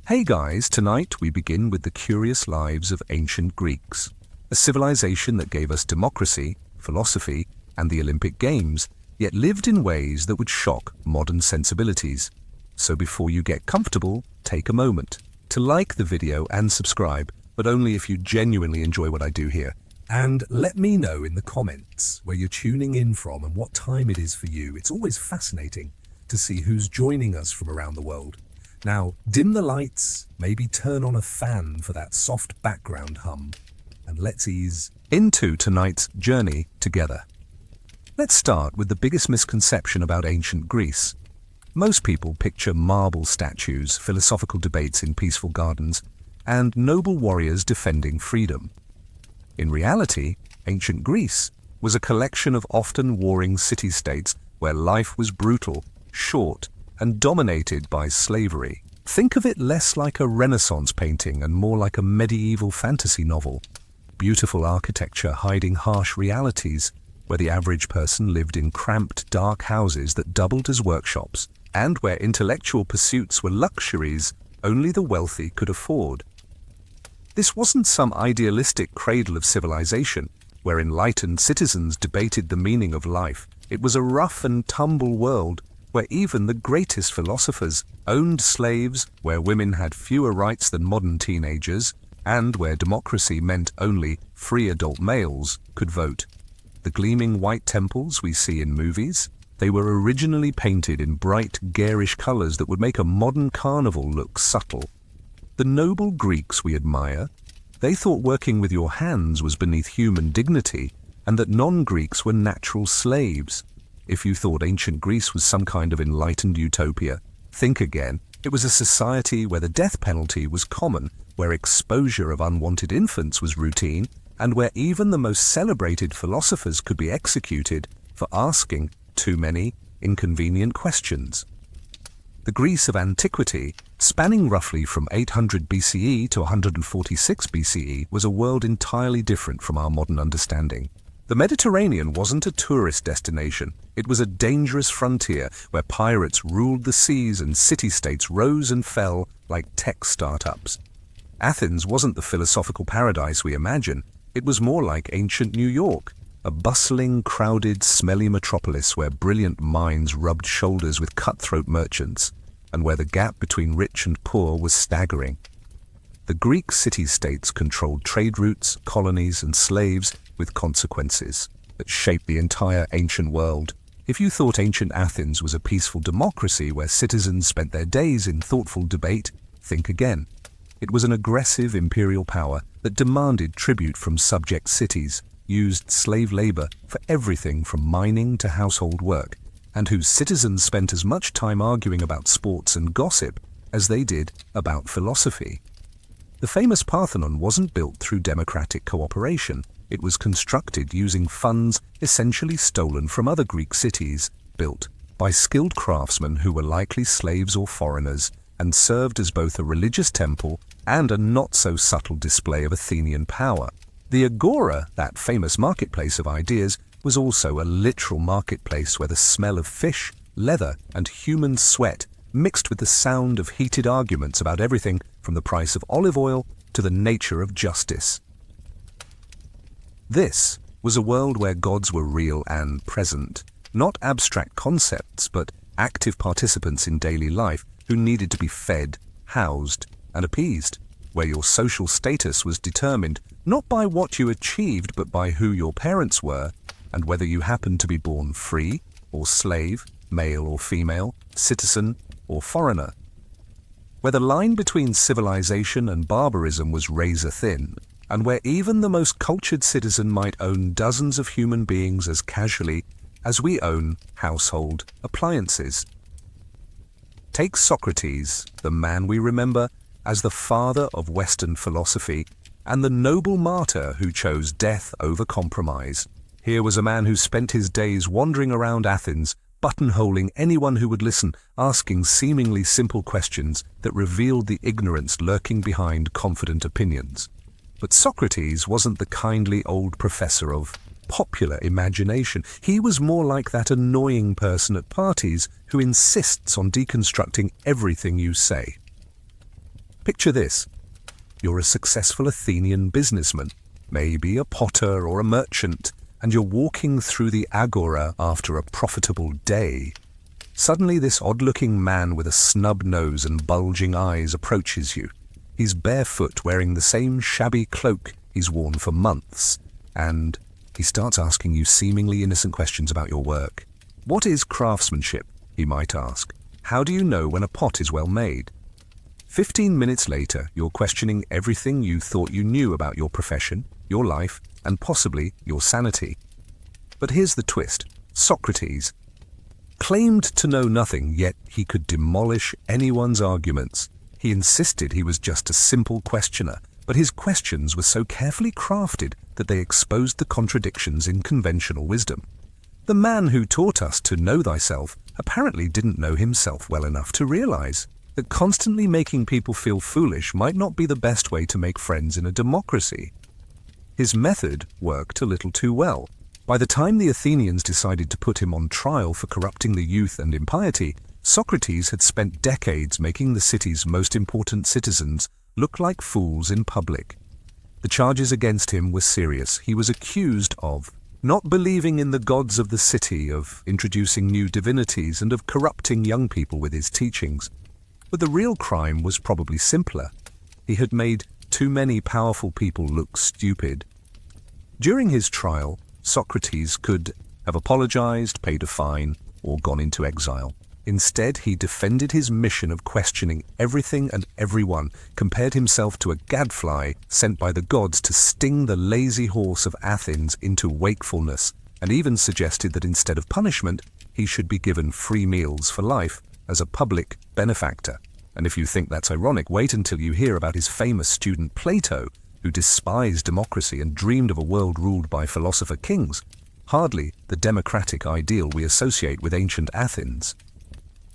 Hey guys, tonight we begin with the curious lives of ancient Greeks, a civilization that gave us democracy, philosophy, and the Olympic Games, yet lived in ways that would shock modern sensibilities. So before you get comfortable, take a moment to like the video and subscribe, but only if you genuinely enjoy what I do here. And let me know in the comments where you're tuning in from and what time it is for you. It's always fascinating to see who's joining us from around the world. Now, dim the lights, maybe turn on a fan for that soft background hum, and let's ease into tonight's journey together. Let's start with the biggest misconception about ancient Greece. Most people picture marble statues, philosophical debates in peaceful gardens, and noble warriors defending freedom. In reality, ancient Greece was a collection of often warring city-states where life was brutal, short, and dominated by slavery. Think of it less like a Renaissance painting and more like a medieval fantasy novel. Beautiful architecture hiding harsh realities, where the average person lived in cramped, dark houses that doubled as workshops, and where intellectual pursuits were luxuries only the wealthy could afford. This wasn't some idealistic cradle of civilization, where enlightened citizens debated the meaning of life. It was a rough and tumble world where even the greatest philosophers owned slaves, where women had fewer rights than modern teenagers, and where democracy meant only free adult males could vote. The gleaming white temples we see in movies, they were originally painted in bright, garish colors that would make a modern carnival look subtle. The noble Greeks we admire, they thought working with your hands was beneath human dignity, and that non-Greeks were natural slaves. If you thought ancient Greece was some kind of enlightened utopia, think again. It was a society where the death penalty was common, where exposure of unwanted infants was routine, and where even the most celebrated philosophers could be executed for asking too many inconvenient questions. The Greece of antiquity, spanning roughly from 800 BCE to 146 BCE, was a world entirely different from our modern understanding. The Mediterranean wasn't a tourist destination. It was a dangerous frontier where pirates ruled the seas and city-states rose and fell like tech startups. Athens wasn't the philosophical paradise we imagine. It was more like ancient New York, a bustling, crowded, smelly metropolis where brilliant minds rubbed shoulders with cutthroat merchants, and where the gap between rich and poor was staggering. The Greek city-states controlled trade routes, colonies, and slaves with consequences that shaped the entire ancient world. If you thought ancient Athens was a peaceful democracy where citizens spent their days in thoughtful debate, think again. It was an aggressive imperial power that demanded tribute from subject cities, used slave labor for everything from mining to household work, and whose citizens spent as much time arguing about sports and gossip as they did about philosophy. The famous Parthenon wasn't built through democratic cooperation. It was constructed using funds essentially stolen from other Greek cities, built by skilled craftsmen who were likely slaves or foreigners, and served as both a religious temple and a not-so-subtle display of Athenian power. The Agora, that famous marketplace of ideas, was also a literal marketplace where the smell of fish, leather, and human sweat mixed with the sound of heated arguments about everything from the price of olive oil to the nature of justice. This was a world where gods were real and present, not abstract concepts, but active participants in daily life who needed to be fed, housed, and appeased, where your social status was determined not by what you achieved but by who your parents were, and whether you happened to be born free or slave, male or female, citizen or foreigner. Where the line between civilization and barbarism was razor thin, and where even the most cultured citizen might own dozens of human beings as casually as we own household appliances. Take Socrates, the man we remember as the father of Western philosophy, and the noble martyr who chose death over compromise. Here was a man who spent his days wandering around Athens, buttonholing anyone who would listen, asking seemingly simple questions that revealed the ignorance lurking behind confident opinions. But Socrates wasn't the kindly old professor of popular imagination. He was more like that annoying person at parties who insists on deconstructing everything you say. Picture this. You're a successful Athenian businessman, maybe a potter or a merchant, and you're walking through the agora after a profitable day. Suddenly this odd-looking man with a snub nose and bulging eyes approaches you. He's barefoot, wearing the same shabby cloak he's worn for months, and he starts asking you seemingly innocent questions about your work. What is craftsmanship, he might ask. How do you know when a pot is well made? 15 minutes later, you're questioning everything you thought you knew about your profession, your life, and possibly your sanity. But here's the twist. Socrates claimed to know nothing, yet he could demolish anyone's arguments. He insisted he was just a simple questioner, but his questions were so carefully crafted that they exposed the contradictions in conventional wisdom. The man who taught us to know thyself apparently didn't know himself well enough to realize that constantly making people feel foolish might not be the best way to make friends in a democracy. His method worked a little too well. By the time the Athenians decided to put him on trial for corrupting the youth and impiety, Socrates had spent decades making the city's most important citizens look like fools in public. The charges against him were serious. He was accused of not believing in the gods of the city, of introducing new divinities, and of corrupting young people with his teachings. But the real crime was probably simpler. He had made too many powerful people look stupid. During his trial, Socrates could have apologized, paid a fine, or gone into exile. Instead, he defended his mission of questioning everything and everyone, compared himself to a gadfly sent by the gods to sting the lazy horse of Athens into wakefulness, and even suggested that instead of punishment, he should be given free meals for life as a public benefactor. And if you think that's ironic, wait until you hear about his famous student Plato, who despised democracy and dreamed of a world ruled by philosopher kings, hardly the democratic ideal we associate with ancient Athens.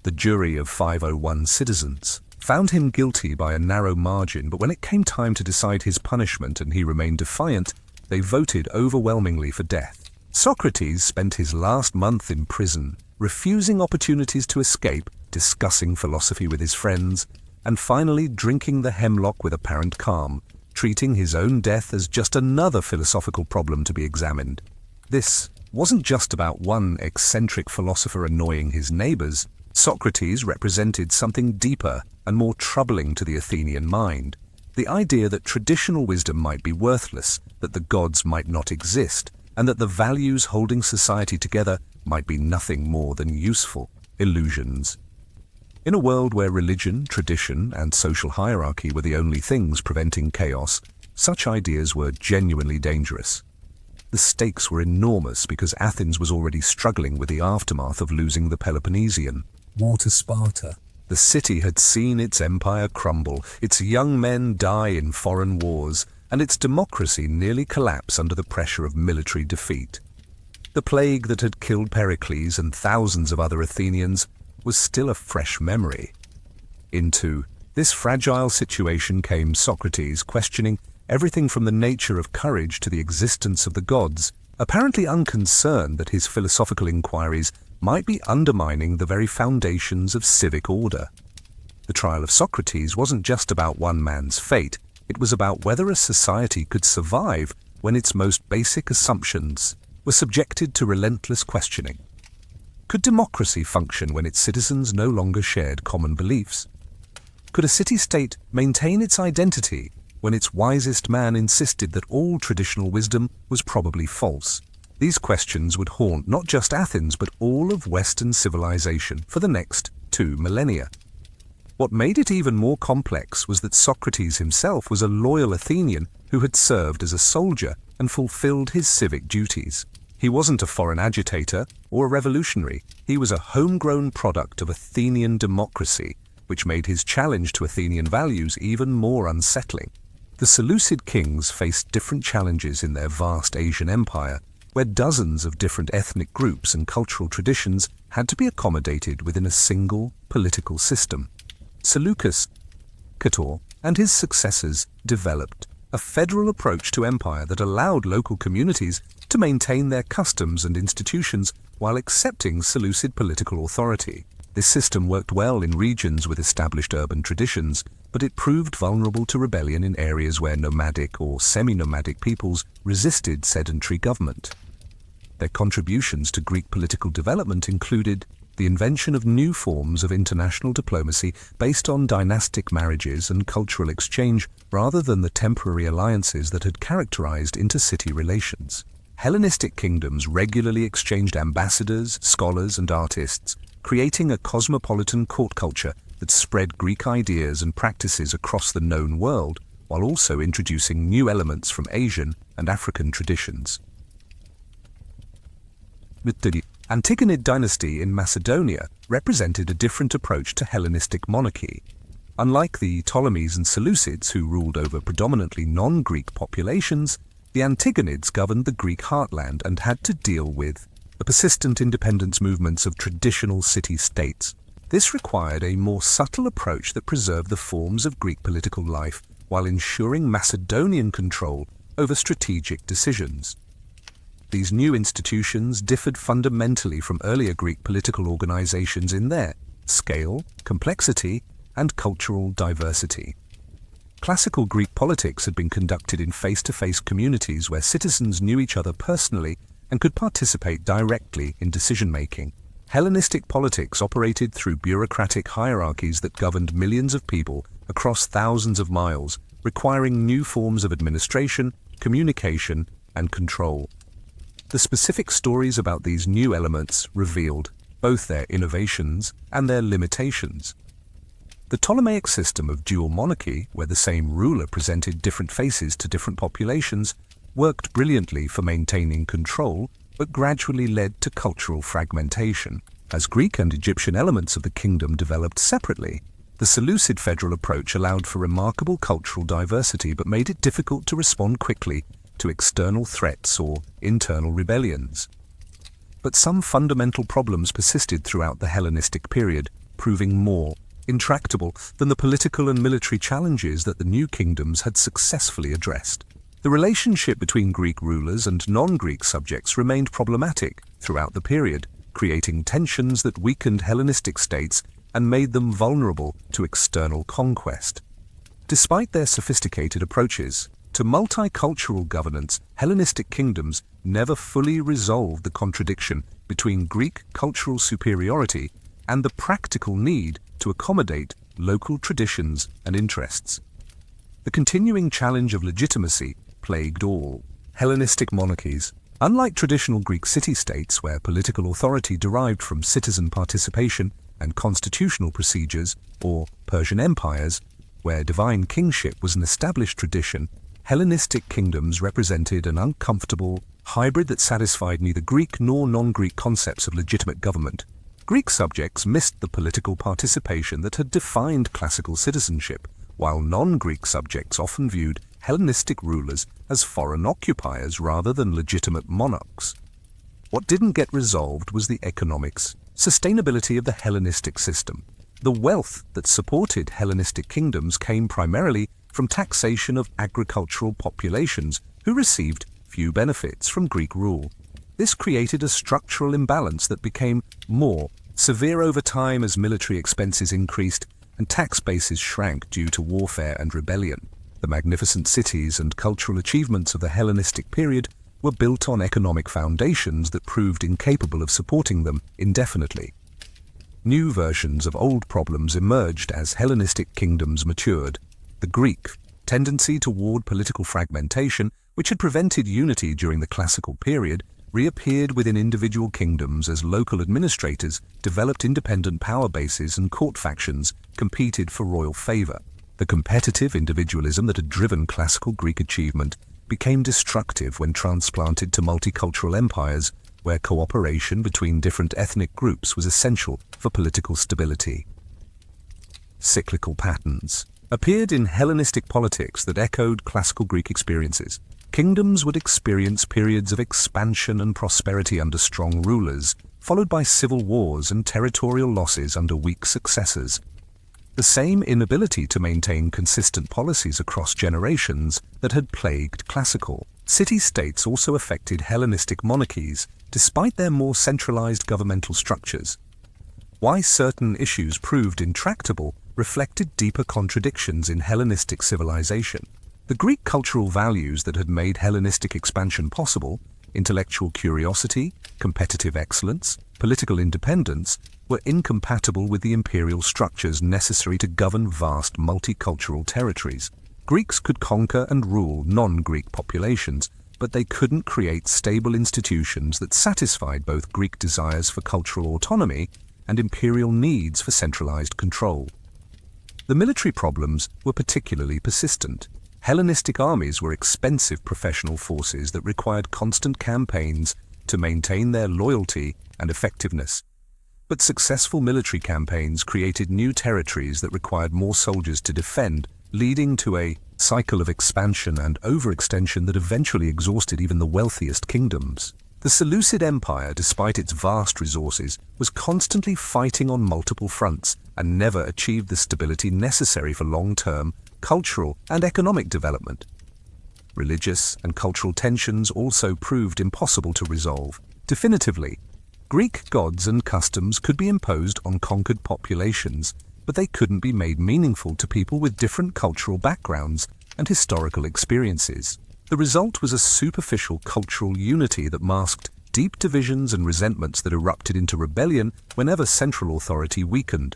The jury of 501 citizens found him guilty by a narrow margin, but when it came time to decide his punishment and he remained defiant, they voted overwhelmingly for death. Socrates spent his last month in prison, refusing opportunities to escape, discussing philosophy with his friends, and finally drinking the hemlock with apparent calm, treating his own death as just another philosophical problem to be examined. This wasn't just about one eccentric philosopher annoying his neighbors. Socrates represented something deeper and more troubling to the Athenian mind. The idea that traditional wisdom might be worthless, that the gods might not exist, and that the values holding society together might be nothing more than useful illusions. In a world where religion, tradition, and social hierarchy were the only things preventing chaos, such ideas were genuinely dangerous. The stakes were enormous because Athens was already struggling with the aftermath of losing the Peloponnesian War to Sparta. The city had seen its empire crumble, its young men die in foreign wars, and its democracy nearly collapse under the pressure of military defeat. The plague that had killed Pericles and thousands of other Athenians was still a fresh memory. Into this fragile situation came Socrates, questioning everything from the nature of courage to the existence of the gods, apparently unconcerned that his philosophical inquiries might be undermining the very foundations of civic order. The trial of Socrates wasn't just about one man's fate, it was about whether a society could survive when its most basic assumptions were subjected to relentless questioning. Could democracy function when its citizens no longer shared common beliefs? Could a city-state maintain its identity when its wisest man insisted that all traditional wisdom was probably false? These questions would haunt not just Athens but all of Western civilization for the next 2 millennia. What made it even more complex was that Socrates himself was a loyal Athenian who had served as a soldier and fulfilled his civic duties. He wasn't a foreign agitator or a revolutionary. He was a homegrown product of Athenian democracy, which made his challenge to Athenian values even more unsettling. The Seleucid kings faced different challenges in their vast Asian empire, where dozens of different ethnic groups and cultural traditions had to be accommodated within a single political system. Seleucus, Cator, and his successors developed a federal approach to empire that allowed local communities to maintain their customs and institutions while accepting Seleucid political authority. This system worked well in regions with established urban traditions, but it proved vulnerable to rebellion in areas where nomadic or semi-nomadic peoples resisted sedentary government. Their contributions to Greek political development included the invention of new forms of international diplomacy based on dynastic marriages and cultural exchange rather than the temporary alliances that had characterized intercity relations. Hellenistic kingdoms regularly exchanged ambassadors, scholars, and artists, creating a cosmopolitan court culture that spread Greek ideas and practices across the known world, while also introducing new elements from Asian and African traditions. The Antigonid dynasty in Macedonia represented a different approach to Hellenistic monarchy. Unlike the Ptolemies and Seleucids, who ruled over predominantly non-Greek populations, the Antigonids governed the Greek heartland and had to deal with the persistent independence movements of traditional city-states. This required a more subtle approach that preserved the forms of Greek political life while ensuring Macedonian control over strategic decisions. These new institutions differed fundamentally from earlier Greek political organizations in their scale, complexity, and cultural diversity. Classical Greek politics had been conducted in face-to-face communities where citizens knew each other personally and could participate directly in decision-making. Hellenistic politics operated through bureaucratic hierarchies that governed millions of people across thousands of miles, requiring new forms of administration, communication, and control. The specific stories about these new elements revealed both their innovations and their limitations. The Ptolemaic system of dual monarchy, where the same ruler presented different faces to different populations, worked brilliantly for maintaining control, but gradually led to cultural fragmentation. As Greek and Egyptian elements of the kingdom developed separately, the Seleucid federal approach allowed for remarkable cultural diversity but made it difficult to respond quickly to external threats or internal rebellions. But some fundamental problems persisted throughout the Hellenistic period, proving more intractable than the political and military challenges that the new kingdoms had successfully addressed. The relationship between Greek rulers and non-Greek subjects remained problematic throughout the period, creating tensions that weakened Hellenistic states and made them vulnerable to external conquest. Despite their sophisticated approaches to multicultural governance, Hellenistic kingdoms never fully resolved the contradiction between Greek cultural superiority and the practical need to accommodate local traditions and interests. The continuing challenge of legitimacy plagued all Hellenistic monarchies. Unlike traditional Greek city-states where political authority derived from citizen participation and constitutional procedures, or Persian empires, where divine kingship was an established tradition, Hellenistic kingdoms represented an uncomfortable hybrid that satisfied neither Greek nor non-Greek concepts of legitimate government. Greek subjects missed the political participation that had defined classical citizenship, while non-Greek subjects often viewed Hellenistic rulers as foreign occupiers rather than legitimate monarchs. What didn't get resolved was the economics, sustainability of the Hellenistic system. The wealth that supported Hellenistic kingdoms came primarily from taxation of agricultural populations who received few benefits from Greek rule. This created a structural imbalance that became more severe over time as military expenses increased and tax bases shrank due to warfare and rebellion. The magnificent cities and cultural achievements of the Hellenistic period were built on economic foundations that proved incapable of supporting them indefinitely. New versions of old problems emerged as Hellenistic kingdoms matured. The Greek tendency toward political fragmentation, which had prevented unity during the classical period, reappeared within individual kingdoms as local administrators developed independent power bases and court factions competed for royal favor. The competitive individualism that had driven classical Greek achievement became destructive when transplanted to multicultural empires, where cooperation between different ethnic groups was essential for political stability. Cyclical patterns appeared in Hellenistic politics that echoed classical Greek experiences. Kingdoms would experience periods of expansion and prosperity under strong rulers, followed by civil wars and territorial losses under weak successors. The same inability to maintain consistent policies across generations that had plagued classical city-states also affected Hellenistic monarchies, despite their more centralized governmental structures. Why certain issues proved intractable reflected deeper contradictions in Hellenistic civilization. The Greek cultural values that had made Hellenistic expansion possible, intellectual curiosity, competitive excellence, political independence, were incompatible with the imperial structures necessary to govern vast multicultural territories. Greeks could conquer and rule non-Greek populations, but they couldn't create stable institutions that satisfied both Greek desires for cultural autonomy and imperial needs for centralized control. The military problems were particularly persistent. Hellenistic armies were expensive professional forces that required constant campaigns to maintain their loyalty and effectiveness. But successful military campaigns created new territories that required more soldiers to defend, leading to a cycle of expansion and overextension that eventually exhausted even the wealthiest kingdoms. The Seleucid Empire, despite its vast resources, was constantly fighting on multiple fronts and never achieved the stability necessary for long-term cultural and economic development. Religious and cultural tensions also proved impossible to resolve. Definitively, Greek gods and customs could be imposed on conquered populations, but they couldn't be made meaningful to people with different cultural backgrounds and historical experiences. The result was a superficial cultural unity that masked deep divisions and resentments that erupted into rebellion whenever central authority weakened.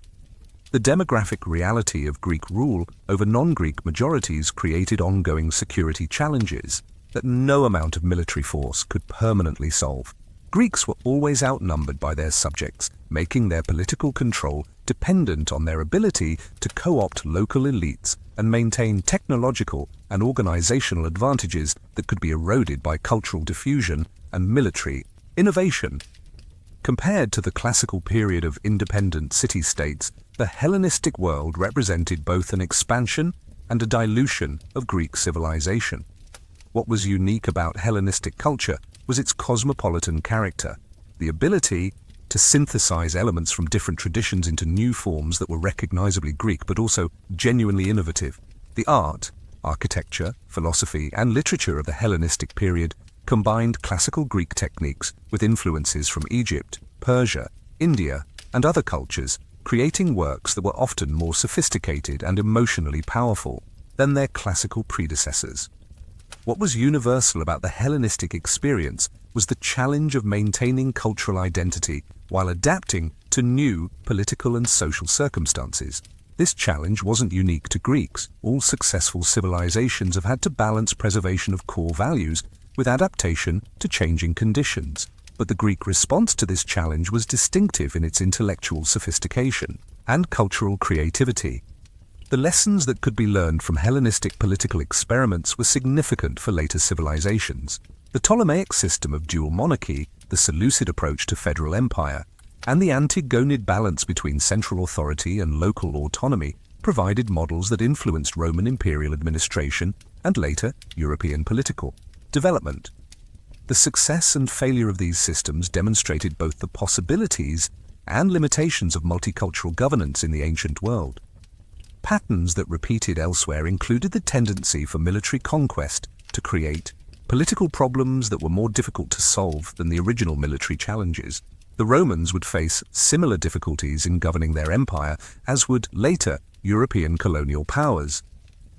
The demographic reality of Greek rule over non-Greek majorities created ongoing security challenges that no amount of military force could permanently solve. Greeks were always outnumbered by their subjects, making their political control dependent on their ability to co-opt local elites and maintain technological and organizational advantages that could be eroded by cultural diffusion and military innovation. Compared to the classical period of independent city-states, the Hellenistic world represented both an expansion and a dilution of Greek civilization. What was unique about Hellenistic culture was its cosmopolitan character, the ability to synthesize elements from different traditions into new forms that were recognizably Greek but also genuinely innovative. The art, architecture, philosophy, and literature of the Hellenistic period combined classical Greek techniques with influences from Egypt, Persia, India, and other cultures, creating works that were often more sophisticated and emotionally powerful than their classical predecessors. What was universal about the Hellenistic experience was the challenge of maintaining cultural identity while adapting to new political and social circumstances. This challenge wasn't unique to Greeks. All successful civilizations have had to balance preservation of core values with adaptation to changing conditions. But the Greek response to this challenge was distinctive in its intellectual sophistication and cultural creativity. The lessons that could be learned from Hellenistic political experiments were significant for later civilizations. The Ptolemaic system of dual monarchy, the Seleucid approach to federal empire, and the Antigonid balance between central authority and local autonomy provided models that influenced Roman imperial administration and later European political development. The success and failure of these systems demonstrated both the possibilities and limitations of multicultural governance in the ancient world. Patterns that repeated elsewhere included the tendency for military conquest to create political problems that were more difficult to solve than the original military challenges. The Romans would face similar difficulties in governing their empire, as would later European colonial powers.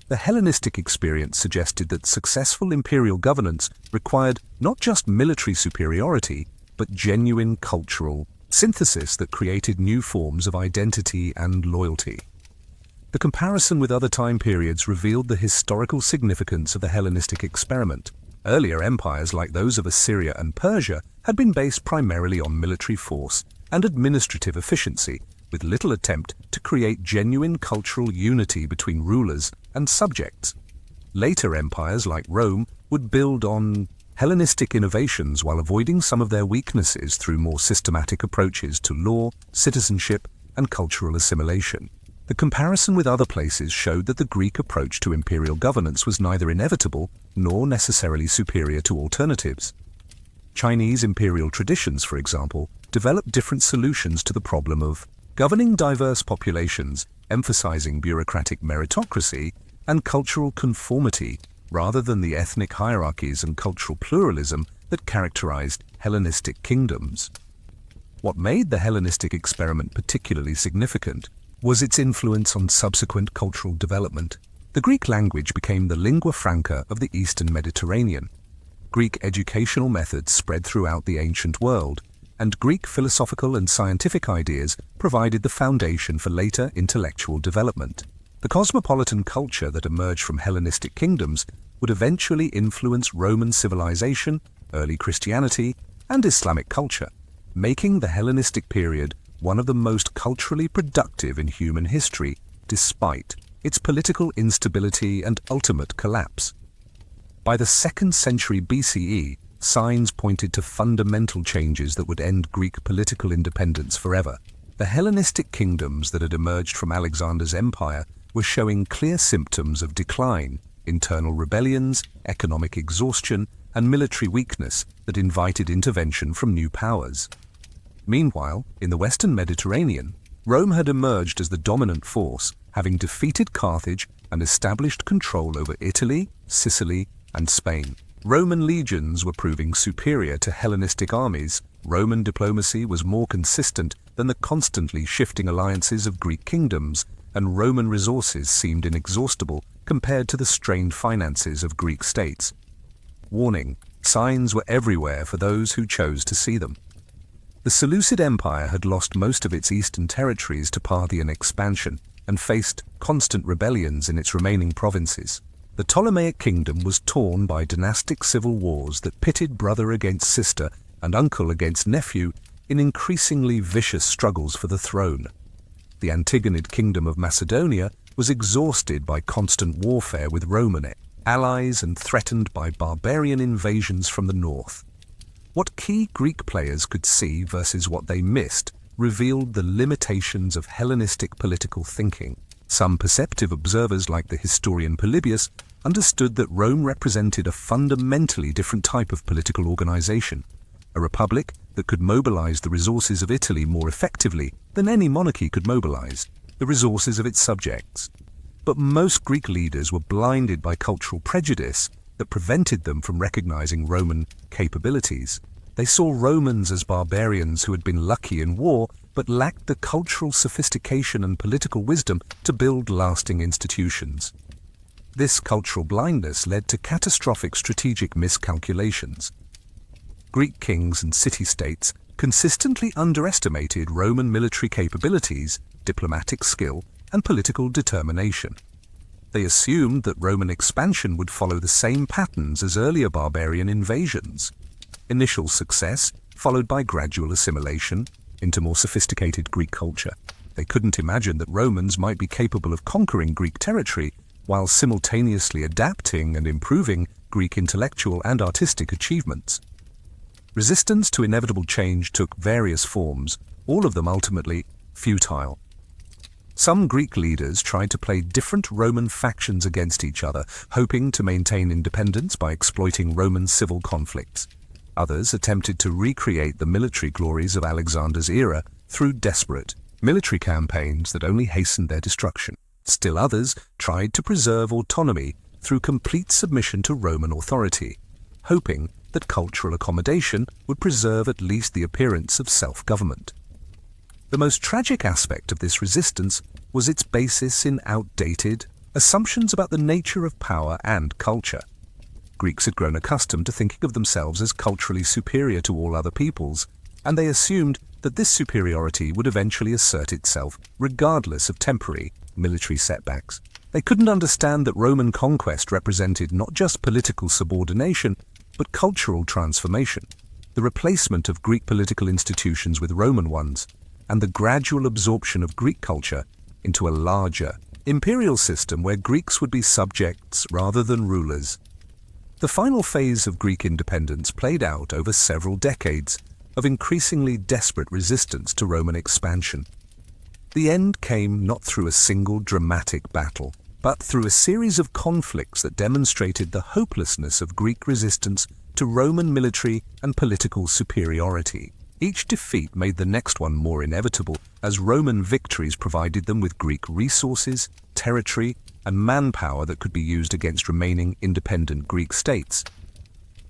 The Hellenistic experience suggested that successful imperial governance required not just military superiority, but genuine cultural synthesis that created new forms of identity and loyalty. The comparison with other time periods revealed the historical significance of the Hellenistic experiment. Earlier empires like those of Assyria and Persia had been based primarily on military force and administrative efficiency, with little attempt to create genuine cultural unity between rulers and subjects. Later empires like Rome would build on Hellenistic innovations while avoiding some of their weaknesses through more systematic approaches to law, citizenship, and cultural assimilation. The comparison with other places showed that the Greek approach to imperial governance was neither inevitable nor necessarily superior to alternatives. Chinese imperial traditions, for example, developed different solutions to the problem of governing diverse populations, emphasizing bureaucratic meritocracy and cultural conformity rather than the ethnic hierarchies and cultural pluralism that characterized Hellenistic kingdoms. What made the Hellenistic experiment particularly significant was its influence on subsequent cultural development. The Greek language became the lingua franca of the Eastern Mediterranean. Greek educational methods spread throughout the ancient world, and Greek philosophical and scientific ideas provided the foundation for later intellectual development. The cosmopolitan culture that emerged from Hellenistic kingdoms would eventually influence Roman civilization, early Christianity, and Islamic culture, making the Hellenistic period one of the most culturally productive in human history, despite its political instability and ultimate collapse. By the 2nd century BCE, signs pointed to fundamental changes that would end Greek political independence forever. The Hellenistic kingdoms that had emerged from Alexander's empire were showing clear symptoms of decline, internal rebellions, economic exhaustion, and military weakness that invited intervention from new powers. Meanwhile, in the Western Mediterranean, Rome had emerged as the dominant force, having defeated Carthage and established control over Italy, Sicily, and Spain. Roman legions were proving superior to Hellenistic armies. Roman diplomacy was more consistent than the constantly shifting alliances of Greek kingdoms, and Roman resources seemed inexhaustible compared to the strained finances of Greek states. Warning: signs were everywhere for those who chose to see them. The Seleucid Empire had lost most of its eastern territories to Parthian expansion and faced constant rebellions in its remaining provinces. The Ptolemaic kingdom was torn by dynastic civil wars that pitted brother against sister and uncle against nephew in increasingly vicious struggles for the throne. The Antigonid kingdom of Macedonia was exhausted by constant warfare with Roman allies and threatened by barbarian invasions from the north. What key Greek players could see versus what they missed revealed the limitations of Hellenistic political thinking. Some perceptive observers, like the historian Polybius, understood that Rome represented a fundamentally different type of political organization, a republic that could mobilize the resources of Italy more effectively than any monarchy could mobilize the resources of its subjects. But most Greek leaders were blinded by cultural prejudice that prevented them from recognizing Roman capabilities. They saw Romans as barbarians who had been lucky in war but lacked the cultural sophistication and political wisdom to build lasting institutions. This cultural blindness led to catastrophic strategic miscalculations. Greek kings and city-states consistently underestimated Roman military capabilities, diplomatic skill, and political determination. They assumed that Roman expansion would follow the same patterns as earlier barbarian invasions. Initial success, followed by gradual assimilation into more sophisticated Greek culture. They couldn't imagine that Romans might be capable of conquering Greek territory while simultaneously adapting and improving Greek intellectual and artistic achievements. Resistance to inevitable change took various forms, all of them ultimately futile. Some Greek leaders tried to play different Roman factions against each other, hoping to maintain independence by exploiting Roman civil conflicts. Others attempted to recreate the military glories of Alexander's era through desperate military campaigns that only hastened their destruction. Still others tried to preserve autonomy through complete submission to Roman authority, hoping that cultural accommodation would preserve at least the appearance of self-government. The most tragic aspect of this resistance was its basis in outdated assumptions about the nature of power and culture. Greeks had grown accustomed to thinking of themselves as culturally superior to all other peoples, and they assumed that this superiority would eventually assert itself regardless of temporary military setbacks. They couldn't understand that Roman conquest represented not just political subordination, but cultural transformation, the replacement of Greek political institutions with Roman ones, and the gradual absorption of Greek culture into a larger, imperial system where Greeks would be subjects rather than rulers. The final phase of Greek independence played out over several decades of increasingly desperate resistance to Roman expansion. The end came not through a single dramatic battle, but through a series of conflicts that demonstrated the hopelessness of Greek resistance to Roman military and political superiority. Each defeat made the next one more inevitable, as Roman victories provided them with Greek resources, territory, and manpower that could be used against remaining independent Greek states.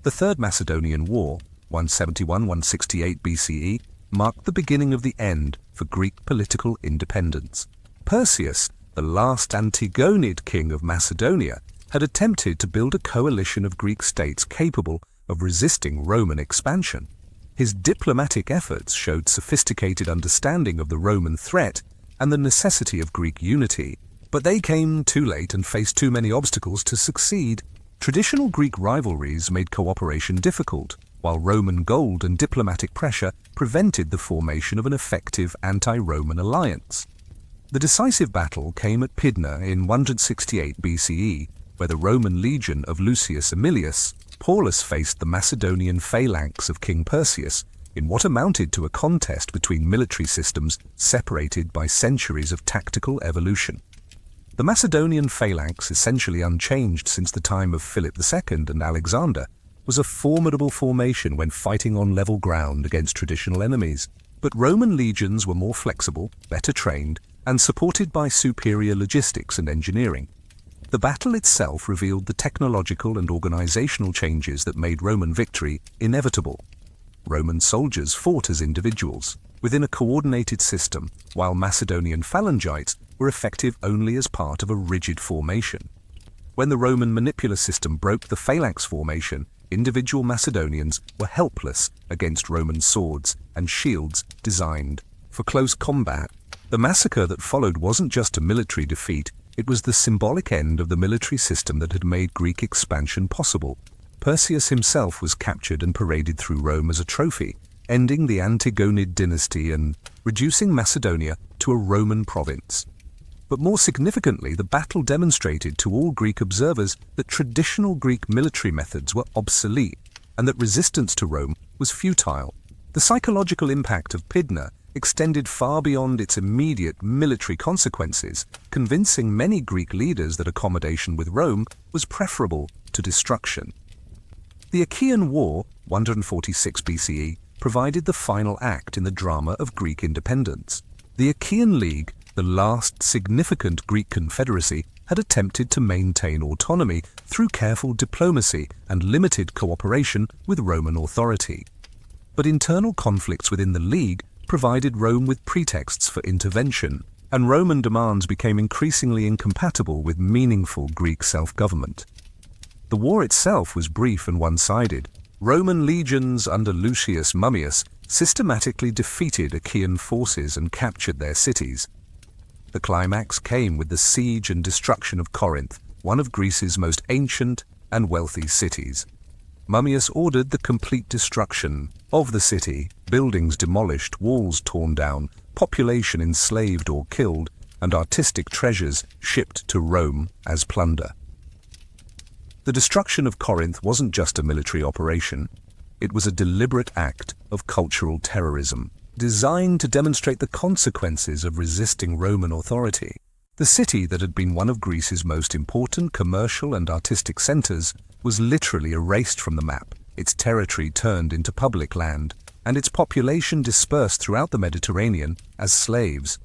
The Third Macedonian War, 171–168 BCE, marked the beginning of the end for Greek political independence. Perseus, the last Antigonid king of Macedonia, had attempted to build a coalition of Greek states capable of resisting Roman expansion. His diplomatic efforts showed sophisticated understanding of the Roman threat and the necessity of Greek unity, but they came too late and faced too many obstacles to succeed. Traditional Greek rivalries made cooperation difficult, while Roman gold and diplomatic pressure prevented the formation of an effective anti-Roman alliance. The decisive battle came at Pydna in 168 BCE, where the Roman legion of Lucius Aemilius Paulus faced the Macedonian phalanx of King Perseus in what amounted to a contest between military systems separated by centuries of tactical evolution. The Macedonian phalanx, essentially unchanged since the time of Philip II and Alexander, was a formidable formation when fighting on level ground against traditional enemies. But Roman legions were more flexible, better trained, and supported by superior logistics and engineering. The battle itself revealed the technological and organizational changes that made Roman victory inevitable. Roman soldiers fought as individuals, within a coordinated system, while Macedonian phalangites were effective only as part of a rigid formation. When the Roman manipular system broke the phalanx formation, individual Macedonians were helpless against Roman swords and shields designed for close combat. The massacre that followed wasn't just a military defeat, it was the symbolic end of the military system that had made Greek expansion possible. Perseus himself was captured and paraded through Rome as a trophy, ending the Antigonid dynasty and reducing Macedonia to a Roman province. But more significantly, the battle demonstrated to all Greek observers that traditional Greek military methods were obsolete and that resistance to Rome was futile. The psychological impact of Pydna extended far beyond its immediate military consequences, convincing many Greek leaders that accommodation with Rome was preferable to destruction. The Achaean War, 146 BCE, provided the final act in the drama of Greek independence. The Achaean League, the last significant Greek confederacy, had attempted to maintain autonomy through careful diplomacy and limited cooperation with Roman authority. But internal conflicts within the League provided Rome with pretexts for intervention, and Roman demands became increasingly incompatible with meaningful Greek self-government. The war itself was brief and one-sided. Roman legions under Lucius Mummius systematically defeated Achaean forces and captured their cities. The climax came with the siege and destruction of Corinth, one of Greece's most ancient and wealthy cities. Mummius ordered the complete destruction of the city, buildings demolished, walls torn down, population enslaved or killed, and artistic treasures shipped to Rome as plunder. The destruction of Corinth wasn't just a military operation. It was a deliberate act of cultural terrorism, designed to demonstrate the consequences of resisting Roman authority. The city that had been one of Greece's most important commercial and artistic centers was literally erased from the map, its territory turned into public land, and its population dispersed throughout the Mediterranean as slaves.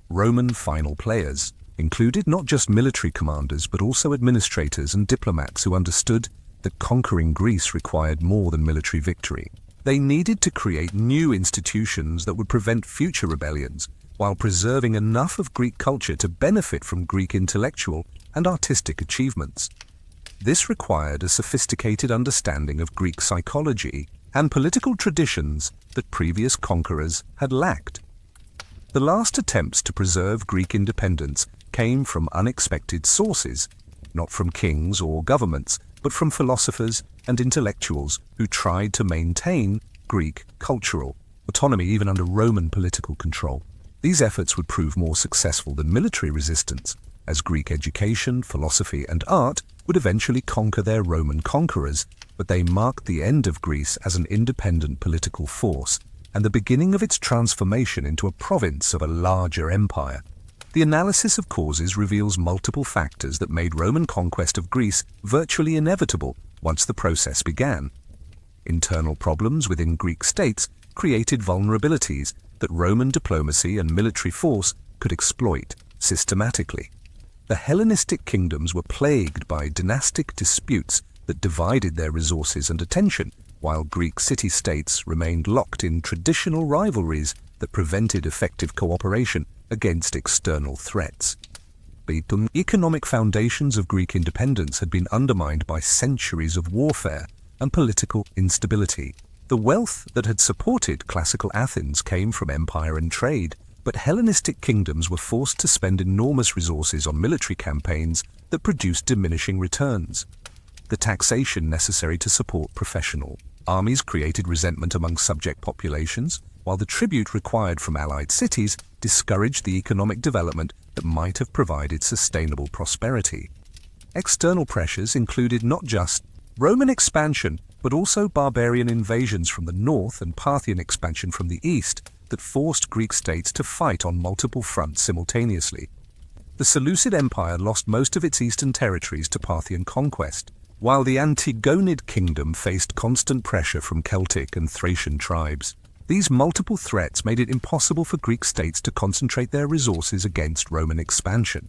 Roman final players included not just military commanders but also administrators and diplomats who understood that conquering Greece required more than military victory. They needed to create new institutions that would prevent future rebellions, while preserving enough of Greek culture to benefit from Greek intellectual and artistic achievements. This required a sophisticated understanding of Greek psychology and political traditions that previous conquerors had lacked. The last attempts to preserve Greek independence came from unexpected sources, not from kings or governments, but from philosophers and intellectuals who tried to maintain Greek cultural autonomy even under Roman political control. These efforts would prove more successful than military resistance, as Greek education, philosophy, and art would eventually conquer their Roman conquerors, but they marked the end of Greece as an independent political force and the beginning of its transformation into a province of a larger empire. The analysis of causes reveals multiple factors that made Roman conquest of Greece virtually inevitable once the process began. Internal problems within Greek states created vulnerabilities that Roman diplomacy and military force could exploit systematically. The Hellenistic kingdoms were plagued by dynastic disputes that divided their resources and attention, while Greek city-states remained locked in traditional rivalries that prevented effective cooperation against external threats. The economic foundations of Greek independence had been undermined by centuries of warfare and political instability. The wealth that had supported classical Athens came from empire and trade, but Hellenistic kingdoms were forced to spend enormous resources on military campaigns that produced diminishing returns. The taxation necessary to support professional armies created resentment among subject populations, while the tribute required from allied cities discouraged the economic development that might have provided sustainable prosperity. External pressures included not just Roman expansion, but also barbarian invasions from the north and Parthian expansion from the east that forced Greek states to fight on multiple fronts simultaneously. The Seleucid Empire lost most of its eastern territories to Parthian conquest, while the Antigonid kingdom faced constant pressure from Celtic and Thracian tribes. These multiple threats made it impossible for Greek states to concentrate their resources against Roman expansion.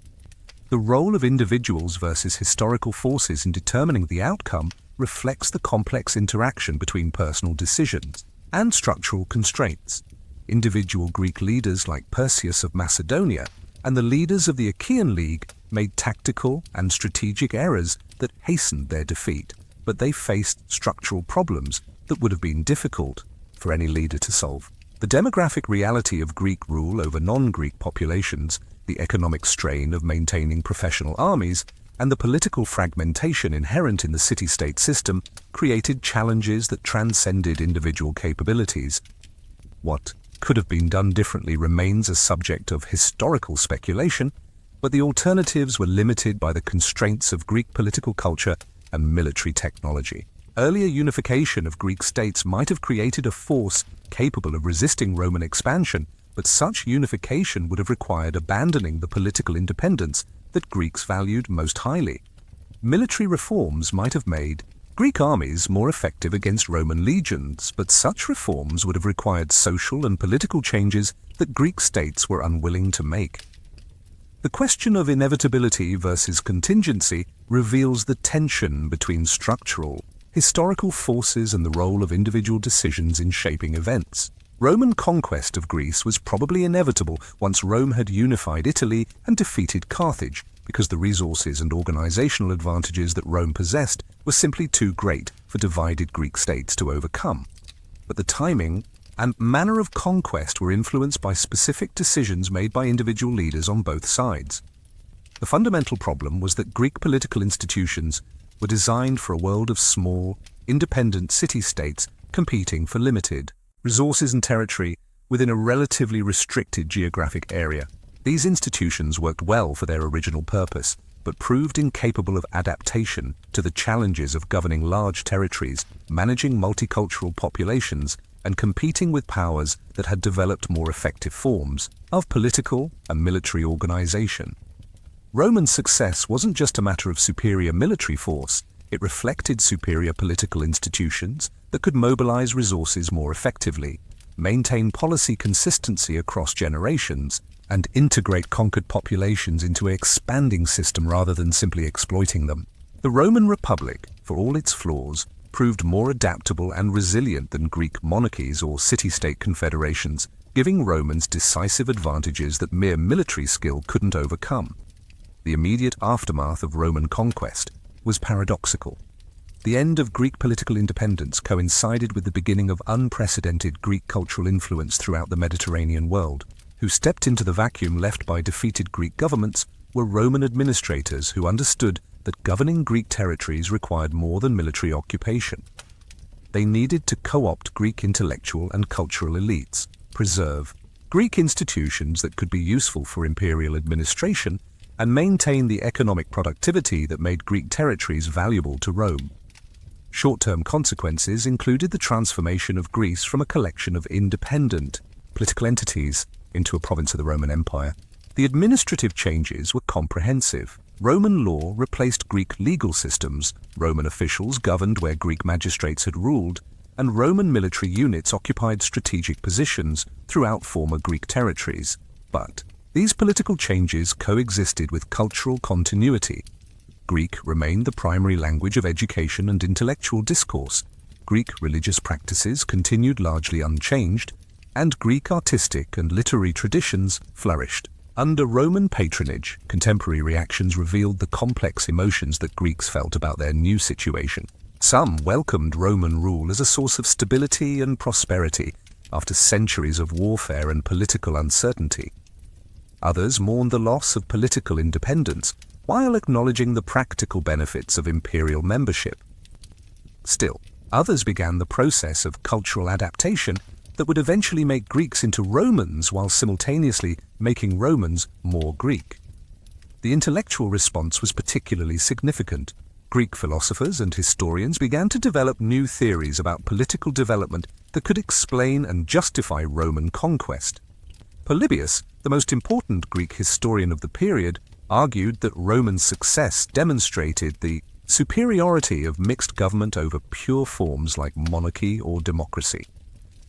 The role of individuals versus historical forces in determining the outcome reflects the complex interaction between personal decisions and structural constraints. Individual Greek leaders like Perseus of Macedonia and the leaders of the Achaean League made tactical and strategic errors that hastened their defeat, but they faced structural problems that would have been difficult for any leader to solve. The demographic reality of Greek rule over non-Greek populations, the economic strain of maintaining professional armies, and the political fragmentation inherent in the city-state system created challenges that transcended individual capabilities. What could have been done differently remains a subject of historical speculation, but the alternatives were limited by the constraints of Greek political culture and military technology. Earlier unification of Greek states might have created a force capable of resisting Roman expansion, but such unification would have required abandoning the political independence that Greeks valued most highly. Military reforms might have made Greek armies more effective against Roman legions, but such reforms would have required social and political changes that Greek states were unwilling to make. The question of inevitability versus contingency reveals the tension between structural, historical forces and the role of individual decisions in shaping events. Roman conquest of Greece was probably inevitable once Rome had unified Italy and defeated Carthage, because the resources and organizational advantages that Rome possessed were simply too great for divided Greek states to overcome. But the timing and manner of conquest were influenced by specific decisions made by individual leaders on both sides. The fundamental problem was that Greek political institutions were designed for a world of small, independent city-states competing for limited resources and territory within a relatively restricted geographic area. These institutions worked well for their original purpose, but proved incapable of adaptation to the challenges of governing large territories, managing multicultural populations, and competing with powers that had developed more effective forms of political and military organization. Roman success wasn't just a matter of superior military force, it reflected superior political institutions that could mobilize resources more effectively, maintain policy consistency across generations, and integrate conquered populations into an expanding system rather than simply exploiting them. The Roman Republic, for all its flaws, proved more adaptable and resilient than Greek monarchies or city-state confederations, giving Romans decisive advantages that mere military skill couldn't overcome. The immediate aftermath of Roman conquest was paradoxical. The end of Greek political independence coincided with the beginning of unprecedented Greek cultural influence throughout the Mediterranean world. Who stepped into the vacuum left by defeated Greek governments were Roman administrators who understood that governing Greek territories required more than military occupation. They needed to co-opt Greek intellectual and cultural elites, preserve Greek institutions that could be useful for imperial administration, and maintain the economic productivity that made Greek territories valuable to Rome. Short-term consequences included the transformation of Greece from a collection of independent political entities into a province of the Roman Empire. The administrative changes were comprehensive. Roman law replaced Greek legal systems, Roman officials governed where Greek magistrates had ruled, and Roman military units occupied strategic positions throughout former Greek territories. But these political changes coexisted with cultural continuity. Greek remained the primary language of education and intellectual discourse. Greek religious practices continued largely unchanged, and Greek artistic and literary traditions flourished. Under Roman patronage, contemporary reactions revealed the complex emotions that Greeks felt about their new situation. Some welcomed Roman rule as a source of stability and prosperity after centuries of warfare and political uncertainty. Others mourned the loss of political independence while acknowledging the practical benefits of imperial membership. Still, others began the process of cultural adaptation that would eventually make Greeks into Romans while simultaneously making Romans more Greek. The intellectual response was particularly significant. Greek philosophers and historians began to develop new theories about political development that could explain and justify Roman conquest. Polybius, the most important Greek historian of the period, argued that Roman success demonstrated the superiority of mixed government over pure forms like monarchy or democracy.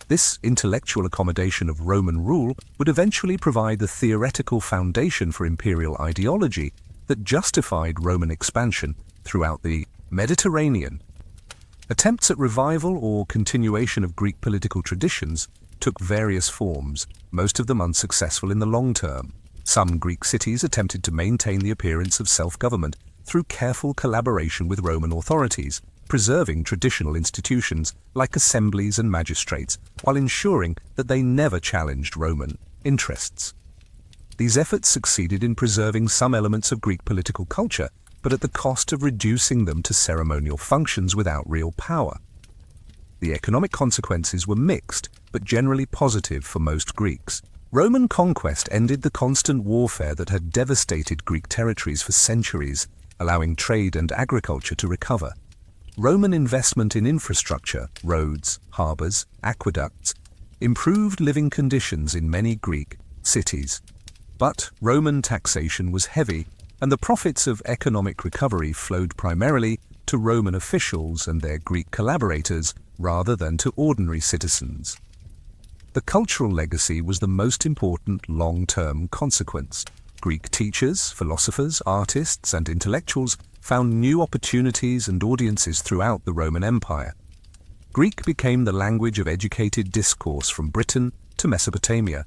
This intellectual accommodation of Roman rule would eventually provide the theoretical foundation for imperial ideology that justified Roman expansion throughout the Mediterranean. Attempts at revival or continuation of Greek political traditions took various forms, most of them unsuccessful in the long term. Some Greek cities attempted to maintain the appearance of self-government through careful collaboration with Roman authorities, preserving traditional institutions like assemblies and magistrates, while ensuring that they never challenged Roman interests. These efforts succeeded in preserving some elements of Greek political culture, but at the cost of reducing them to ceremonial functions without real power. The economic consequences were mixed, but generally positive for most Greeks. Roman conquest ended the constant warfare that had devastated Greek territories for centuries, allowing trade and agriculture to recover. Roman investment in infrastructure, roads, harbors, aqueducts, improved living conditions in many Greek cities. But Roman taxation was heavy, and the profits of economic recovery flowed primarily to Roman officials and their Greek collaborators rather than to ordinary citizens. The cultural legacy was the most important long-term consequence. Greek teachers, philosophers, artists, and intellectuals found new opportunities and audiences throughout the Roman Empire. Greek became the language of educated discourse from Britain to Mesopotamia,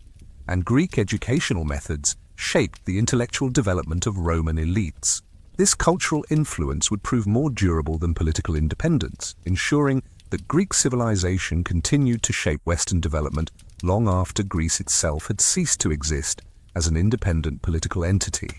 and Greek educational methods shaped the intellectual development of Roman elites. This cultural influence would prove more durable than political independence, ensuring that Greek civilization continued to shape Western development long after Greece itself had ceased to exist as an independent political entity.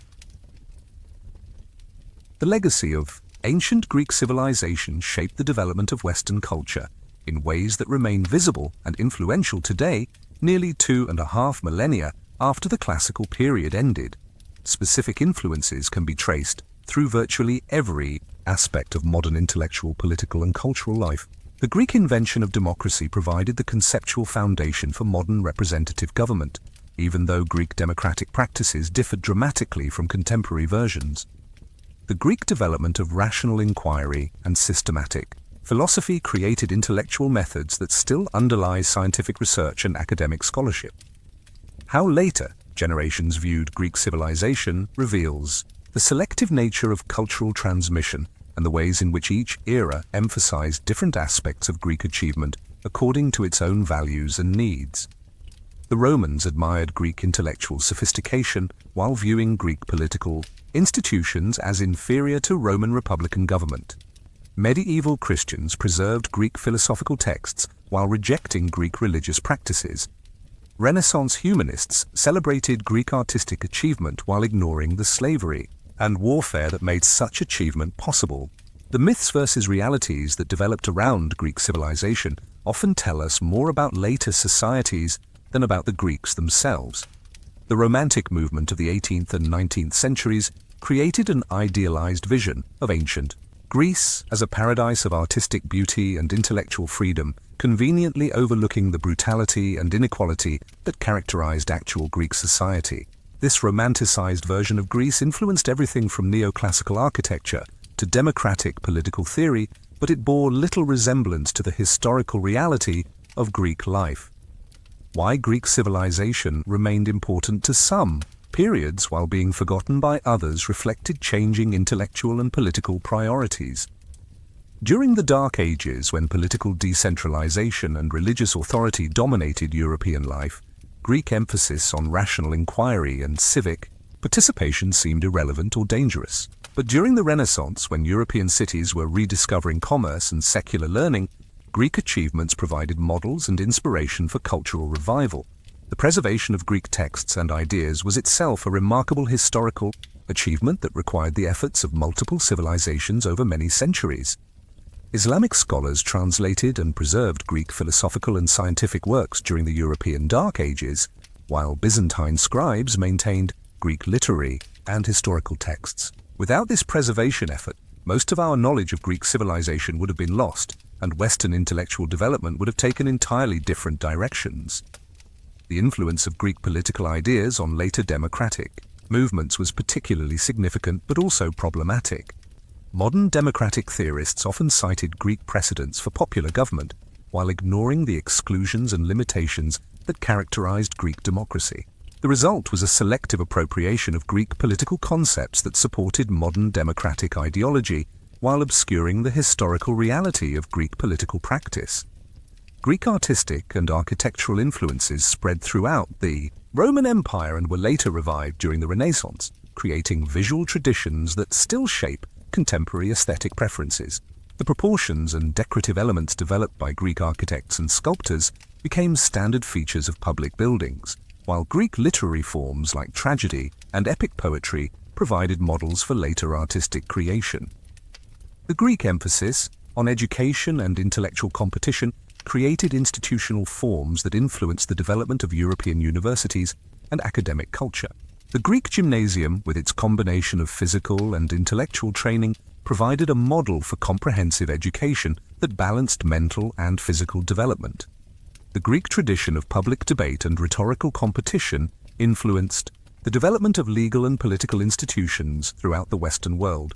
The legacy of ancient Greek civilization shaped the development of Western culture in ways that remain visible and influential today, nearly 2.5 millennia after the classical period ended. Specific influences can be traced through virtually every aspect of modern intellectual, political, and cultural life. The Greek invention of democracy provided the conceptual foundation for modern representative government, even though Greek democratic practices differed dramatically from contemporary versions. The Greek development of rational inquiry and systematic philosophy created intellectual methods that still underlie scientific research and academic scholarship. How later generations viewed Greek civilization reveals the selective nature of cultural transmission and the ways in which each era emphasized different aspects of Greek achievement according to its own values and needs. The Romans admired Greek intellectual sophistication while viewing Greek political institutions as inferior to Roman republican government. Medieval Christians preserved Greek philosophical texts while rejecting Greek religious practices. Renaissance humanists celebrated Greek artistic achievement while ignoring the slavery and warfare that made such achievement possible. The myths versus realities that developed around Greek civilization often tell us more about later societies than about the Greeks themselves. The Romantic movement of the 18th and 19th centuries created an idealized vision of ancient Greece as a paradise of artistic beauty and intellectual freedom, conveniently overlooking the brutality and inequality that characterized actual Greek society. This romanticized version of Greece influenced everything from neoclassical architecture to democratic political theory, but it bore little resemblance to the historical reality of Greek life. Why Greek civilization remained important to some periods while being forgotten by others reflected changing intellectual and political priorities. During the Dark Ages, when political decentralization and religious authority dominated European life, Greek emphasis on rational inquiry and civic participation seemed irrelevant or dangerous. But during the Renaissance, when European cities were rediscovering commerce and secular learning, Greek achievements provided models and inspiration for cultural revival. The preservation of Greek texts and ideas was itself a remarkable historical achievement that required the efforts of multiple civilizations over many centuries. Islamic scholars translated and preserved Greek philosophical and scientific works during the European Dark Ages, while Byzantine scribes maintained Greek literary and historical texts. Without this preservation effort, most of our knowledge of Greek civilization would have been lost, and Western intellectual development would have taken entirely different directions. The influence of Greek political ideas on later democratic movements was particularly significant but also problematic. Modern democratic theorists often cited Greek precedents for popular government, while ignoring the exclusions and limitations that characterized Greek democracy. The result was a selective appropriation of Greek political concepts that supported modern democratic ideology, while obscuring the historical reality of Greek political practice. Greek artistic and architectural influences spread throughout the Roman Empire and were later revived during the Renaissance, creating visual traditions that still shape contemporary aesthetic preferences. The proportions and decorative elements developed by Greek architects and sculptors became standard features of public buildings, while Greek literary forms like tragedy and epic poetry provided models for later artistic creation. The Greek emphasis on education and intellectual competition created institutional forms that influenced the development of European universities and academic culture. The Greek gymnasium, with its combination of physical and intellectual training, provided a model for comprehensive education that balanced mental and physical development. The Greek tradition of public debate and rhetorical competition influenced the development of legal and political institutions throughout the Western world.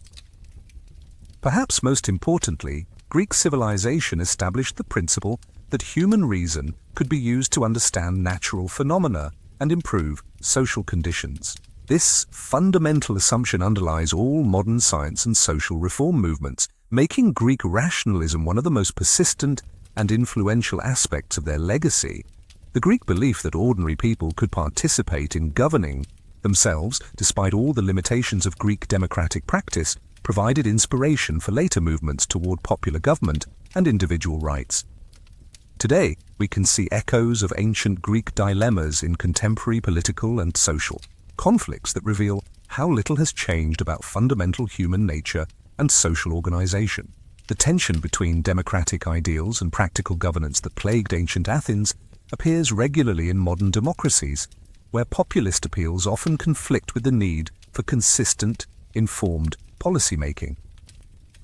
Perhaps most importantly, Greek civilization established the principle that human reason could be used to understand natural phenomena and improve social conditions. This fundamental assumption underlies all modern science and social reform movements, making Greek rationalism one of the most persistent and influential aspects of their legacy. The Greek belief that ordinary people could participate in governing themselves, despite all the limitations of Greek democratic practice, provided inspiration for later movements toward popular government and individual rights. Today, we can see echoes of ancient Greek dilemmas in contemporary political and social conflicts that reveal how little has changed about fundamental human nature and social organization. The tension between democratic ideals and practical governance that plagued ancient Athens appears regularly in modern democracies, where populist appeals often conflict with the need for consistent, informed policymaking.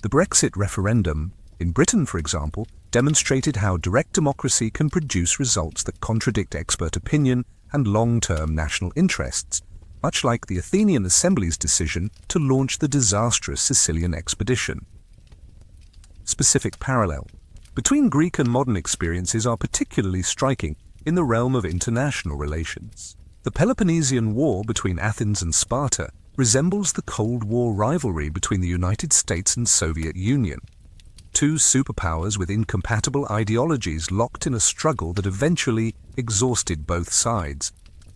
The Brexit referendum in Britain, for example, demonstrated how direct democracy can produce results that contradict expert opinion and long-term national interests, much like the Athenian Assembly's decision to launch the disastrous Sicilian expedition. Specific parallel between Greek and modern experiences are particularly striking in the realm of international relations. The Peloponnesian War between Athens and Sparta resembles the Cold War rivalry between the United States and Soviet Union, two superpowers with incompatible ideologies locked in a struggle that eventually exhausted both sides.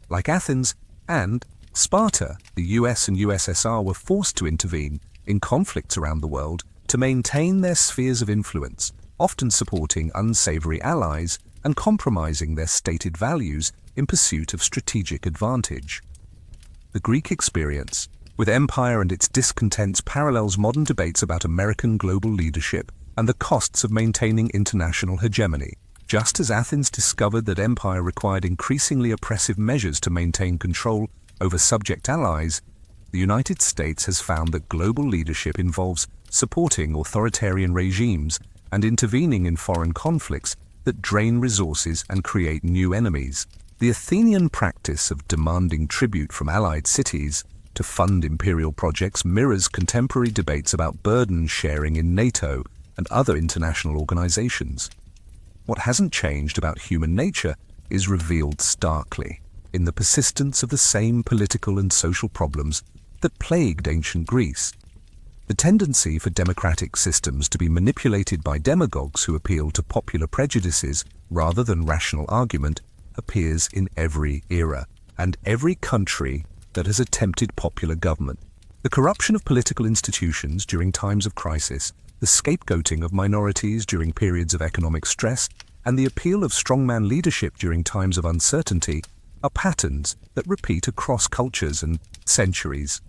Like Athens and Sparta, the US and USSR were forced to intervene in conflicts around the world to maintain their spheres of influence, often supporting unsavory allies and compromising their stated values in pursuit of strategic advantage. The Greek experience, with empire and its discontents, parallels modern debates about American global leadership and the costs of maintaining international hegemony. Just as Athens discovered that empire required increasingly oppressive measures to maintain control over subject allies, the United States has found that global leadership involves supporting authoritarian regimes and intervening in foreign conflicts that drain resources and create new enemies. The Athenian practice of demanding tribute from allied cities to fund imperial projects mirrors contemporary debates about burden sharing in NATO and other international organizations. What hasn't changed about human nature is revealed starkly in the persistence of the same political and social problems that plagued ancient Greece. The tendency for democratic systems to be manipulated by demagogues who appeal to popular prejudices rather than rational argument appears in every era and every country that has attempted popular government. The corruption of political institutions during times of crisis, the scapegoating of minorities during periods of economic stress, and the appeal of strongman leadership during times of uncertainty are patterns that repeat across cultures and centuries.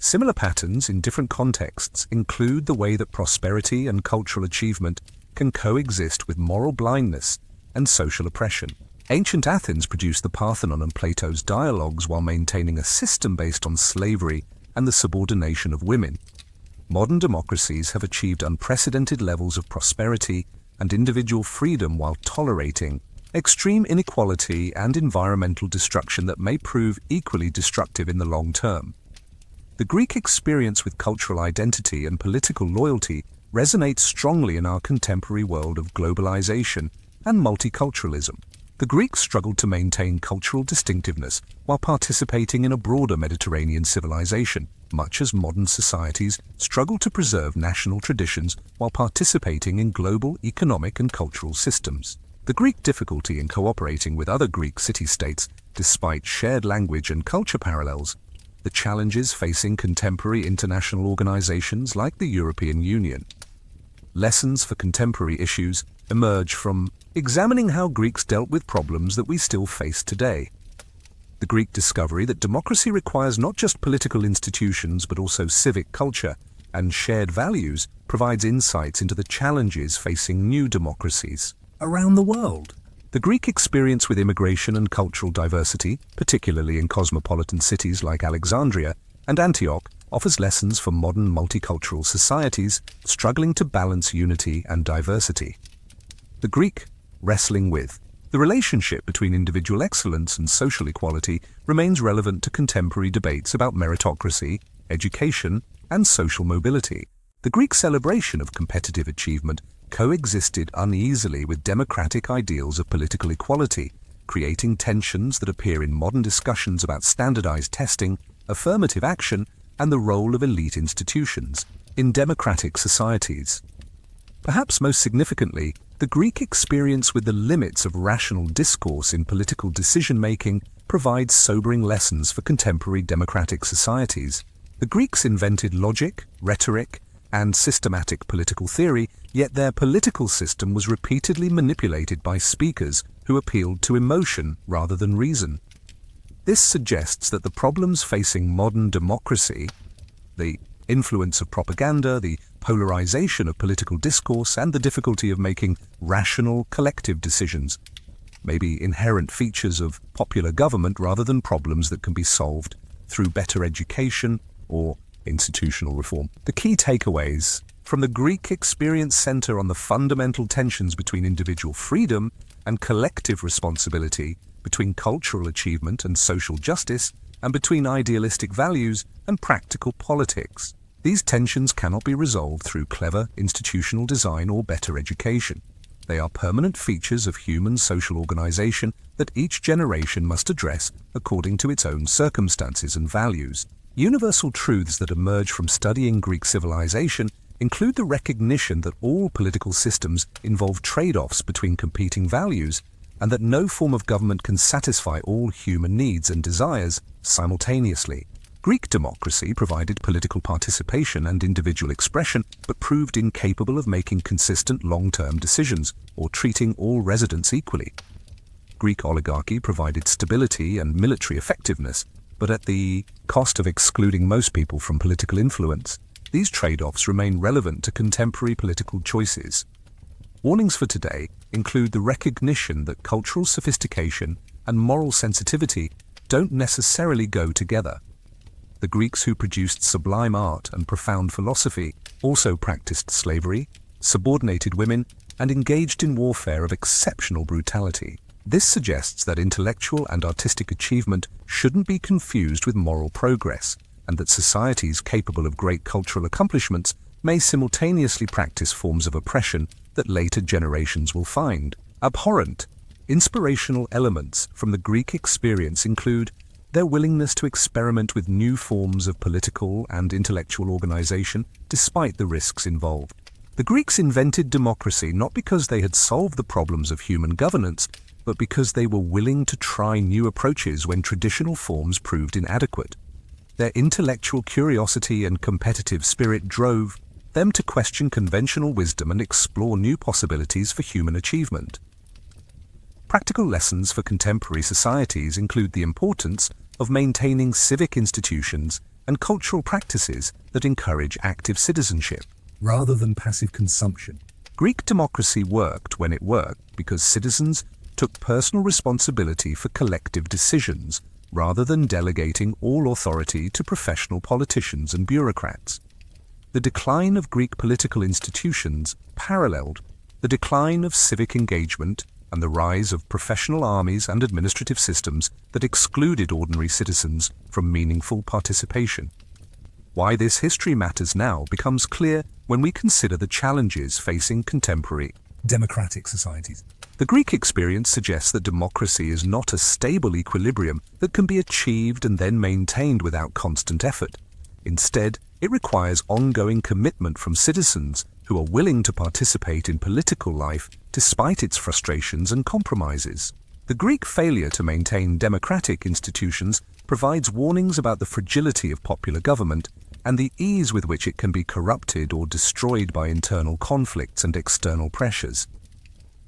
Similar patterns in different contexts include the way that prosperity and cultural achievement can coexist with moral blindness and social oppression. Ancient Athens produced the Parthenon and Plato's dialogues while maintaining a system based on slavery and the subordination of women. Modern democracies have achieved unprecedented levels of prosperity and individual freedom while tolerating extreme inequality and environmental destruction that may prove equally destructive in the long term. The Greek experience with cultural identity and political loyalty resonates strongly in our contemporary world of globalization and multiculturalism. The Greeks struggled to maintain cultural distinctiveness while participating in a broader Mediterranean civilization, much as modern societies struggle to preserve national traditions while participating in global economic and cultural systems. The Greek difficulty in cooperating with other Greek city-states, despite shared language and culture parallels, the challenges facing contemporary international organizations like the European Union. Lessons for contemporary issues emerge from examining how Greeks dealt with problems that we still face today. The Greek discovery that democracy requires not just political institutions but also civic culture and shared values provides insights into the challenges facing new democracies around the world. The Greek experience with immigration and cultural diversity, particularly in cosmopolitan cities like Alexandria and Antioch, offers lessons for modern multicultural societies struggling to balance unity and diversity. The Greek wrestling with the relationship between individual excellence and social equality remains relevant to contemporary debates about meritocracy, education, and social mobility. The Greek celebration of competitive achievement coexisted uneasily with democratic ideals of political equality, creating tensions that appear in modern discussions about standardized testing, affirmative action, and the role of elite institutions in democratic societies. Perhaps most significantly, the Greek experience with the limits of rational discourse in political decision-making provides sobering lessons for contemporary democratic societies. The Greeks invented logic, rhetoric, and systematic political theory, yet their political system was repeatedly manipulated by speakers who appealed to emotion rather than reason. This suggests that the problems facing modern democracy, the influence of propaganda, the polarization of political discourse, and the difficulty of making rational collective decisions, may be inherent features of popular government rather than problems that can be solved through better education or institutional reform. The key takeaways from the Greek experience center on the fundamental tensions between individual freedom and collective responsibility, between cultural achievement and social justice, and between idealistic values and practical politics. These tensions cannot be resolved through clever institutional design or better education. They are permanent features of human social organization that each generation must address according to its own circumstances and values. Universal truths that emerge from studying Greek civilization include the recognition that all political systems involve trade-offs between competing values, and that no form of government can satisfy all human needs and desires simultaneously. Greek democracy provided political participation and individual expression, but proved incapable of making consistent long-term decisions or treating all residents equally. Greek oligarchy provided stability and military effectiveness, but at the cost of excluding most people from political influence. These trade-offs remain relevant to contemporary political choices. Warnings for today include the recognition that cultural sophistication and moral sensitivity don't necessarily go together. The Greeks who produced sublime art and profound philosophy also practiced slavery, subordinated women, and engaged in warfare of exceptional brutality. This suggests that intellectual and artistic achievement shouldn't be confused with moral progress, and that societies capable of great cultural accomplishments may simultaneously practice forms of oppression that later generations will find abhorrent. Inspirational elements from the Greek experience include their willingness to experiment with new forms of political and intellectual organization despite the risks involved. The Greeks invented democracy not because they had solved the problems of human governance, but because they were willing to try new approaches when traditional forms proved inadequate. Their intellectual curiosity and competitive spirit drove them to question conventional wisdom and explore new possibilities for human achievement. Practical lessons for contemporary societies include the importance of maintaining civic institutions and cultural practices that encourage active citizenship, rather than passive consumption. Greek democracy worked when it worked because citizens took personal responsibility for collective decisions, rather than delegating all authority to professional politicians and bureaucrats. The decline of Greek political institutions paralleled the decline of civic engagement and the rise of professional armies and administrative systems that excluded ordinary citizens from meaningful participation. Why this history matters now becomes clear when we consider the challenges facing contemporary democratic societies. The Greek experience suggests that democracy is not a stable equilibrium that can be achieved and then maintained without constant effort. Instead, it requires ongoing commitment from citizens who are willing to participate in political life despite its frustrations and compromises. The Greek failure to maintain democratic institutions provides warnings about the fragility of popular government and the ease with which it can be corrupted or destroyed by internal conflicts and external pressures.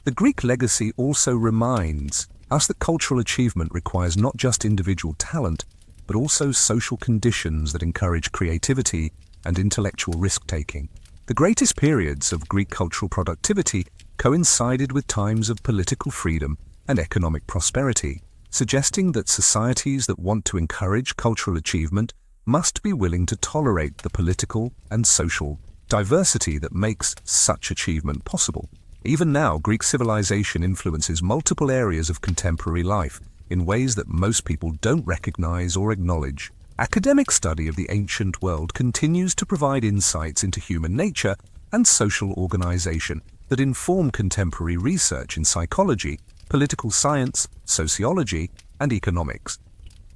The Greek legacy also reminds us that cultural achievement requires not just individual talent, but also social conditions that encourage creativity and intellectual risk-taking. The greatest periods of Greek cultural productivity coincided with times of political freedom and economic prosperity, suggesting that societies that want to encourage cultural achievement must be willing to tolerate the political and social diversity that makes such achievement possible. Even now, Greek civilization influences multiple areas of contemporary life in ways that most people don't recognize or acknowledge. Academic study of the ancient world continues to provide insights into human nature and social organization that inform contemporary research in psychology, political science, sociology, and economics.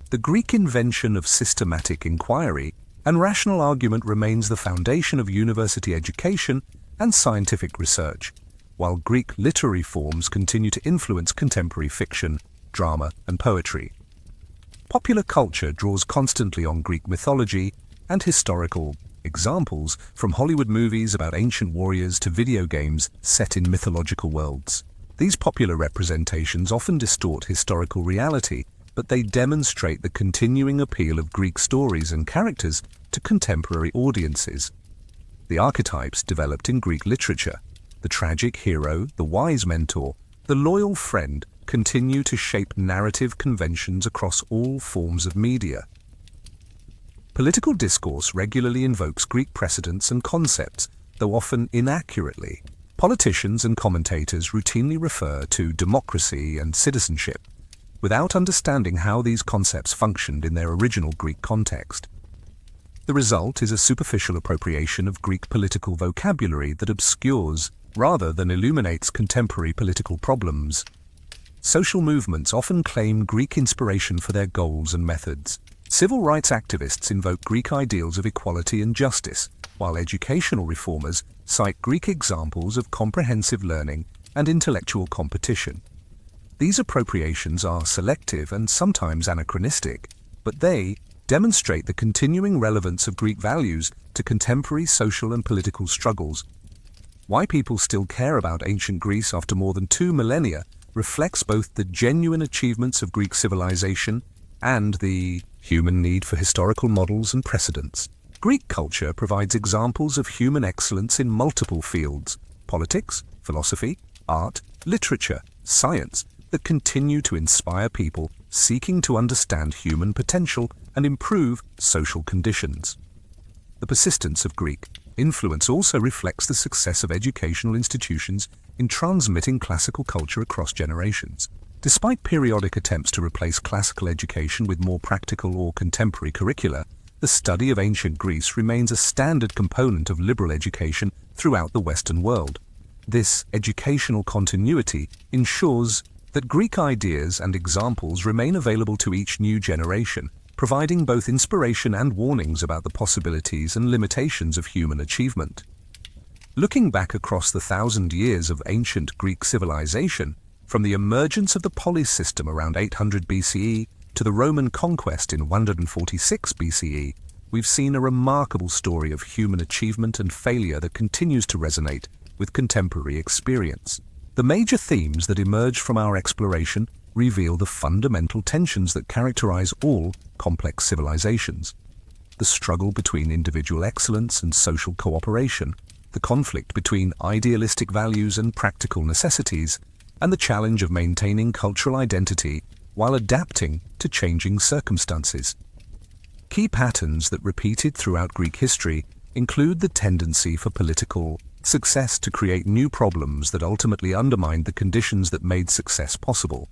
The Greek invention of systematic inquiry and rational argument remains the foundation of university education and scientific research, while Greek literary forms continue to influence contemporary fiction, drama, and poetry. Popular culture draws constantly on Greek mythology and historical examples, from Hollywood movies about ancient warriors to video games set in mythological worlds. These popular representations often distort historical reality, but they demonstrate the continuing appeal of Greek stories and characters to contemporary audiences. The archetypes developed in Greek literature, the tragic hero, the wise mentor, the loyal friend, continue to shape narrative conventions across all forms of media. Political discourse regularly invokes Greek precedents and concepts, though often inaccurately. Politicians and commentators routinely refer to democracy and citizenship, without understanding how these concepts functioned in their original Greek context. The result is a superficial appropriation of Greek political vocabulary that obscures rather than illuminates contemporary political problems. Social movements often claim Greek inspiration for their goals and methods. Civil rights activists invoke Greek ideals of equality and justice, while educational reformers cite Greek examples of comprehensive learning and intellectual competition. These appropriations are selective and sometimes anachronistic, but they demonstrate the continuing relevance of Greek values to contemporary social and political struggles. Why people still care about ancient Greece after more than 2 millennia reflects both the genuine achievements of Greek civilization and the human need for historical models and precedents. Greek culture provides examples of human excellence in multiple fields: politics, philosophy, art, literature, science, that continue to inspire people seeking to understand human potential and improve social conditions. The persistence of Greek influence also reflects the success of educational institutions in transmitting classical culture across generations. Despite periodic attempts to replace classical education with more practical or contemporary curricula, the study of ancient Greece remains a standard component of liberal education throughout the Western world. This educational continuity ensures that Greek ideas and examples remain available to each new generation, providing both inspiration and warnings about the possibilities and limitations of human achievement. Looking back across the 1,000 years of ancient Greek civilization, from the emergence of the polis system around 800 BCE to the Roman conquest in 146 BCE, we've seen a remarkable story of human achievement and failure that continues to resonate with contemporary experience. The major themes that emerge from our exploration reveal the fundamental tensions that characterize all complex civilizations. The struggle between individual excellence and social cooperation, the conflict between idealistic values and practical necessities, and the challenge of maintaining cultural identity while adapting to changing circumstances. Key patterns that repeated throughout Greek history include the tendency for political success to create new problems that ultimately undermined the conditions that made success possible.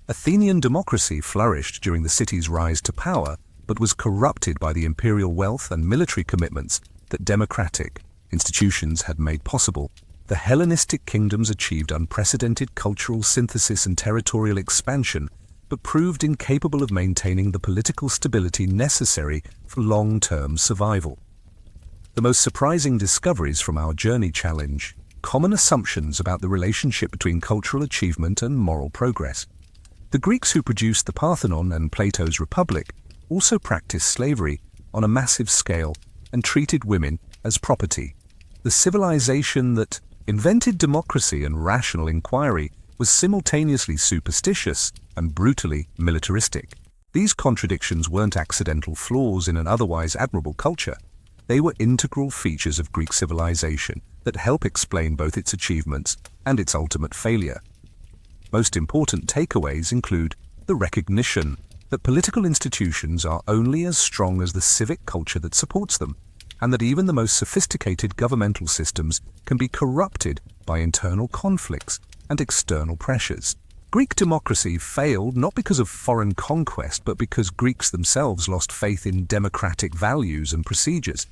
Athenian democracy flourished during the city's rise to power, but was corrupted by the imperial wealth and military commitments that democratic institutions had made possible. The Hellenistic kingdoms achieved unprecedented cultural synthesis and territorial expansion, but proved incapable of maintaining the political stability necessary for long-term survival. The most surprising discoveries from our journey challenge common assumptions about the relationship between cultural achievement and moral progress. The Greeks who produced the Parthenon and Plato's Republic also practiced slavery on a massive scale and treated women as property. The civilization that invented democracy and rational inquiry was simultaneously superstitious and brutally militaristic. These contradictions weren't accidental flaws in an otherwise admirable culture. They were integral features of Greek civilization that help explain both its achievements and its ultimate failure. Most important takeaways include the recognition that political institutions are only as strong as the civic culture that supports them, and that even the most sophisticated governmental systems can be corrupted by internal conflicts and external pressures. Greek democracy failed not because of foreign conquest, but because Greeks themselves lost faith in democratic values and procedures.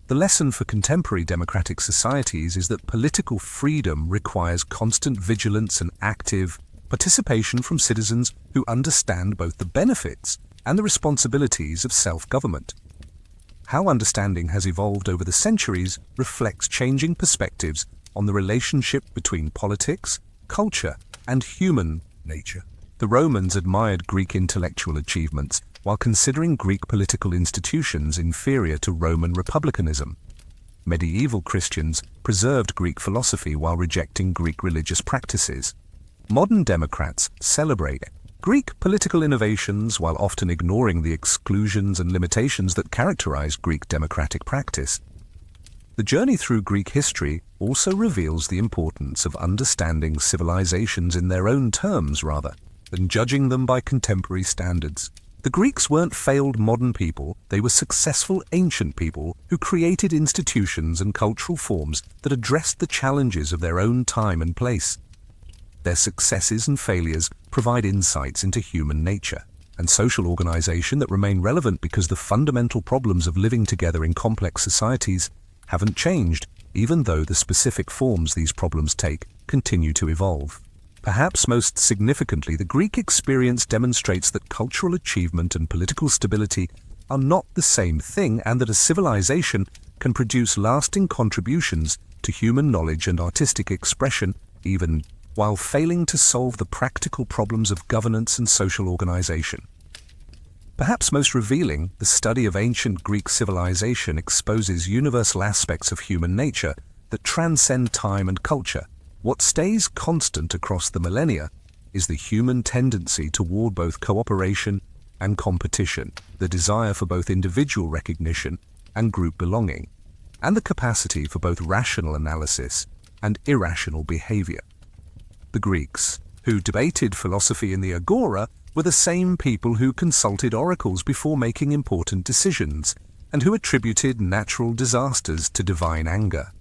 The lesson for contemporary democratic societies is that political freedom requires constant vigilance and active participation from citizens who understand both the benefits and the responsibilities of self-government. How understanding has evolved over the centuries reflects changing perspectives on the relationship between politics, culture, and human nature. The Romans admired Greek intellectual achievements while considering Greek political institutions inferior to Roman republicanism. Medieval Christians preserved Greek philosophy while rejecting Greek religious practices. Modern Democrats celebrate Greek political innovations while often ignoring the exclusions and limitations that characterize Greek democratic practice. The journey through Greek history also reveals the importance of understanding civilizations in their own terms rather than judging them by contemporary standards. The Greeks weren't failed modern people, they were successful ancient people who created institutions and cultural forms that addressed the challenges of their own time and place. Their successes and failures provide insights into human nature and social organization that remain relevant because the fundamental problems of living together in complex societies haven't changed, even though the specific forms these problems take continue to evolve. Perhaps most significantly, the Greek experience demonstrates that cultural achievement and political stability are not the same thing, and that a civilization can produce lasting contributions to human knowledge and artistic expression even while failing to solve the practical problems of governance and social organization. Perhaps most revealing, the study of ancient Greek civilization exposes universal aspects of human nature that transcend time and culture. What stays constant across the millennia is the human tendency toward both cooperation and competition, the desire for both individual recognition and group belonging, and the capacity for both rational analysis and irrational behavior. The Greeks, who debated philosophy in the agora, were the same people who consulted oracles before making important decisions, and who attributed natural disasters to divine anger.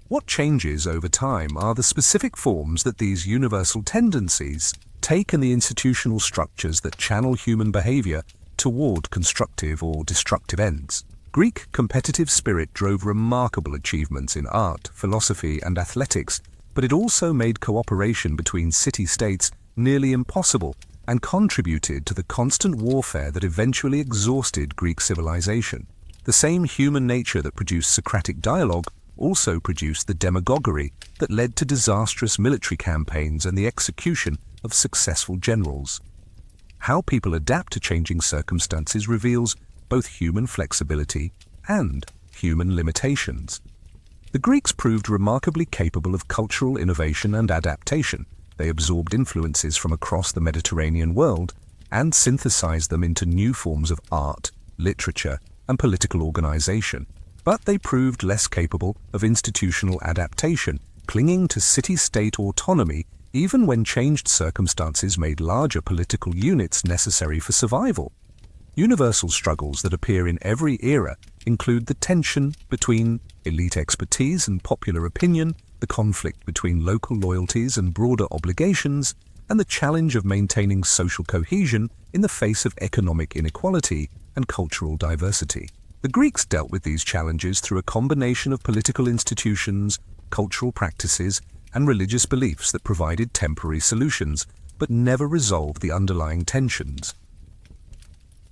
What changes over time are the specific forms that these universal tendencies take in the institutional structures that channel human behavior toward constructive or destructive ends. Greek competitive spirit drove remarkable achievements in art, philosophy, and athletics, but it also made cooperation between city-states nearly impossible, and contributed to the constant warfare that eventually exhausted Greek civilization. The same human nature that produced Socratic dialogue also produced the demagoguery that led to disastrous military campaigns and the execution of successful generals. How people adapt to changing circumstances reveals both human flexibility and human limitations. The Greeks proved remarkably capable of cultural innovation and adaptation. They absorbed influences from across the Mediterranean world and synthesized them into new forms of art, literature, and political organization. But they proved less capable of institutional adaptation, clinging to city-state autonomy even when changed circumstances made larger political units necessary for survival. Universal struggles that appear in every era include the tension between elite expertise and popular opinion, the conflict between local loyalties and broader obligations, and the challenge of maintaining social cohesion in the face of economic inequality and cultural diversity. The Greeks dealt with these challenges through a combination of political institutions, cultural practices, and religious beliefs that provided temporary solutions, but never resolved the underlying tensions.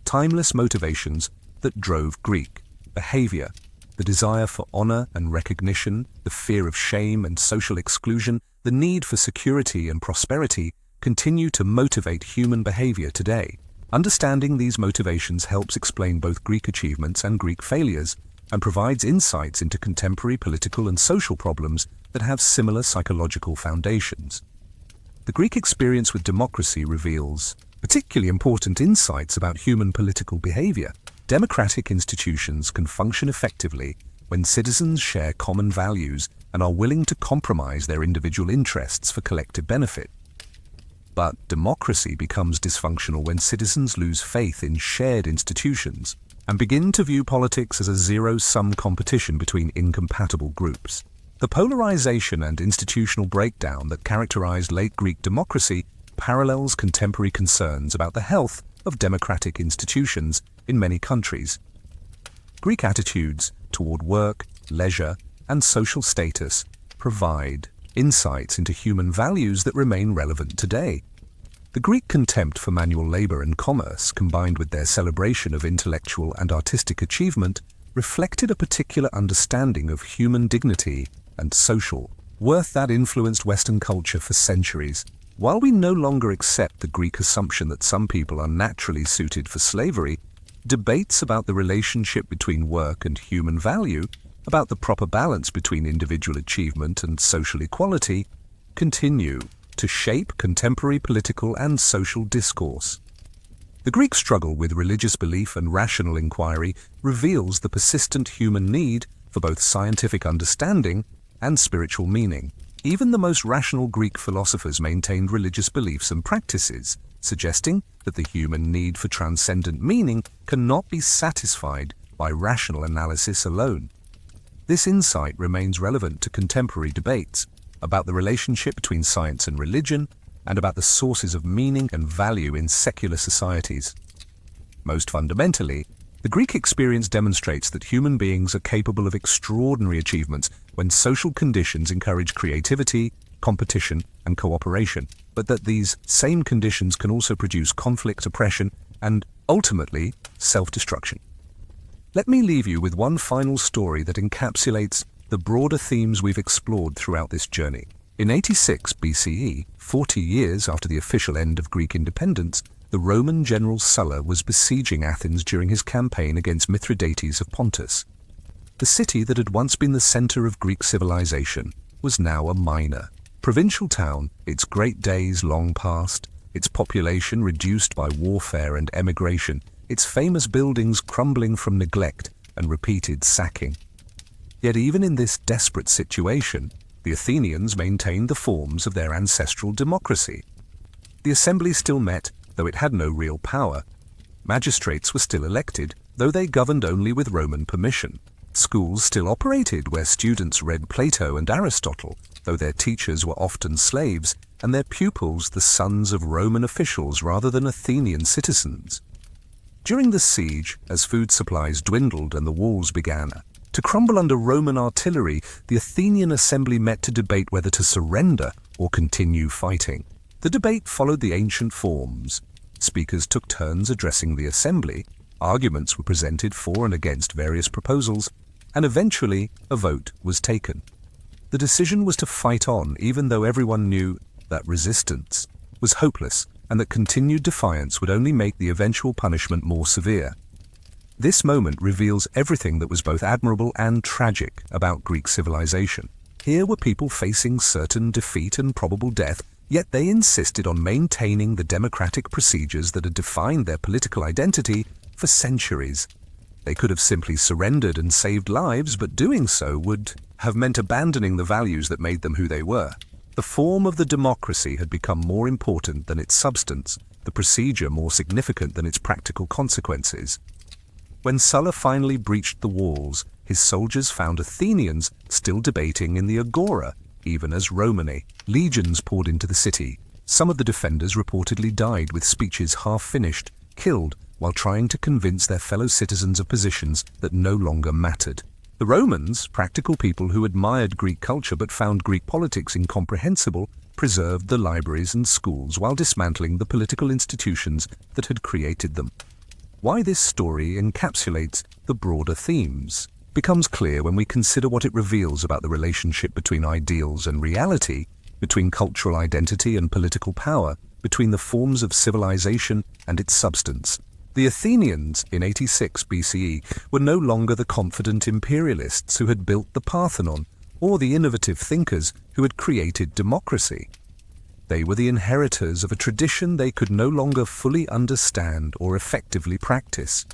Timeless motivations that drove Greek behavior, the desire for honor and recognition, the fear of shame and social exclusion, the need for security and prosperity continue to motivate human behavior today. Understanding these motivations helps explain both Greek achievements and Greek failures, and provides insights into contemporary political and social problems that have similar psychological foundations. The Greek experience with democracy reveals particularly important insights about human political behavior. Democratic institutions can function effectively when citizens share common values and are willing to compromise their individual interests for collective benefit. But democracy becomes dysfunctional when citizens lose faith in shared institutions and begin to view politics as a zero-sum competition between incompatible groups. The polarization and institutional breakdown that characterized late Greek democracy parallels contemporary concerns about the health of democratic institutions in many countries. Greek attitudes toward work, leisure, and social status provide insights into human values that remain relevant today. The Greek contempt for manual labor and commerce, combined with their celebration of intellectual and artistic achievement, reflected a particular understanding of human dignity and social worth that influenced Western culture for centuries. While we no longer accept the Greek assumption that some people are naturally suited for slavery, debates about the relationship between work and human value, about the proper balance between individual achievement and social equality, continue to shape contemporary political and social discourse. The Greek struggle with religious belief and rational inquiry reveals the persistent human need for both scientific understanding and spiritual meaning. Even the most rational Greek philosophers maintained religious beliefs and practices, suggesting that the human need for transcendent meaning cannot be satisfied by rational analysis alone. This insight remains relevant to contemporary debates about the relationship between science and religion, and about the sources of meaning and value in secular societies. Most fundamentally, the Greek experience demonstrates that human beings are capable of extraordinary achievements when social conditions encourage creativity, competition, and cooperation, but that these same conditions can also produce conflict, oppression, and, ultimately, self-destruction. Let me leave you with one final story that encapsulates the broader themes we've explored throughout this journey. In 86 BCE, 40 years after the official end of Greek independence, the Roman general Sulla was besieging Athens during his campaign against Mithridates of Pontus. The city that had once been the center of Greek civilization was now a minor, provincial town, its great days long past, its population reduced by warfare and emigration, its famous buildings crumbling from neglect and repeated sacking. Yet even in this desperate situation, the Athenians maintained the forms of their ancestral democracy. The assembly still met, though it had no real power. Magistrates were still elected, though they governed only with Roman permission. Schools still operated where students read Plato and Aristotle, though their teachers were often slaves, and their pupils the sons of Roman officials rather than Athenian citizens. During the siege, as food supplies dwindled and the walls began to crumble under Roman artillery, the Athenian assembly met to debate whether to surrender or continue fighting. The debate followed the ancient forms. Speakers took turns addressing the assembly, arguments were presented for and against various proposals, and eventually a vote was taken. The decision was to fight on, even though everyone knew that resistance was hopeless and that continued defiance would only make the eventual punishment more severe. This moment reveals everything that was both admirable and tragic about Greek civilization. Here were people facing certain defeat and probable death, yet they insisted on maintaining the democratic procedures that had defined their political identity for centuries. They could have simply surrendered and saved lives, but doing so would have meant abandoning the values that made them who they were. The form of the democracy had become more important than its substance, the procedure more significant than its practical consequences. When Sulla finally breached the walls, his soldiers found Athenians still debating in the agora, even as Romani. Legions poured into the city. Some of the defenders reportedly died with speeches half-finished, killed while trying to convince their fellow citizens of positions that no longer mattered. The Romans, practical people who admired Greek culture but found Greek politics incomprehensible, preserved the libraries and schools while dismantling the political institutions that had created them. Why this story encapsulates the broader themes becomes clear when we consider what it reveals about the relationship between ideals and reality, between cultural identity and political power, between the forms of civilization and its substance. The Athenians in 86 BCE were no longer the confident imperialists who had built the Parthenon, or the innovative thinkers who had created democracy. They were the inheritors of a tradition they could no longer fully understand or effectively practice.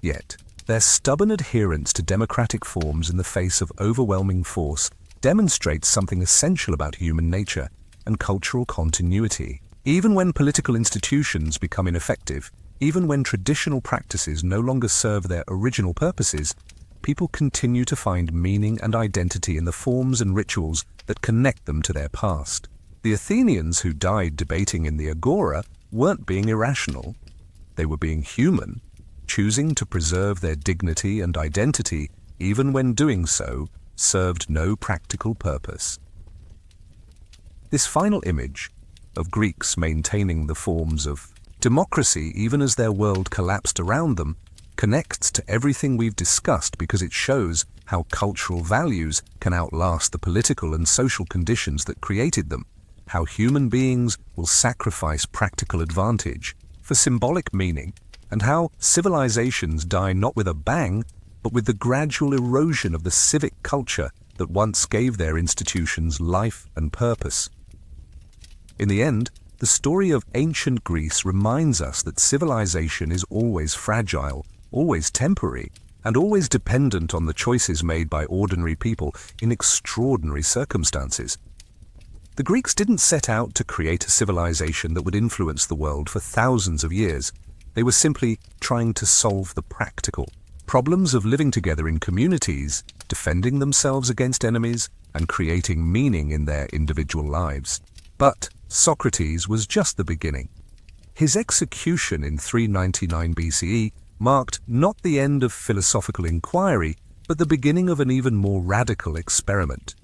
Yet, their stubborn adherence to democratic forms in the face of overwhelming force demonstrates something essential about human nature and cultural continuity. Even when political institutions become ineffective, even when traditional practices no longer serve their original purposes, people continue to find meaning and identity in the forms and rituals that connect them to their past. The Athenians who died debating in the agora weren't being irrational. They were being human, choosing to preserve their dignity and identity even when doing so served no practical purpose. This final image of Greeks maintaining the forms of democracy even as their world collapsed around them connects to everything we've discussed because it shows how cultural values can outlast the political and social conditions that created them, how human beings will sacrifice practical advantage for symbolic meaning, and how civilizations die not with a bang, but with the gradual erosion of the civic culture that once gave their institutions life and purpose. In the end, the story of ancient Greece reminds us that civilization is always fragile, always temporary, and always dependent on the choices made by ordinary people in extraordinary circumstances. The Greeks didn't set out to create a civilization that would influence the world for thousands of years. They were simply trying to solve the practical problems of living together in communities, defending themselves against enemies, and creating meaning in their individual lives. But Socrates was just the beginning. His execution in 399 BCE marked not the end of philosophical inquiry, but the beginning of an even more radical experiment.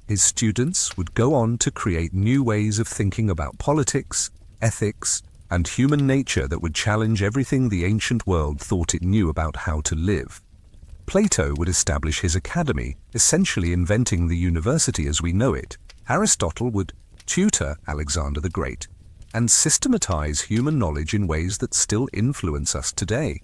His students would go on to create new ways of thinking about politics, ethics, and human nature that would challenge everything the ancient world thought it knew about how to live. Plato would establish his academy, essentially inventing the university as we know it. Aristotle would tutor Alexander the Great, and systematize human knowledge in ways that still influence us today.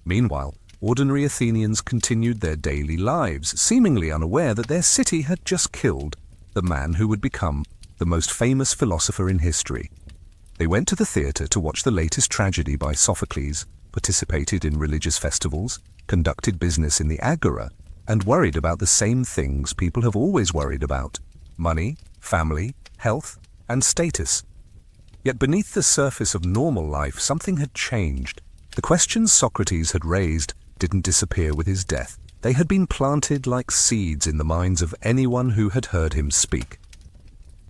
Meanwhile, ordinary Athenians continued their daily lives, seemingly unaware that their city had just killed the man who would become the most famous philosopher in history. They went to the theatre to watch the latest tragedy by Sophocles, participated in religious festivals, conducted business in the agora, and worried about the same things people have always worried about: money, family, health, and status. Yet beneath the surface of normal life, something had changed. The questions Socrates had raised didn't disappear with his death. They had been planted like seeds in the minds of anyone who had heard him speak.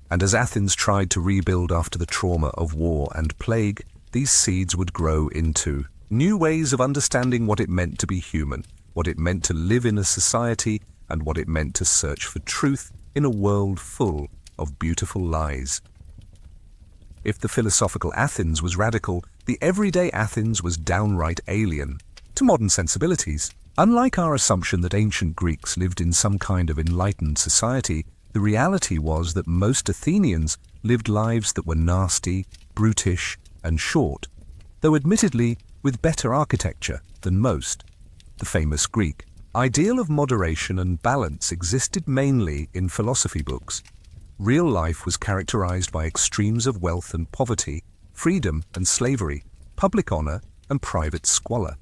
And as Athens tried to rebuild after the trauma of war and plague, these seeds would grow into new ways of understanding what it meant to be human, what it meant to live in a society, and what it meant to search for truth in a world full of beautiful lies. If the philosophical Athens was radical, the everyday Athens was downright alien to modern sensibilities. Unlike our assumption that ancient Greeks lived in some kind of enlightened society, the reality was that most Athenians lived lives that were nasty, brutish, and short, though admittedly with better architecture than most. The famous Greek ideal of moderation and balance existed mainly in philosophy books. Real life was characterized by extremes of wealth and poverty, freedom and slavery, public honor and private squalor.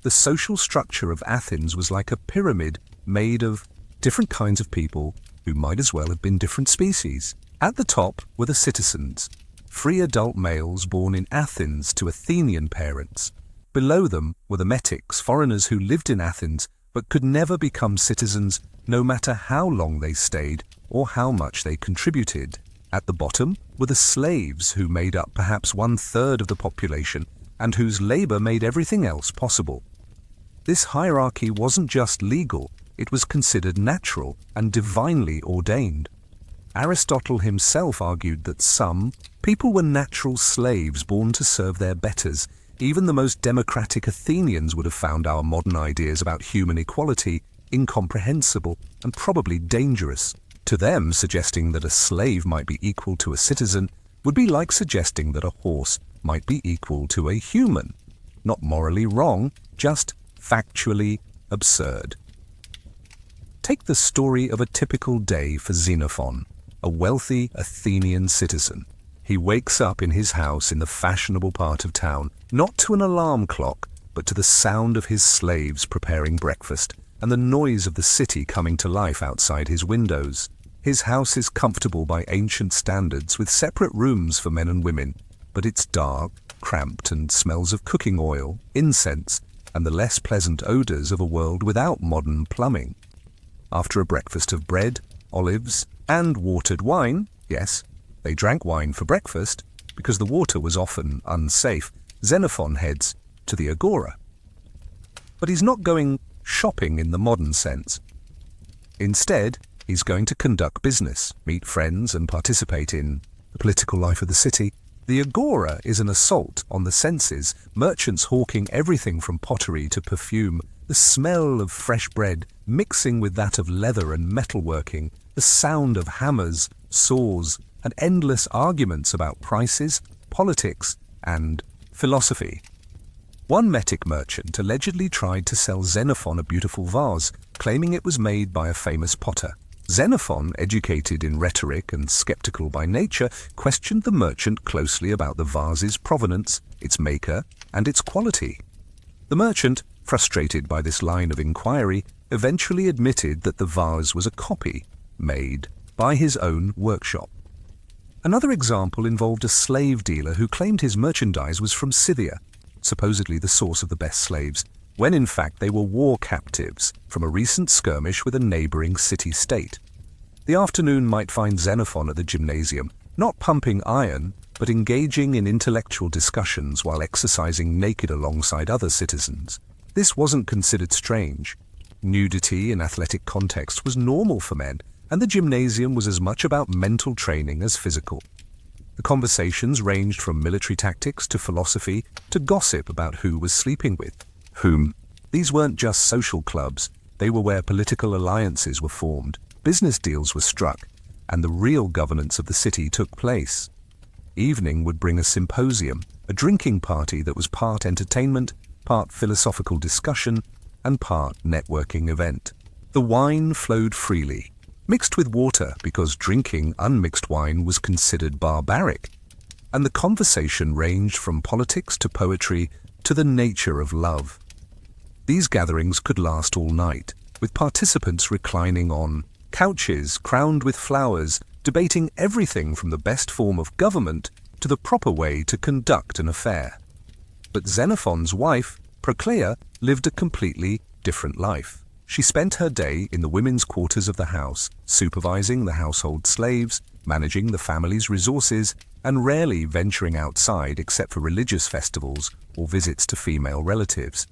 The social structure of Athens was like a pyramid made of different kinds of people who might as well have been different species. At the top were the citizens, free adult males born in Athens to Athenian parents. Below them were the metics, foreigners who lived in Athens but could never become citizens no matter how long they stayed or how much they contributed. At the bottom were the slaves who made up perhaps 1/3 of the population and whose labor made everything else possible. This hierarchy wasn't just legal, it was considered natural and divinely ordained. Aristotle himself argued that some people were natural slaves born to serve their betters. Even the most democratic Athenians would have found our modern ideas about human equality incomprehensible and probably dangerous. To them, suggesting that a slave might be equal to a citizen would be like suggesting that a horse might be equal to a human. Not morally wrong, just factually absurd. Take the story of a typical day for Xenophon, a wealthy Athenian citizen. He wakes up in his house in the fashionable part of town, not to an alarm clock, but to the sound of his slaves preparing breakfast and the noise of the city coming to life outside his windows. His house is comfortable by ancient standards with separate rooms for men and women, but it's dark, cramped, and smells of cooking oil, incense, and the less pleasant odors of a world without modern plumbing. After a breakfast of bread, olives, and watered wine, yes, they drank wine for breakfast because the water was often unsafe, Xenophon heads to the agora. But he's not going shopping in the modern sense. Instead, he's going to conduct business, meet friends, and participate in the political life of the city. The agora is an assault on the senses, merchants hawking everything from pottery to perfume, the smell of fresh bread mixing with that of leather and metalworking, the sound of hammers, saws, and endless arguments about prices, politics, and philosophy. One metic merchant allegedly tried to sell Xenophon a beautiful vase, claiming it was made by a famous potter. Xenophon, educated in rhetoric and skeptical by nature, questioned the merchant closely about the vase's provenance, its maker, and its quality. The merchant, frustrated by this line of inquiry, eventually admitted that the vase was a copy made by his own workshop. Another example involved a slave dealer who claimed his merchandise was from Scythia, supposedly the source of the best slaves, when in fact they were war captives from a recent skirmish with a neighboring city-state. The afternoon might find Xenophon at the gymnasium, not pumping iron, but engaging in intellectual discussions while exercising naked alongside other citizens. This wasn't considered strange. Nudity in athletic context was normal for men, and the gymnasium was as much about mental training as physical. The conversations ranged from military tactics to philosophy to gossip about who was sleeping with whom. These weren't just social clubs, they were where political alliances were formed, business deals were struck, and the real governance of the city took place. Evening would bring a symposium, a drinking party that was part entertainment, part philosophical discussion, and part networking event. The wine flowed freely, mixed with water because drinking unmixed wine was considered barbaric, and the conversation ranged from politics to poetry to the nature of love. These gatherings could last all night, with participants reclining on couches crowned with flowers, debating everything from the best form of government to the proper way to conduct an affair. But Xenophon's wife, Proclea, lived a completely different life. She spent her day in the women's quarters of the house, supervising the household slaves, managing the family's resources, and rarely venturing outside except for religious festivals or visits to female relatives.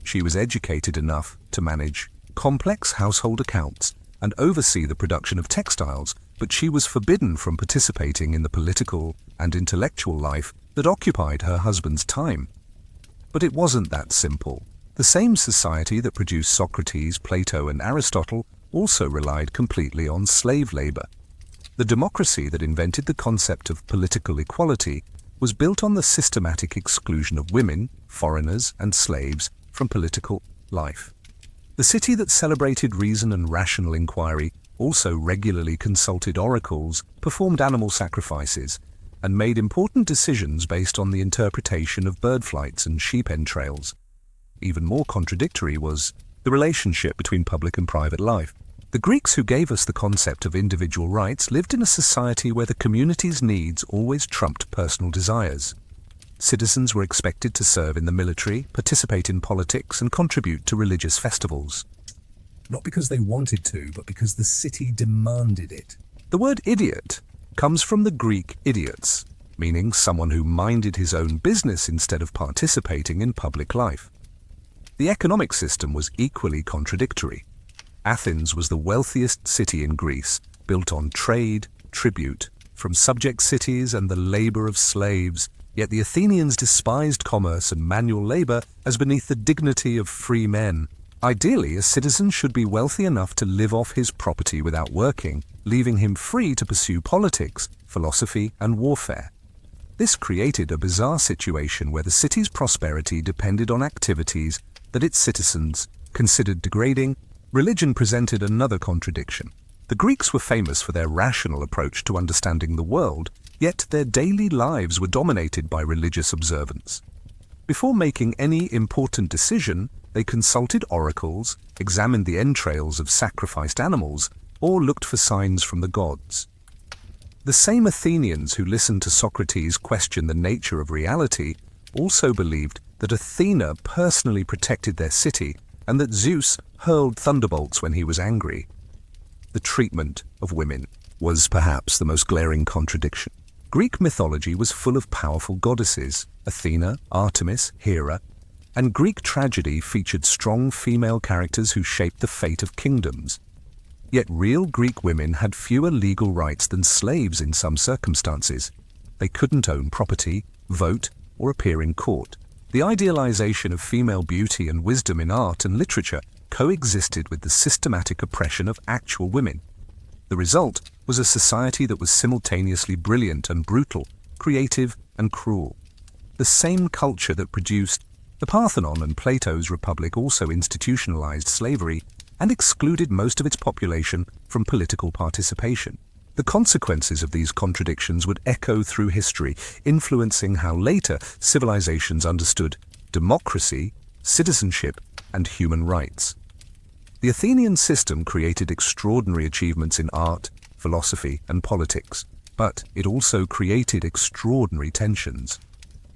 She was educated enough to manage complex household accounts and oversee the production of textiles but she was forbidden from participating in the political and intellectual life that occupied her husband's time. But it wasn't that simple. The same society that produced Socrates, Plato, and Aristotle also relied completely on slave labor. The democracy that invented the concept of political equality was built on the systematic exclusion of women, foreigners, and slaves from political life. The city that celebrated reason and rational inquiry also regularly consulted oracles, performed animal sacrifices, and made important decisions based on the interpretation of bird flights and sheep entrails. Even more contradictory was the relationship between public and private life. The Greeks who gave us the concept of individual rights lived in a society where the community's needs always trumped personal desires. Citizens were expected to serve in the military, participate in politics, and contribute to religious festivals. Not because they wanted to, but because the city demanded it. The word idiot comes from the Greek idiots, meaning someone who minded his own business instead of participating in public life. The economic system was equally contradictory. Athens was the wealthiest city in Greece, built on trade, tribute, from subject cities and the labor of slaves, yet the Athenians despised commerce and manual labor as beneath the dignity of free men. Ideally, a citizen should be wealthy enough to live off his property without working, leaving him free to pursue politics, philosophy, and warfare. This created a bizarre situation where the city's prosperity depended on activities that its citizens considered degrading. Religion presented another contradiction. The Greeks were famous for their rational approach to understanding the world, yet their daily lives were dominated by religious observance. Before making any important decision, they consulted oracles, examined the entrails of sacrificed animals, or looked for signs from the gods. The same Athenians who listened to Socrates question the nature of reality also believed that Athena personally protected their city and that Zeus hurled thunderbolts when he was angry. The treatment of women was perhaps the most glaring contradiction. Greek mythology was full of powerful goddesses, Athena, Artemis, Hera, and Greek tragedy featured strong female characters who shaped the fate of kingdoms. Yet real Greek women had fewer legal rights than slaves in some circumstances. They couldn't own property, vote, or appear in court. The idealization of female beauty and wisdom in art and literature coexisted with the systematic oppression of actual women. The result was a society that was simultaneously brilliant and brutal, creative and cruel. The same culture that produced the Parthenon and Plato's Republic also institutionalized slavery and excluded most of its population from political participation. The consequences of these contradictions would echo through history, influencing how later civilizations understood democracy, citizenship, and human rights. The Athenian system created extraordinary achievements in art, philosophy, and politics, but it also created extraordinary tensions.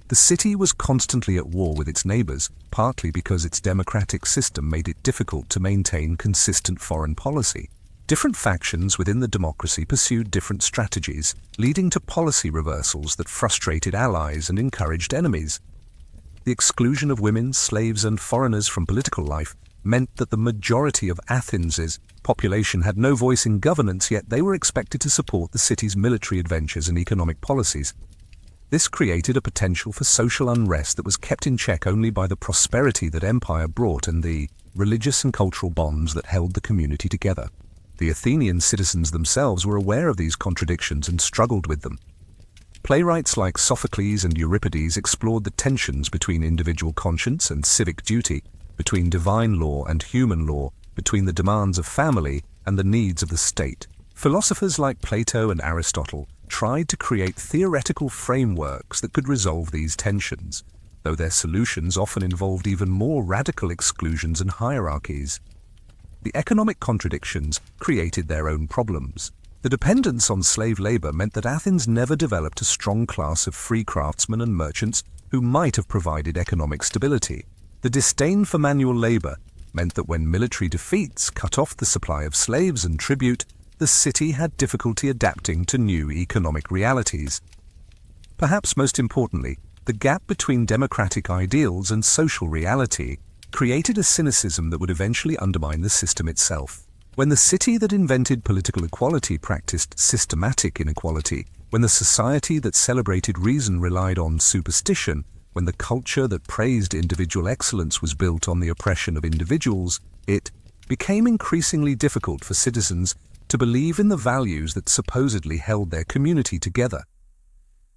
The city was constantly at war with its neighbors, partly because its democratic system made it difficult to maintain consistent foreign policy. Different factions within the democracy pursued different strategies, leading to policy reversals that frustrated allies and encouraged enemies. The exclusion of women, slaves, and foreigners from political life meant that the majority of Athens' population had no voice in governance, yet they were expected to support the city's military adventures and economic policies. This created a potential for social unrest that was kept in check only by the prosperity that empire brought and the religious and cultural bonds that held the community together. The Athenian citizens themselves were aware of these contradictions and struggled with them. Playwrights like Sophocles and Euripides explored the tensions between individual conscience and civic duty, between divine law and human law, between the demands of family and the needs of the state. Philosophers like Plato and Aristotle tried to create theoretical frameworks that could resolve these tensions, though their solutions often involved even more radical exclusions and hierarchies. The economic contradictions created their own problems. The dependence on slave labor meant that Athens never developed a strong class of free craftsmen and merchants who might have provided economic stability. The disdain for manual labor meant that when military defeats cut off the supply of slaves and tribute, the city had difficulty adapting to new economic realities. Perhaps most importantly, the gap between democratic ideals and social reality created a cynicism that would eventually undermine the system itself. When the city that invented political equality practiced systematic inequality, when the society that celebrated reason relied on superstition, when the culture that praised individual excellence was built on the oppression of individuals, it became increasingly difficult for citizens to believe in the values that supposedly held their community together.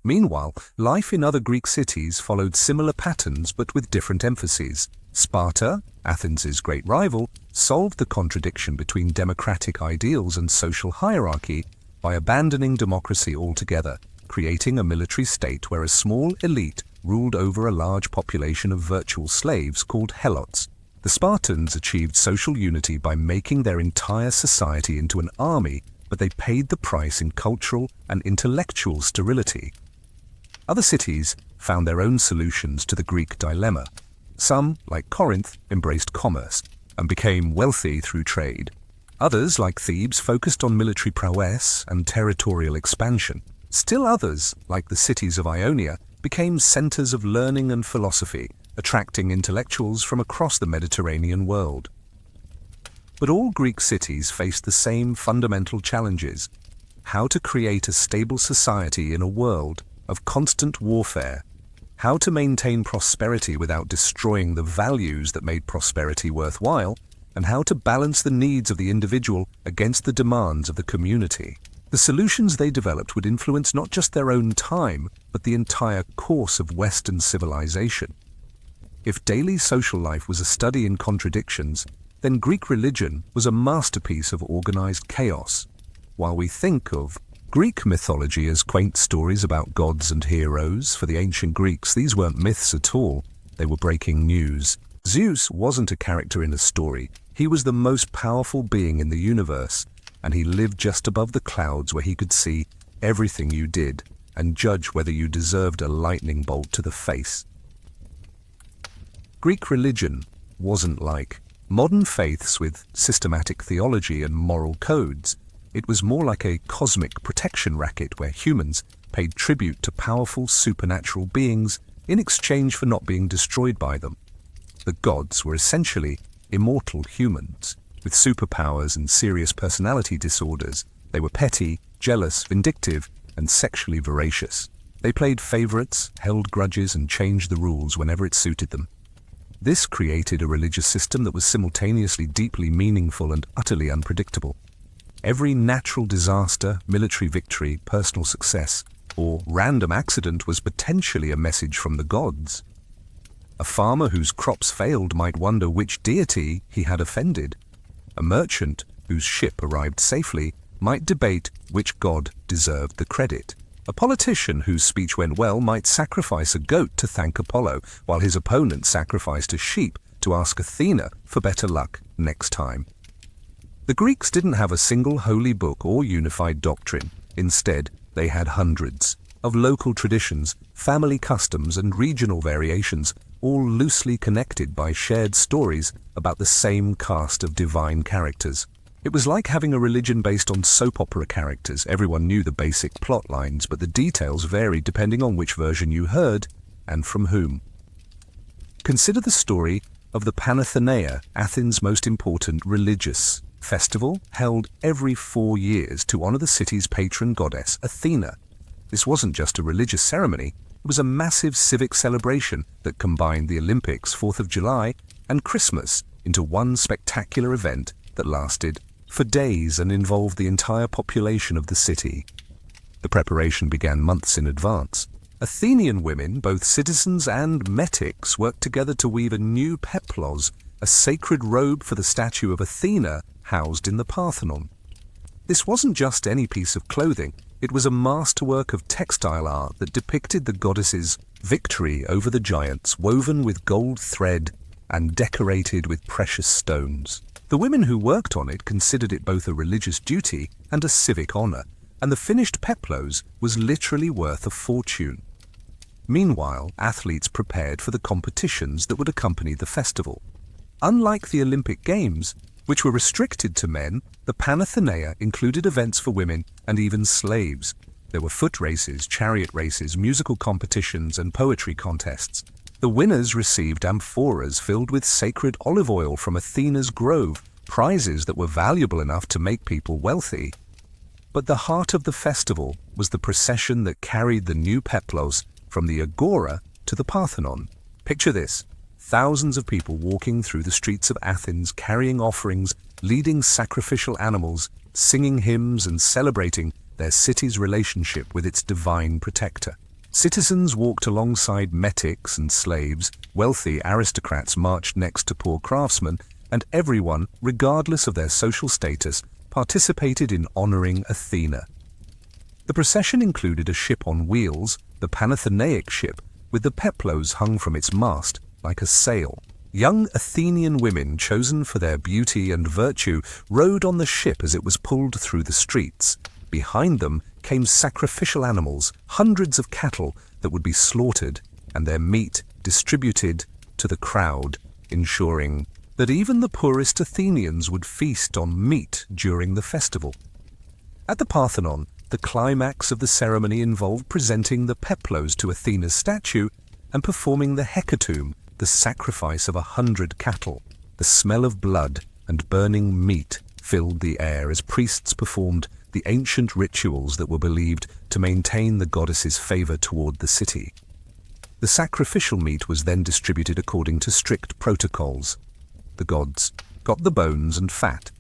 Meanwhile, life in other Greek cities followed similar patterns but with different emphases. Sparta, Athens' great rival, solved the contradiction between democratic ideals and social hierarchy by abandoning democracy altogether, creating a military state where a small elite ruled over a large population of virtual slaves called helots. The Spartans achieved social unity by making their entire society into an army, but they paid the price in cultural and intellectual sterility. Other cities found their own solutions to the Greek dilemma. Some, like Corinth, embraced commerce and became wealthy through trade. Others, like Thebes, focused on military prowess and territorial expansion. Still others, like the cities of Ionia, became centers of learning and philosophy, attracting intellectuals from across the Mediterranean world. But all Greek cities faced the same fundamental challenges: how to create a stable society in a world of constant warfare, how to maintain prosperity without destroying the values that made prosperity worthwhile, and how to balance the needs of the individual against the demands of the community. The solutions they developed would influence not just their own time, but the entire course of Western civilization. If daily social life was a study in contradictions, then Greek religion was a masterpiece of organized chaos. While we think of Greek mythology as quaint stories about gods and heroes, for the ancient Greeks these weren't myths at all, they were breaking news. Zeus wasn't a character in a story, he was the most powerful being in the universe, and he lived just above the clouds where he could see everything you did and judge whether you deserved a lightning bolt to the face. Greek religion wasn't like modern faiths with systematic theology and moral codes. It was more like a cosmic protection racket where humans paid tribute to powerful supernatural beings in exchange for not being destroyed by them. The gods were essentially immortal humans, with superpowers and serious personality disorders. They were petty, jealous, vindictive, and sexually voracious. They played favorites, held grudges, and changed the rules whenever it suited them. This created a religious system that was simultaneously deeply meaningful and utterly unpredictable. Every natural disaster, military victory, personal success, or random accident was potentially a message from the gods. A farmer whose crops failed might wonder which deity he had offended. A merchant whose ship arrived safely might debate which god deserved the credit. A politician whose speech went well might sacrifice a goat to thank Apollo, while his opponent sacrificed a sheep to ask Athena for better luck next time. The Greeks didn't have a single holy book or unified doctrine. Instead, they had hundreds of local traditions, family customs, and regional variations, all loosely connected by shared stories about the same cast of divine characters. It was like having a religion based on soap opera characters. Everyone knew the basic plot lines, but the details varied depending on which version you heard and from whom. Consider the story of the Panathenaea, Athens' most important religious festival, held every 4 years to honor the city's patron goddess, Athena. This wasn't just a religious ceremony, it was a massive civic celebration that combined the Olympics, 4th of July, and Christmas into one spectacular event that lasted for days and involved the entire population of the city. The preparation began months in advance. Athenian women, both citizens and metics, worked together to weave a new peplos, a sacred robe for the statue of Athena housed in the Parthenon. This wasn't just any piece of clothing, it was a masterwork of textile art that depicted the goddess's victory over the giants, woven with gold thread and decorated with precious stones. The women who worked on it considered it both a religious duty and a civic honor, and the finished peplos was literally worth a fortune. Meanwhile, athletes prepared for the competitions that would accompany the festival. Unlike the Olympic Games, which were restricted to men, the Panathenaea included events for women and even slaves. There were foot races, chariot races, musical competitions, and poetry contests. The winners received amphoras filled with sacred olive oil from Athena's grove, prizes that were valuable enough to make people wealthy. But the heart of the festival was the procession that carried the new peplos from the agora to the Parthenon. Picture this: thousands of people walking through the streets of Athens, carrying offerings, leading sacrificial animals, singing hymns and celebrating their city's relationship with its divine protector. Citizens walked alongside metics and slaves, wealthy aristocrats marched next to poor craftsmen, and everyone, regardless of their social status, participated in honoring Athena. The procession included a ship on wheels, the Panathenaic ship, with the peplos hung from its mast like a sail. Young Athenian women, chosen for their beauty and virtue, rode on the ship as it was pulled through the streets. Behind them came sacrificial animals, hundreds of cattle that would be slaughtered and their meat distributed to the crowd, ensuring that even the poorest Athenians would feast on meat during the festival. At the Parthenon, the climax of the ceremony involved presenting the peplos to Athena's statue and performing the hecatomb, the sacrifice of 100 cattle. The smell of blood and burning meat filled the air as priests performed the ancient rituals that were believed to maintain the goddess's favor toward the city. The sacrificial meat was then distributed according to strict protocols. The gods got the bones and fat.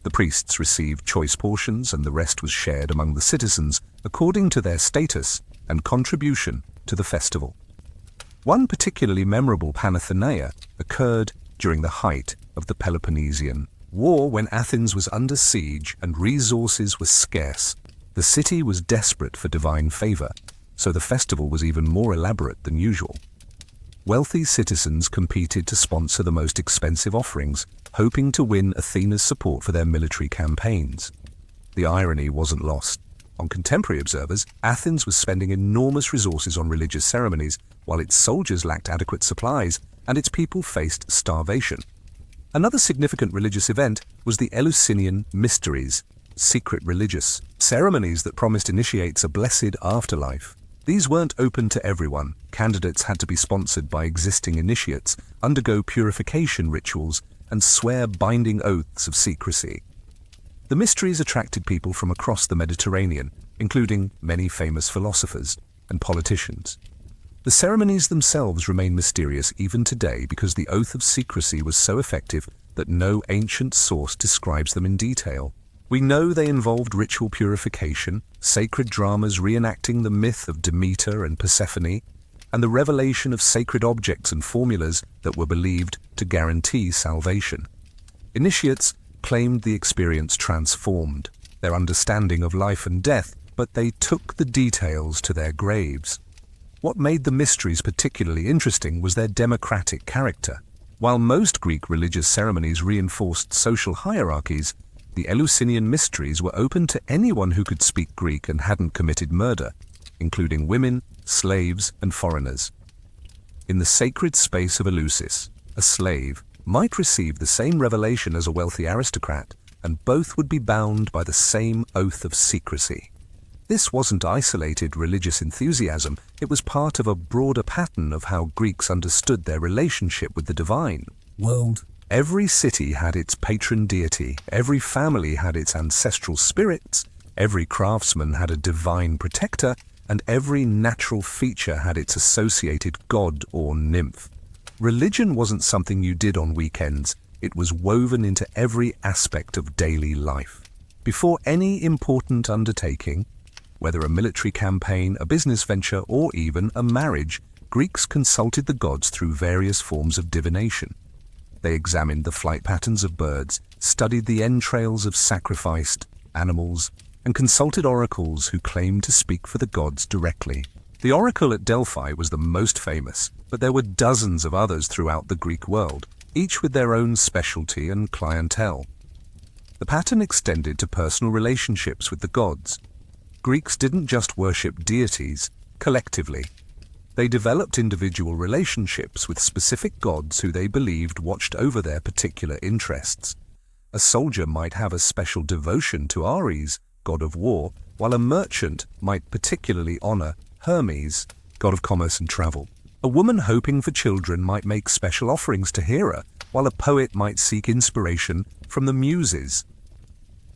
The priests received choice portions, and the rest was shared among the citizens according to their status and contribution to the festival. One particularly memorable Panathenea occurred during the height of the Peloponnesian War, when Athens was under siege and resources were scarce. The city was desperate for divine favor, so the festival was even more elaborate than usual. Wealthy citizens competed to sponsor the most expensive offerings, hoping to win Athena's support for their military campaigns. The irony wasn't lost. On contemporary observers, Athens was spending enormous resources on religious ceremonies, while its soldiers lacked adequate supplies and its people faced starvation. Another significant religious event was the Eleusinian Mysteries, secret religious ceremonies that promised initiates a blessed afterlife. These weren't open to everyone. Candidates had to be sponsored by existing initiates, undergo purification rituals, and swear binding oaths of secrecy. The mysteries attracted people from across the Mediterranean, including many famous philosophers and politicians. The ceremonies themselves remain mysterious even today because the oath of secrecy was so effective that no ancient source describes them in detail. We know they involved ritual purification, sacred dramas reenacting the myth of Demeter and Persephone, and the revelation of sacred objects and formulas that were believed to guarantee salvation. Initiates claimed the experience transformed their understanding of life and death, but they took the details to their graves. What made the mysteries particularly interesting was their democratic character. While most Greek religious ceremonies reinforced social hierarchies, the Eleusinian mysteries were open to anyone who could speak Greek and hadn't committed murder, including women, slaves, and foreigners. In the sacred space of Eleusis, a slave might receive the same revelation as a wealthy aristocrat, and both would be bound by the same oath of secrecy. This wasn't isolated religious enthusiasm, it was part of a broader pattern of how Greeks understood their relationship with the divine world. Every city had its patron deity, every family had its ancestral spirits, every craftsman had a divine protector, and every natural feature had its associated god or nymph. Religion wasn't something you did on weekends, it was woven into every aspect of daily life. Before any important undertaking, whether a military campaign, a business venture, or even a marriage, Greeks consulted the gods through various forms of divination. They examined the flight patterns of birds, studied the entrails of sacrificed animals, and consulted oracles who claimed to speak for the gods directly. The oracle at Delphi was the most famous, but there were dozens of others throughout the Greek world, each with their own specialty and clientele. The pattern extended to personal relationships with the gods. Greeks didn't just worship deities collectively. They developed individual relationships with specific gods who they believed watched over their particular interests. A soldier might have a special devotion to Ares, god of war, while a merchant might particularly honor Hermes, god of commerce and travel. A woman hoping for children might make special offerings to Hera, while a poet might seek inspiration from the Muses.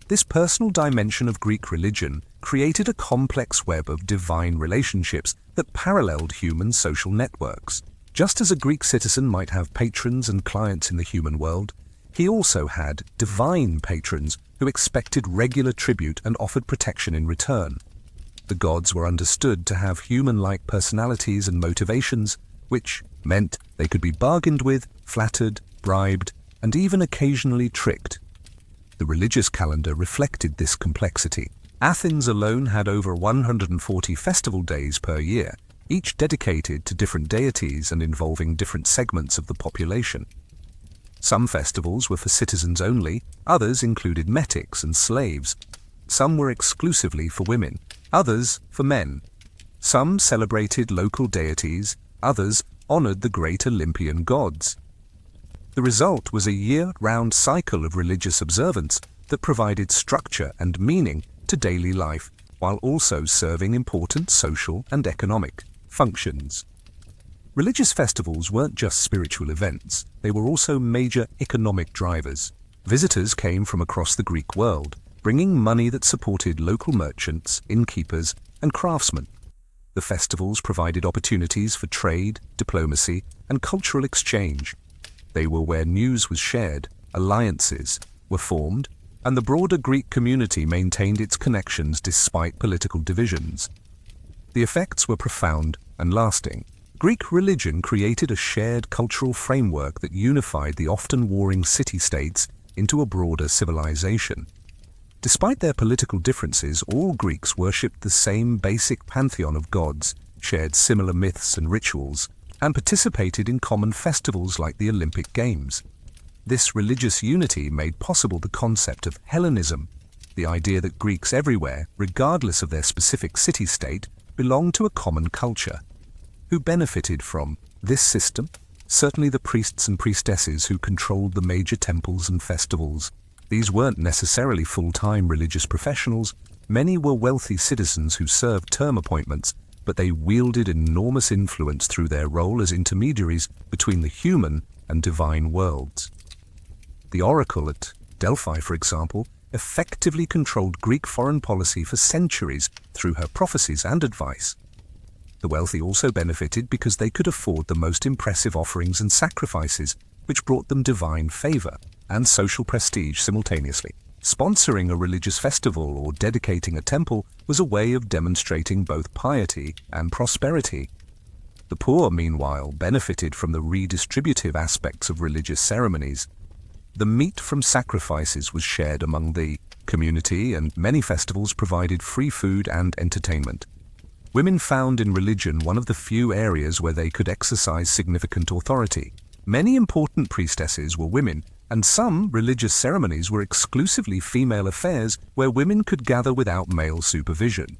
This personal dimension of Greek religion created a complex web of divine relationships that paralleled human social networks. Just as a Greek citizen might have patrons and clients in the human world, he also had divine patrons who expected regular tribute and offered protection in return. The gods were understood to have human-like personalities and motivations, which meant they could be bargained with, flattered, bribed, and even occasionally tricked. The religious calendar reflected this complexity. Athens alone had over 140 festival days per year, each dedicated to different deities and involving different segments of the population. Some festivals were for citizens only, others included metics and slaves. Some were exclusively for women, others for men. Some celebrated local deities, others honored the great Olympian gods. The result was a year-round cycle of religious observance that provided structure and meaning to daily life while also serving important social and economic functions. Religious festivals weren't just spiritual events, they were also major economic drivers. Visitors came from across the Greek world, bringing money that supported local merchants, innkeepers, and craftsmen. The festivals provided opportunities for trade, diplomacy, and cultural exchange. They were where news was shared, alliances were formed, and the broader Greek community maintained its connections despite political divisions. The effects were profound and lasting. Greek religion created a shared cultural framework that unified the often warring city-states into a broader civilization. Despite their political differences, all Greeks worshipped the same basic pantheon of gods, shared similar myths and rituals, and participated in common festivals like the Olympic Games. This religious unity made possible the concept of Hellenism, the idea that Greeks everywhere, regardless of their specific city-state, belonged to a common culture. Who benefited from this system? Certainly the priests and priestesses who controlled the major temples and festivals. These weren't necessarily full-time religious professionals. Many were wealthy citizens who served term appointments, but they wielded enormous influence through their role as intermediaries between the human and divine worlds. The oracle at Delphi, for example, effectively controlled Greek foreign policy for centuries through her prophecies and advice. The wealthy also benefited because they could afford the most impressive offerings and sacrifices, which brought them divine favor and social prestige simultaneously. Sponsoring a religious festival or dedicating a temple was a way of demonstrating both piety and prosperity. The poor, meanwhile, benefited from the redistributive aspects of religious ceremonies. The meat from sacrifices was shared among the community, and many festivals provided free food and entertainment. Women found in religion one of the few areas where they could exercise significant authority. Many important priestesses were women, and some religious ceremonies were exclusively female affairs where women could gather without male supervision.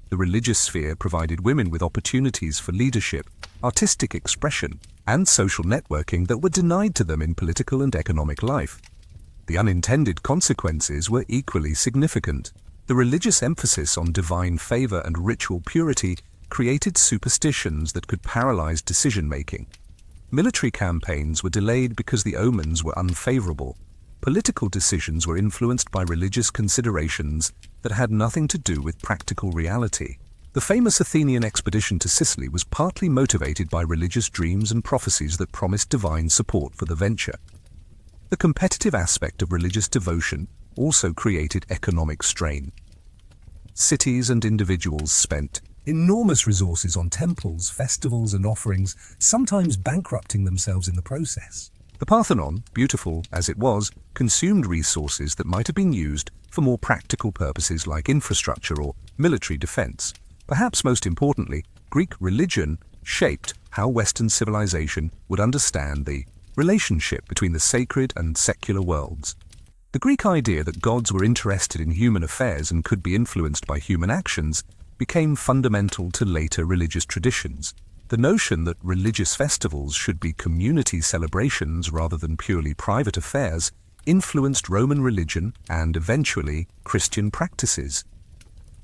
The religious sphere provided women with opportunities for leadership, artistic expression, and social networking that were denied to them in political and economic life. The unintended consequences were equally significant. The religious emphasis on divine favor and ritual purity created superstitions that could paralyze decision-making. Military campaigns were delayed because the omens were unfavorable. Political decisions were influenced by religious considerations that had nothing to do with practical reality. The famous Athenian expedition to Sicily was partly motivated by religious dreams and prophecies that promised divine support for the venture. The competitive aspect of religious devotion also created economic strain. Cities and individuals spent enormous resources on temples, festivals, and offerings, sometimes bankrupting themselves in the process. The Parthenon, beautiful as it was, consumed resources that might have been used for more practical purposes like infrastructure or military defense. Perhaps most importantly, Greek religion shaped how Western civilization would understand the relationship between the sacred and secular worlds. The Greek idea that gods were interested in human affairs and could be influenced by human actions became fundamental to later religious traditions. The notion that religious festivals should be community celebrations rather than purely private affairs influenced Roman religion and eventually Christian practices.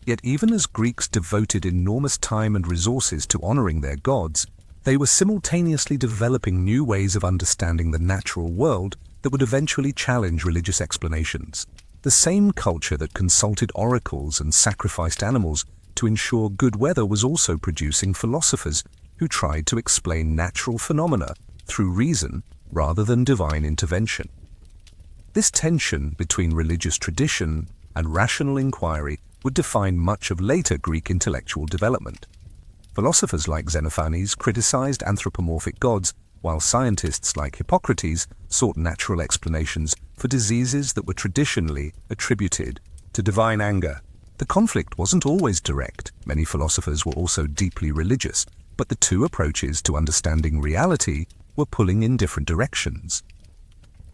Yet even as Greeks devoted enormous time and resources to honoring their gods, They were simultaneously developing new ways of understanding the natural world that would eventually challenge religious explanations. The same culture that consulted oracles and sacrificed animals to ensure good weather was also producing philosophers who tried to explain natural phenomena through reason rather than divine intervention. This tension between religious tradition and rational inquiry would define much of later Greek intellectual development. Philosophers like Xenophanes criticized anthropomorphic gods, while scientists like Hippocrates sought natural explanations for diseases that were traditionally attributed to divine anger. The conflict wasn't always direct. Many philosophers were also deeply religious, but the two approaches to understanding reality were pulling in different directions.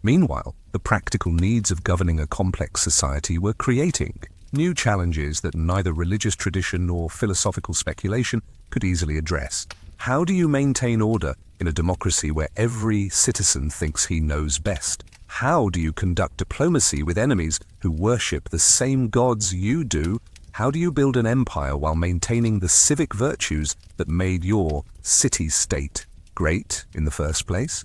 Meanwhile, the practical needs of governing a complex society were creating new challenges that neither religious tradition nor philosophical speculation could easily address. How do you maintain order in a democracy where every citizen thinks he knows best? How do you conduct diplomacy with enemies who worship the same gods you do? How do you build an empire while maintaining the civic virtues that made your city-state great in the first place?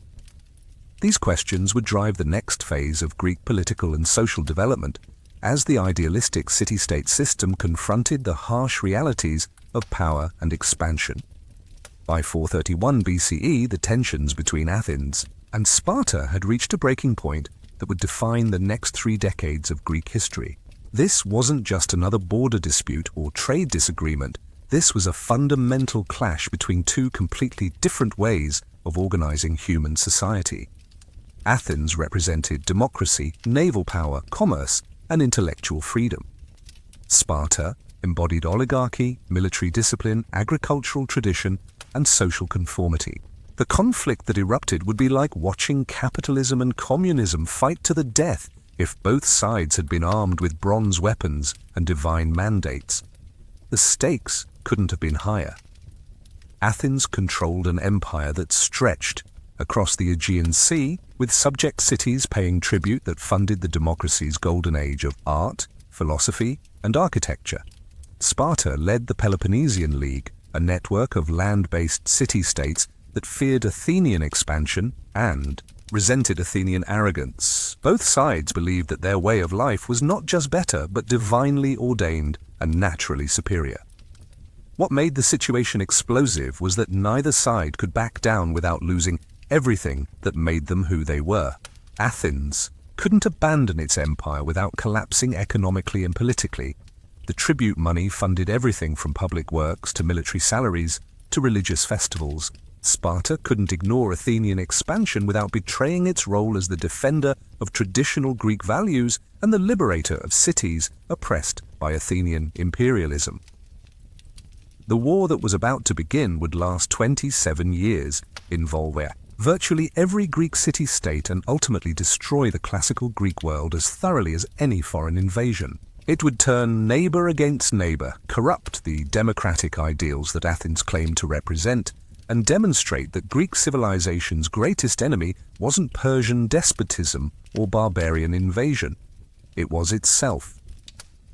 These questions would drive the next phase of Greek political and social development as the idealistic city-state system confronted the harsh realities of power and expansion. By 431 BCE, the tensions between Athens and Sparta had reached a breaking point that would define the next 3 decades of Greek history. This wasn't just another border dispute or trade disagreement. This was a fundamental clash between two completely different ways of organizing human society. Athens represented democracy, naval power, commerce, and intellectual freedom. Sparta embodied oligarchy, military discipline, agricultural tradition, and social conformity. The conflict that erupted would be like watching capitalism and communism fight to the death if both sides had been armed with bronze weapons and divine mandates. The stakes couldn't have been higher. Athens controlled an empire that stretched across the Aegean Sea, with subject cities paying tribute that funded the democracy's golden age of art, philosophy, and architecture. Sparta led the Peloponnesian League, a network of land-based city-states that feared Athenian expansion and resented Athenian arrogance. Both sides believed that their way of life was not just better, but divinely ordained and naturally superior. What made the situation explosive was that neither side could back down without losing everything that made them who they were. Athens couldn't abandon its empire without collapsing economically and politically. The tribute money funded everything from public works to military salaries to religious festivals. Sparta couldn't ignore Athenian expansion without betraying its role as the defender of traditional Greek values and the liberator of cities oppressed by Athenian imperialism. The war that was about to begin would last 27 years, involve virtually every Greek city-state and ultimately destroy the classical Greek world as thoroughly as any foreign invasion. It would turn neighbor against neighbor, corrupt the democratic ideals that Athens claimed to represent, and demonstrate that Greek civilization's greatest enemy wasn't Persian despotism or barbarian invasion. It was itself.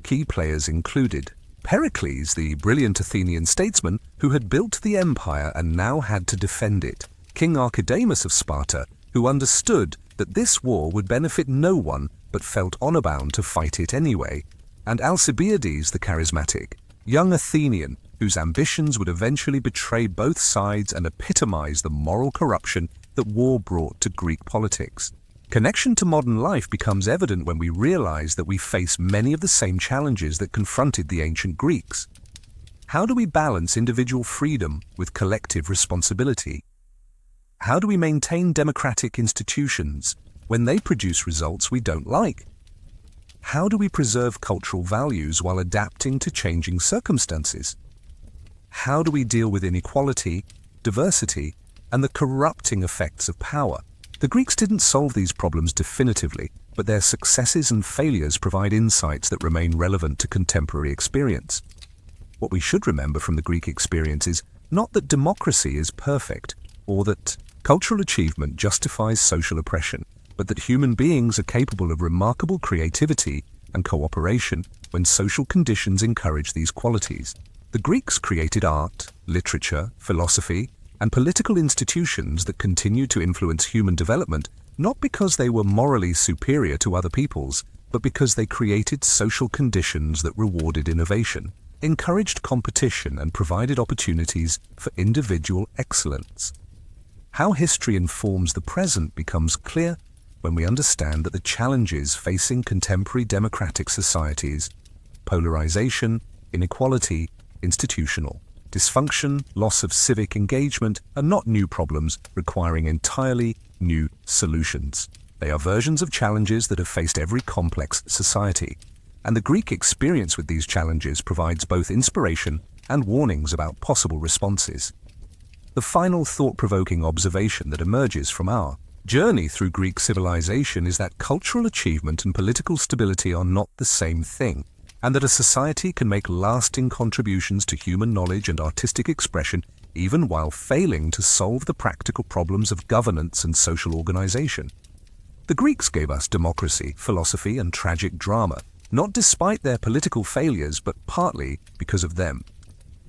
Key players included Pericles, the brilliant Athenian statesman who had built the empire and now had to defend it, King Archidamus of Sparta, who understood that this war would benefit no one but felt honor-bound to fight it anyway, and Alcibiades the charismatic, young Athenian, whose ambitions would eventually betray both sides and epitomize the moral corruption that war brought to Greek politics. Connection to modern life becomes evident when we realize that we face many of the same challenges that confronted the ancient Greeks. How do we balance individual freedom with collective responsibility? How do we maintain democratic institutions when they produce results we don't like? How do we preserve cultural values while adapting to changing circumstances? How do we deal with inequality, diversity, and the corrupting effects of power? The Greeks didn't solve these problems definitively, but their successes and failures provide insights that remain relevant to contemporary experience. What we should remember from the Greek experience is not that democracy is perfect, or that cultural achievement justifies social oppression, but that human beings are capable of remarkable creativity and cooperation when social conditions encourage these qualities. The Greeks created art, literature, philosophy, and political institutions that continued to influence human development not because they were morally superior to other peoples, but because they created social conditions that rewarded innovation, encouraged competition, and provided opportunities for individual excellence. How history informs the present becomes clear when we understand that the challenges facing contemporary democratic societies, polarization, inequality, institutional dysfunction, loss of civic engagement, are not new problems requiring entirely new solutions. They are versions of challenges that have faced every complex society, and the Greek experience with these challenges provides both inspiration and warnings about possible responses. The final thought-provoking observation that emerges from our journey through Greek civilization is that cultural achievement and political stability are not the same thing, and that a society can make lasting contributions to human knowledge and artistic expression even while failing to solve the practical problems of governance and social organization. The Greeks gave us democracy, philosophy, and tragic drama, not despite their political failures, but partly because of them.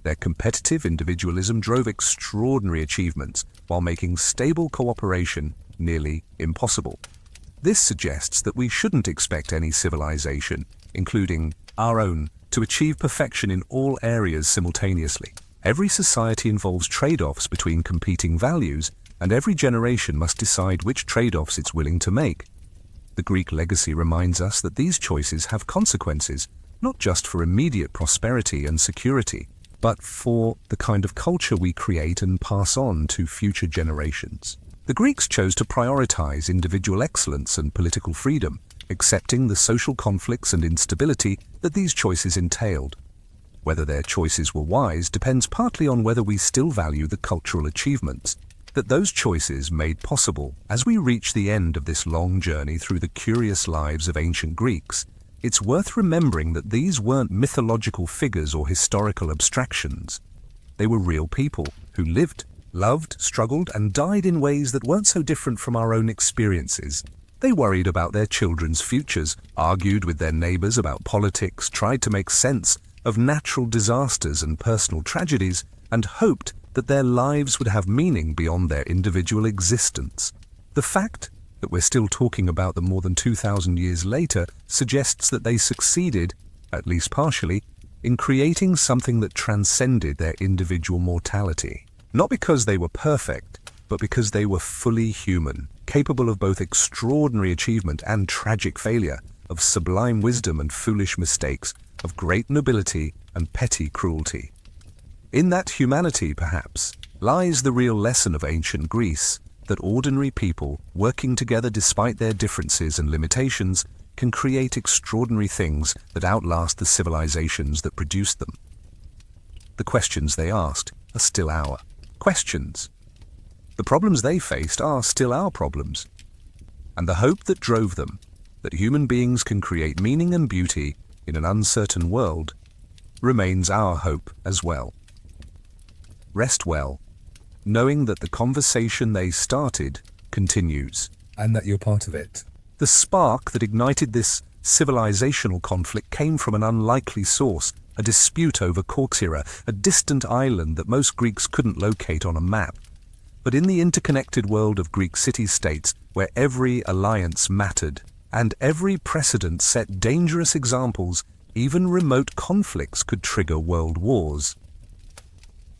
Their competitive individualism drove extraordinary achievements while making stable cooperation nearly impossible. This suggests that we shouldn't expect any civilization, including our own, to achieve perfection in all areas simultaneously. Every society involves trade-offs between competing values, and every generation must decide which trade-offs it's willing to make. The Greek legacy reminds us that these choices have consequences, not just for immediate prosperity and security, but for the kind of culture we create and pass on to future generations. The Greeks chose to prioritize individual excellence and political freedom, accepting the social conflicts and instability that these choices entailed. Whether their choices were wise depends partly on whether we still value the cultural achievements that those choices made possible. As we reach the end of this long journey through the curious lives of ancient Greeks, it's worth remembering that these weren't mythological figures or historical abstractions. They were real people who lived, loved, struggled, and died in ways that weren't so different from our own experiences. They worried about their children's futures, argued with their neighbors about politics, tried to make sense of natural disasters and personal tragedies, and hoped that their lives would have meaning beyond their individual existence. The fact that we're still talking about them more than 2,000 years later suggests that they succeeded, at least partially, in creating something that transcended their individual mortality. Not because they were perfect, but because they were fully human, capable of both extraordinary achievement and tragic failure, of sublime wisdom and foolish mistakes, of great nobility and petty cruelty. In that humanity, perhaps, lies the real lesson of ancient Greece, that ordinary people, working together despite their differences and limitations, can create extraordinary things that outlast the civilizations that produced them. The questions they asked are still our questions. The problems they faced are still our problems. And the hope that drove them, that human beings can create meaning and beauty in an uncertain world, remains our hope as well. Rest well, knowing that the conversation they started continues, and that you're part of it. The spark that ignited this civilizational conflict came from an unlikely source, a dispute over Corcyra, a distant island that most Greeks couldn't locate on a map. But in the interconnected world of Greek city-states, where every alliance mattered, and every precedent set dangerous examples, even remote conflicts could trigger world wars.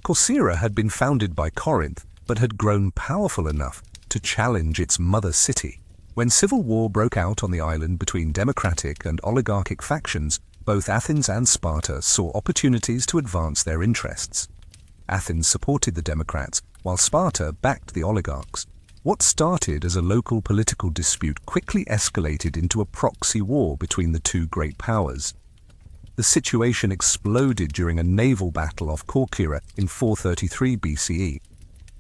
Corcyra had been founded by Corinth, but had grown powerful enough to challenge its mother city. When civil war broke out on the island between democratic and oligarchic factions, both Athens and Sparta saw opportunities to advance their interests. Athens supported the Democrats, while Sparta backed the oligarchs. What started as a local political dispute quickly escalated into a proxy war between the two great powers. The situation exploded during a naval battle off Corcyra in 433 BCE.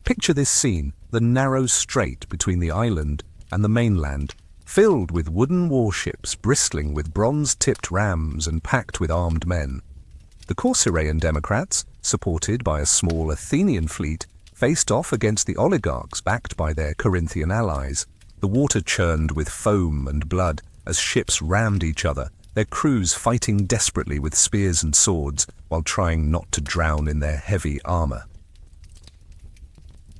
Picture this scene, the narrow strait between the island and the mainland, filled with wooden warships bristling with bronze-tipped rams and packed with armed men. The Corcyraean Democrats, supported by a small Athenian fleet, faced off against the oligarchs backed by their Corinthian allies. The water churned with foam and blood as ships rammed each other, their crews fighting desperately with spears and swords while trying not to drown in their heavy armor.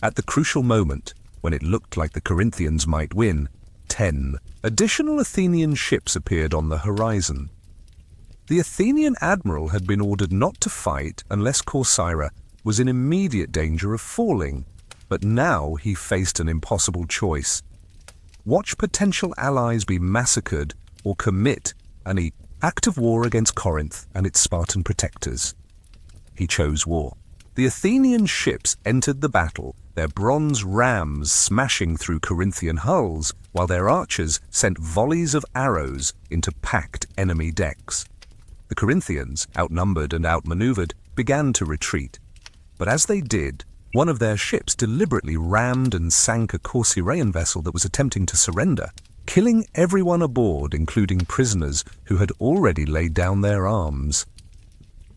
At the crucial moment, when it looked like the Corinthians might win, 10 additional Athenian ships appeared on the horizon. The Athenian admiral had been ordered not to fight unless Corcyra was in immediate danger of falling, but now he faced an impossible choice. Watch potential allies be massacred or commit an act of war against Corinth and its Spartan protectors. He chose war. The Athenian ships entered the battle, their bronze rams smashing through Corinthian hulls, while their archers sent volleys of arrows into packed enemy decks. The Corinthians, outnumbered and outmaneuvered, began to retreat. But as they did, one of their ships deliberately rammed and sank a Corcyraean vessel that was attempting to surrender, killing everyone aboard, including prisoners who had already laid down their arms.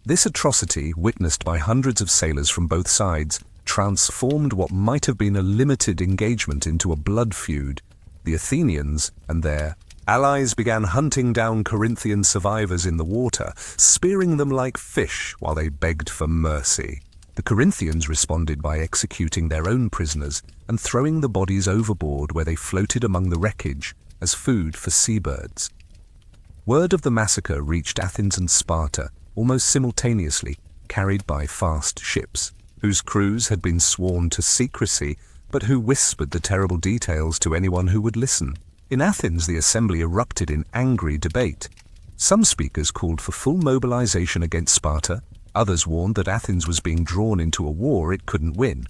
This atrocity, witnessed by hundreds of sailors from both sides, transformed what might have been a limited engagement into a blood feud. The Athenians and their allies began hunting down Corinthian survivors in the water, spearing them like fish while they begged for mercy. The Corinthians responded by executing their own prisoners and throwing the bodies overboard where they floated among the wreckage as food for seabirds. Word of the massacre reached Athens and Sparta almost simultaneously, carried by fast ships, whose crews had been sworn to secrecy, but who whispered the terrible details to anyone who would listen. In Athens, the assembly erupted in angry debate. Some speakers called for full mobilization against Sparta. Others warned that Athens was being drawn into a war it couldn't win.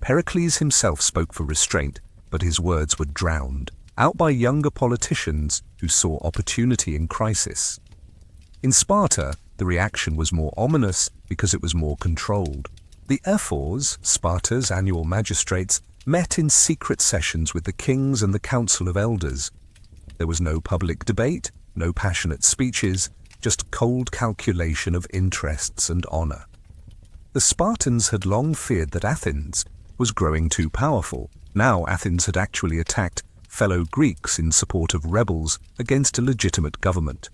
Pericles himself spoke for restraint, but his words were drowned out by younger politicians who saw opportunity in crisis. In Sparta, the reaction was more ominous because it was more controlled. The ephors, Sparta's annual magistrates, met in secret sessions with the kings and the council of elders. There was no public debate, no passionate speeches, just cold calculation of interests and honor. The Spartans had long feared that Athens was growing too powerful. Now Athens had actually attacked fellow Greeks in support of rebels against a legitimate government.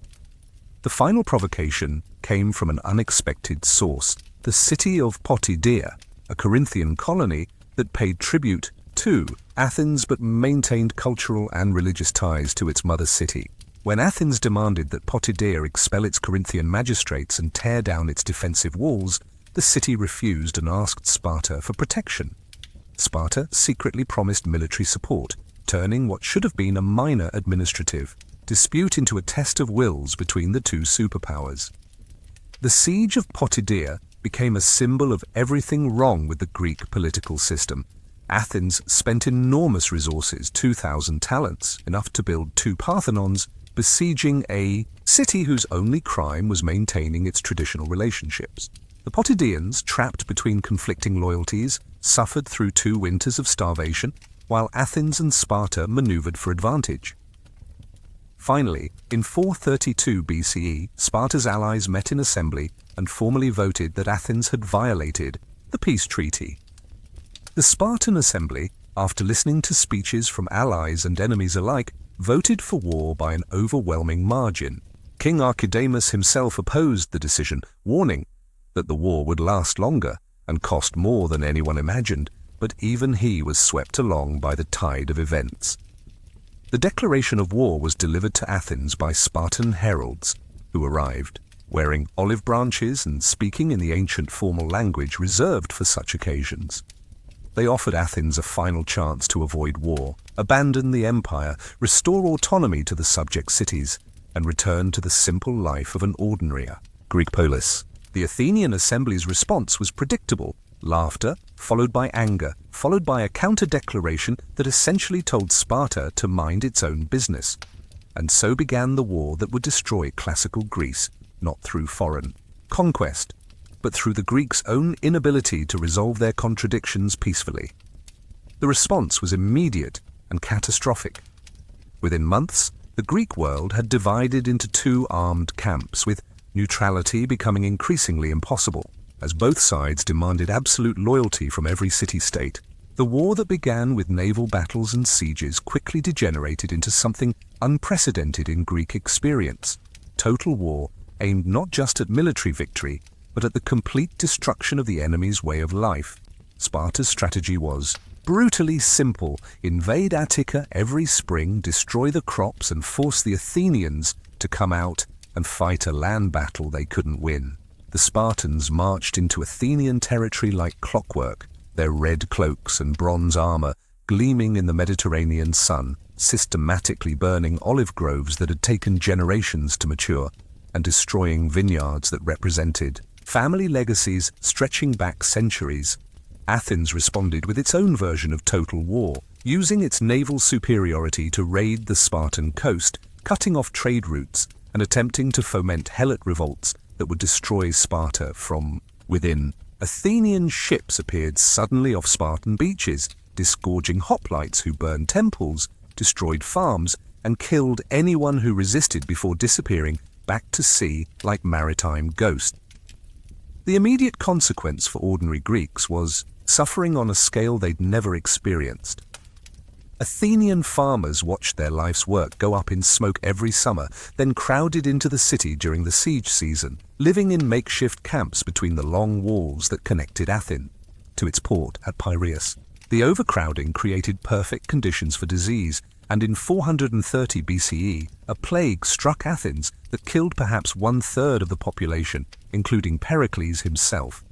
The final provocation came from an unexpected source, the city of Potidæa, a Corinthian colony that paid tribute to Athens but maintained cultural and religious ties to its mother city. When Athens demanded that Potidæa expel its Corinthian magistrates and tear down its defensive walls, the city refused and asked Sparta for protection. Sparta secretly promised military support, turning what should have been a minor administrative dispute into a test of wills between the two superpowers. The siege of Potidæa became a symbol of everything wrong with the Greek political system. Athens spent enormous resources, 2,000 talents, enough to build 2 Parthenons, besieging a city whose only crime was maintaining its traditional relationships. The Potidæans, trapped between conflicting loyalties, suffered through 2 winters of starvation, while Athens and Sparta maneuvered for advantage. Finally, in 432 BCE, Sparta's allies met in assembly and formally voted that Athens had violated the peace treaty. The Spartan assembly, after listening to speeches from allies and enemies alike, voted for war by an overwhelming margin. King Archidamus himself opposed the decision, warning that the war would last longer and cost more than anyone imagined, but even he was swept along by the tide of events. The declaration of war was delivered to Athens by Spartan heralds, who arrived, wearing olive branches and speaking in the ancient formal language reserved for such occasions. They offered Athens a final chance to avoid war, abandon the empire, restore autonomy to the subject cities, and return to the simple life of an ordinary Greek polis. The Athenian assembly's response was predictable: laughter, followed by anger, followed by a counter-declaration that essentially told Sparta to mind its own business. And so began the war that would destroy classical Greece, not through foreign conquest, but through the Greeks' own inability to resolve their contradictions peacefully. The response was immediate and catastrophic. Within months, the Greek world had divided into 2 armed camps, with neutrality becoming increasingly impossible, as both sides demanded absolute loyalty from every city-state. The war that began with naval battles and sieges quickly degenerated into something unprecedented in Greek experience: total war aimed not just at military victory, but at the complete destruction of the enemy's way of life. Sparta's strategy was brutally simple: invade Attica every spring, destroy the crops, and force the Athenians to come out and fight a land battle they couldn't win. The Spartans marched into Athenian territory like clockwork, their red cloaks and bronze armor gleaming in the Mediterranean sun, systematically burning olive groves that had taken generations to mature, and destroying vineyards that represented family legacies stretching back centuries. Athens responded with its own version of total war, using its naval superiority to raid the Spartan coast, cutting off trade routes and attempting to foment helot revolts that would destroy Sparta from within. Athenian ships appeared suddenly off Spartan beaches, disgorging hoplites who burned temples, destroyed farms, and killed anyone who resisted before disappearing back to sea like maritime ghosts. The immediate consequence for ordinary Greeks was suffering on a scale they'd never experienced. Athenian farmers watched their life's work go up in smoke every summer, then crowded into the city during the siege season, living in makeshift camps between the long walls that connected Athens to its port at Piraeus. The overcrowding created perfect conditions for disease, and in 430 BCE, a plague struck Athens that killed perhaps 1/3 of the population, including Pericles himself.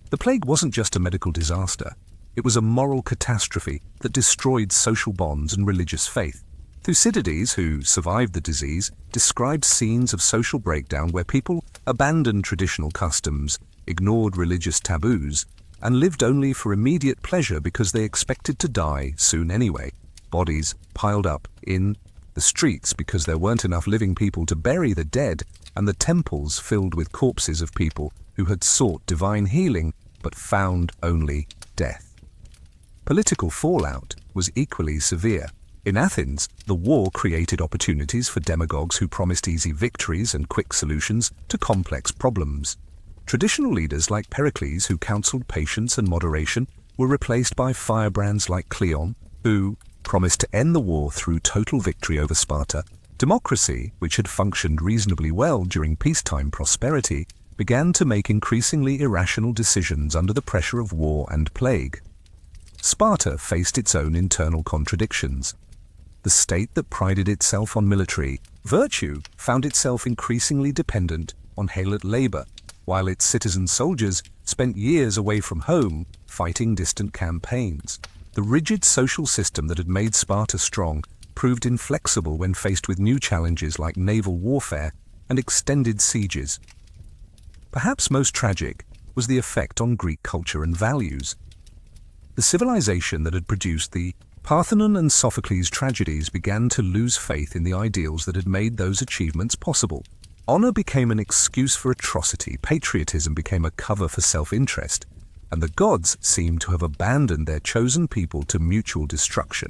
The plague wasn't just a medical disaster. It was a moral catastrophe that destroyed social bonds and religious faith. Thucydides, who survived the disease, described scenes of social breakdown where people abandoned traditional customs, ignored religious taboos, and lived only for immediate pleasure because they expected to die soon anyway. Bodies piled up in the streets because there weren't enough living people to bury the dead, and the temples filled with corpses of people who had sought divine healing but found only death. Political fallout was equally severe. In Athens, the war created opportunities for demagogues who promised easy victories and quick solutions to complex problems. Traditional leaders like Pericles, who counseled patience and moderation, were replaced by firebrands like Cleon, who promised to end the war through total victory over Sparta. Democracy, which had functioned reasonably well during peacetime prosperity, began to make increasingly irrational decisions under the pressure of war and plague. Sparta faced its own internal contradictions. The state that prided itself on military virtue found itself increasingly dependent on helot labor, while its citizen soldiers spent years away from home fighting distant campaigns. The rigid social system that had made Sparta strong proved inflexible when faced with new challenges like naval warfare and extended sieges. Perhaps most tragic was the effect on Greek culture and values. The civilization that had produced the Parthenon and Sophocles tragedies began to lose faith in the ideals that had made those achievements possible. Honor became an excuse for atrocity, patriotism became a cover for self-interest, and the gods seemed to have abandoned their chosen people to mutual destruction.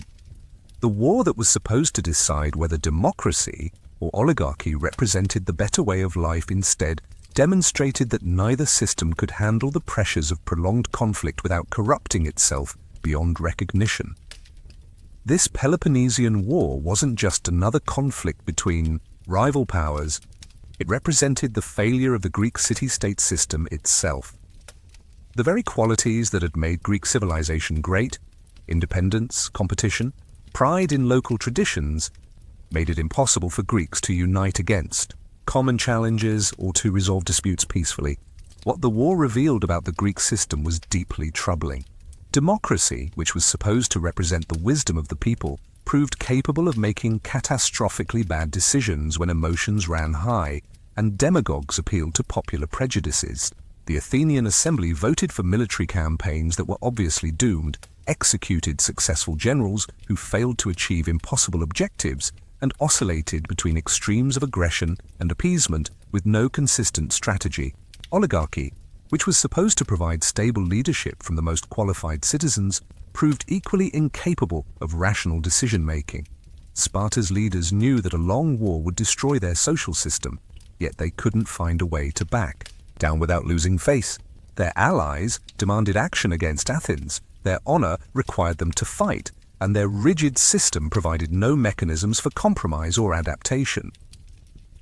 The war that was supposed to decide whether democracy or oligarchy represented the better way of life instead demonstrated that neither system could handle the pressures of prolonged conflict without corrupting itself beyond recognition. This Peloponnesian War wasn't just another conflict between rival powers, it represented the failure of the Greek city-state system itself. The very qualities that had made Greek civilization great, independence, competition, pride in local traditions, made it impossible for Greeks to unite against common challenges or to resolve disputes peacefully. What the war revealed about the Greek system was deeply troubling. Democracy, which was supposed to represent the wisdom of the people, proved capable of making catastrophically bad decisions when emotions ran high and demagogues appealed to popular prejudices. The Athenian assembly voted for military campaigns that were obviously doomed, executed successful generals who failed to achieve impossible objectives, and oscillated between extremes of aggression and appeasement with no consistent strategy. Oligarchy, which was supposed to provide stable leadership from the most qualified citizens, proved equally incapable of rational decision-making. Sparta's leaders knew that a long war would destroy their social system, yet they couldn't find a way to back down without losing face. Their allies demanded action against Athens, their honor required them to fight, and their rigid system provided no mechanisms for compromise or adaptation.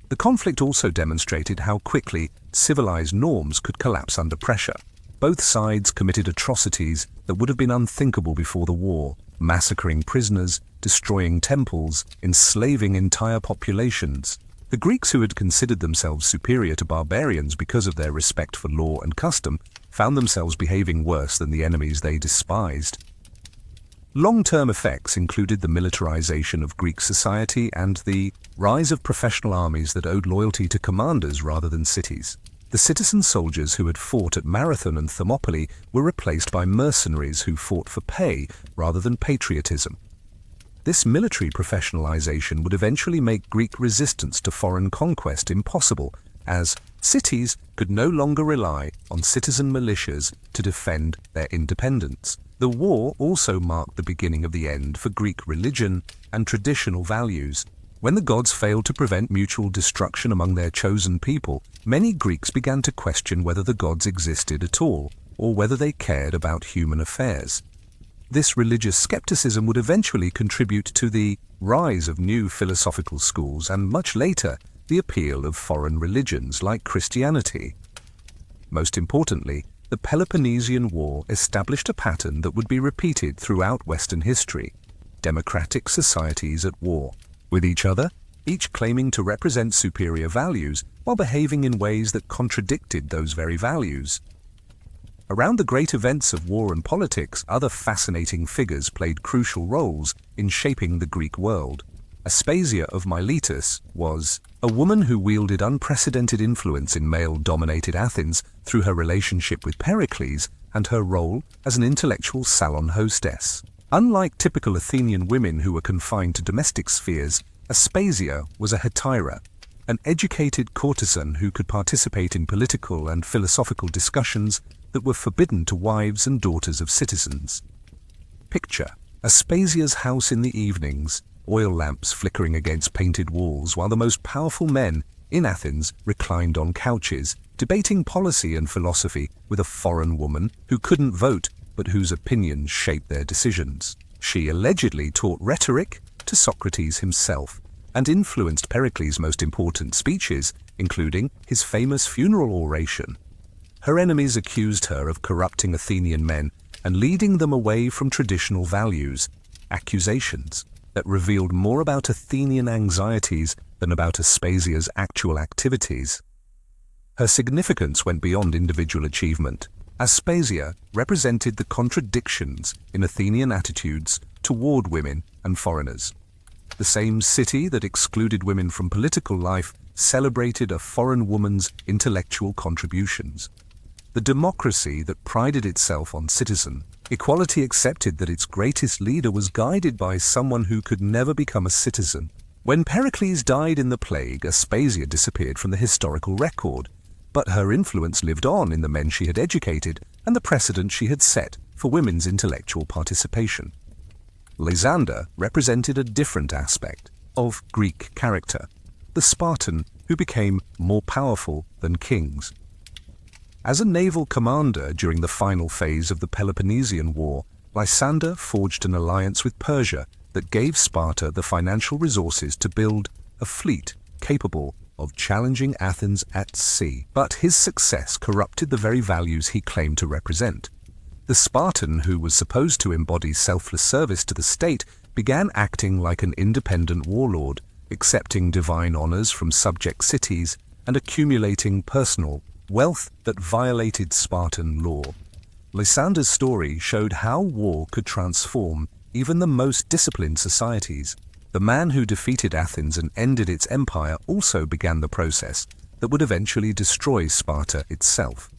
The conflict also demonstrated how quickly civilized norms could collapse under pressure. Both sides committed atrocities that would have been unthinkable before the war, massacring prisoners, destroying temples, enslaving entire populations. The Greeks, who had considered themselves superior to barbarians because of their respect for law and custom, found themselves behaving worse than the enemies they despised. Long-term effects included the militarization of Greek society and the rise of professional armies that owed loyalty to commanders rather than cities. The citizen soldiers who had fought at Marathon and Thermopylae were replaced by mercenaries who fought for pay rather than patriotism. This military professionalization would eventually make Greek resistance to foreign conquest impossible, as cities could no longer rely on citizen militias to defend their independence. The war also marked the beginning of the end for Greek religion and traditional values. When the gods failed to prevent mutual destruction among their chosen people, many Greeks began to question whether the gods existed at all, or whether they cared about human affairs. This religious skepticism would eventually contribute to the rise of new philosophical schools and, much later, the appeal of foreign religions like Christianity. Most importantly, the Peloponnesian War established a pattern that would be repeated throughout Western history: democratic societies at war with each other, each claiming to represent superior values while behaving in ways that contradicted those very values. Around the great events of war and politics, other fascinating figures played crucial roles in shaping the Greek world. Aspasia of Miletus was a woman who wielded unprecedented influence in male-dominated Athens through her relationship with Pericles and her role as an intellectual salon hostess. Unlike typical Athenian women who were confined to domestic spheres, Aspasia was a hetaira, an educated courtesan who could participate in political and philosophical discussions that were forbidden to wives and daughters of citizens. Picture Aspasia's house in the evenings, oil lamps flickering against painted walls, while the most powerful men in Athens reclined on couches, debating policy and philosophy with a foreign woman who couldn't vote but whose opinions shaped their decisions. She allegedly taught rhetoric to Socrates himself and influenced Pericles' most important speeches, including his famous funeral oration. Her enemies accused her of corrupting Athenian men and leading them away from traditional values, accusations that revealed more about Athenian anxieties than about Aspasia's actual activities. Her significance went beyond individual achievement. Aspasia represented the contradictions in Athenian attitudes toward women and foreigners. The same city that excluded women from political life celebrated a foreign woman's intellectual contributions. The democracy that prided itself on citizen equality accepted that its greatest leader was guided by someone who could never become a citizen. When Pericles died in the plague, Aspasia disappeared from the historical record, but her influence lived on in the men she had educated and the precedent she had set for women's intellectual participation. Lysander represented a different aspect of Greek character, the Spartan who became more powerful than kings. As a naval commander during the final phase of the Peloponnesian War, Lysander forged an alliance with Persia that gave Sparta the financial resources to build a fleet capable of challenging Athens at sea. But his success corrupted the very values he claimed to represent. The Spartan, who was supposed to embody selfless service to the state, began acting like an independent warlord, accepting divine honors from subject cities and accumulating personal wealth that violated Spartan law. Lysander's story showed how war could transform even the most disciplined societies. The man who defeated Athens and ended its empire also began the process that would eventually destroy Sparta itself.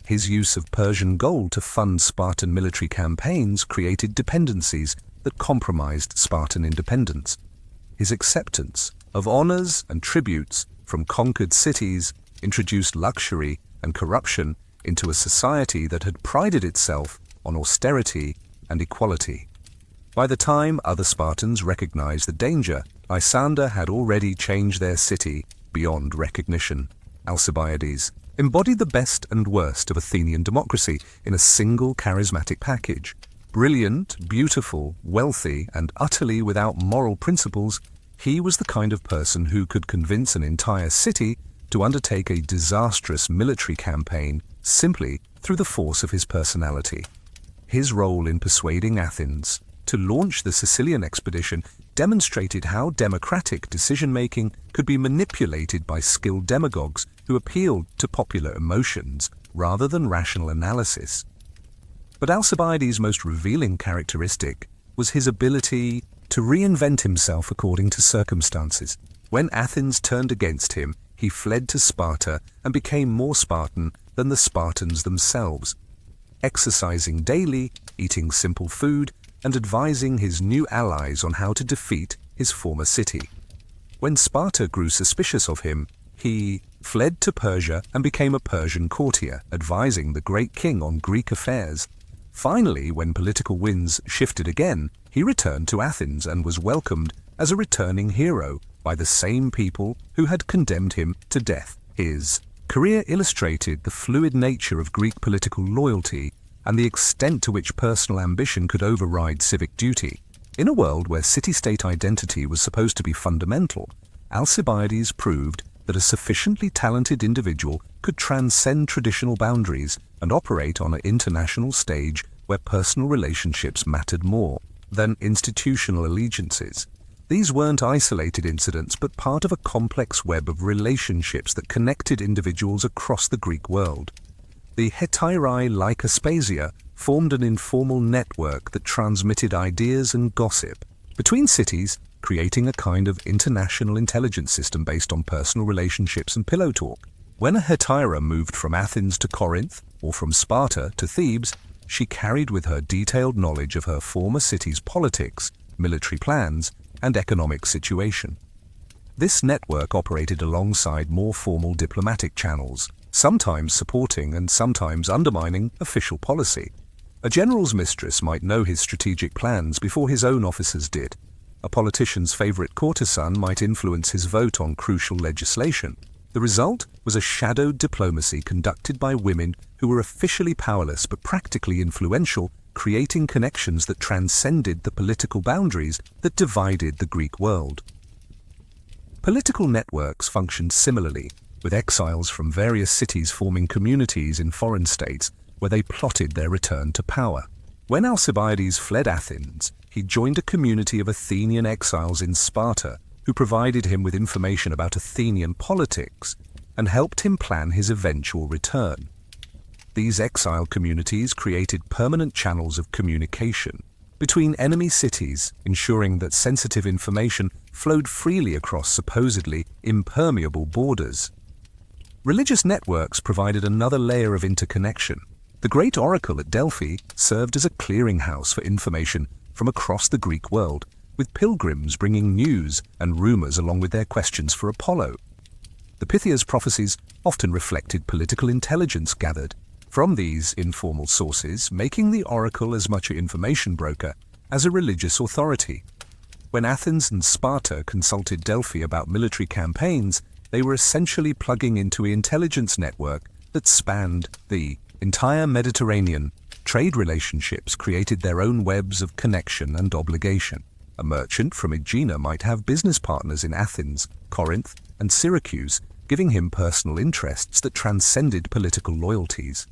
His use of Persian gold to fund Spartan military campaigns created dependencies that compromised Spartan independence. His acceptance of honors and tributes from conquered cities introduced luxury and corruption into a society that had prided itself on austerity and equality. By the time other Spartans recognized the danger, Lysander had already changed their city beyond recognition. Alcibiades embodied the best and worst of Athenian democracy in a single charismatic package. Brilliant, beautiful, wealthy, and utterly without moral principles, he was the kind of person who could convince an entire city to undertake a disastrous military campaign simply through the force of his personality. His role in persuading Athens to launch the Sicilian expedition demonstrated how democratic decision-making could be manipulated by skilled demagogues who appealed to popular emotions rather than rational analysis. But Alcibiades' most revealing characteristic was his ability to reinvent himself according to circumstances. When Athens turned against him, he fled to Sparta and became more Spartan than the Spartans themselves, exercising daily, eating simple food, and advising his new allies on how to defeat his former city. When Sparta grew suspicious of him, he fled to Persia and became a Persian courtier, advising the great king on Greek affairs. Finally, when political winds shifted again, he returned to Athens and was welcomed as a returning hero by the same people who had condemned him to death. His career illustrated the fluid nature of Greek political loyalty and the extent to which personal ambition could override civic duty. In a world where city-state identity was supposed to be fundamental, Alcibiades proved that a sufficiently talented individual could transcend traditional boundaries and operate on an international stage where personal relationships mattered more than institutional allegiances. These weren't isolated incidents, but part of a complex web of relationships that connected individuals across the Greek world. The hetairai, like Aspasia, formed an informal network that transmitted ideas and gossip between cities, creating a kind of international intelligence system based on personal relationships and pillow talk. When a hetaira moved from Athens to Corinth, or from Sparta to Thebes, she carried with her detailed knowledge of her former city's politics, military plans, and economic situation. This network operated alongside more formal diplomatic channels, sometimes supporting and sometimes undermining official policy. A general's mistress might know his strategic plans before his own officers did. A politician's favorite courtesan might influence his vote on crucial legislation. The result was a shadowed diplomacy conducted by women who were officially powerless but practically influential, creating connections that transcended the political boundaries that divided the Greek world. Political networks functioned similarly, with exiles from various cities forming communities in foreign states where they plotted their return to power. When Alcibiades fled Athens, he joined a community of Athenian exiles in Sparta who provided him with information about Athenian politics and helped him plan his eventual return. These exile communities created permanent channels of communication between enemy cities, ensuring that sensitive information flowed freely across supposedly impermeable borders. Religious networks provided another layer of interconnection. The great oracle at Delphi served as a clearinghouse for information from across the Greek world, with pilgrims bringing news and rumors along with their questions for Apollo. The Pythia's prophecies often reflected political intelligence gathered from these informal sources, making the oracle as much an information broker as a religious authority. When Athens and Sparta consulted Delphi about military campaigns, they were essentially plugging into an intelligence network that spanned the entire Mediterranean. Trade relationships created their own webs of connection and obligation. A merchant from Aegina might have business partners in Athens, Corinth, and Syracuse, giving him personal interests that transcended political loyalties.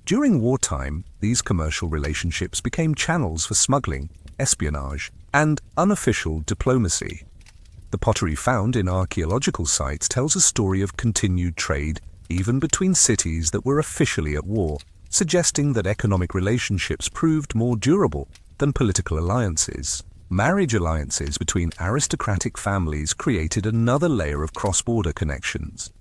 During wartime, these commercial relationships became channels for smuggling, espionage, and unofficial diplomacy. The pottery found in archaeological sites tells a story of continued trade even between cities that were officially at war, suggesting that economic relationships proved more durable than political alliances. Marriage alliances between aristocratic families created another layer of cross-border connections.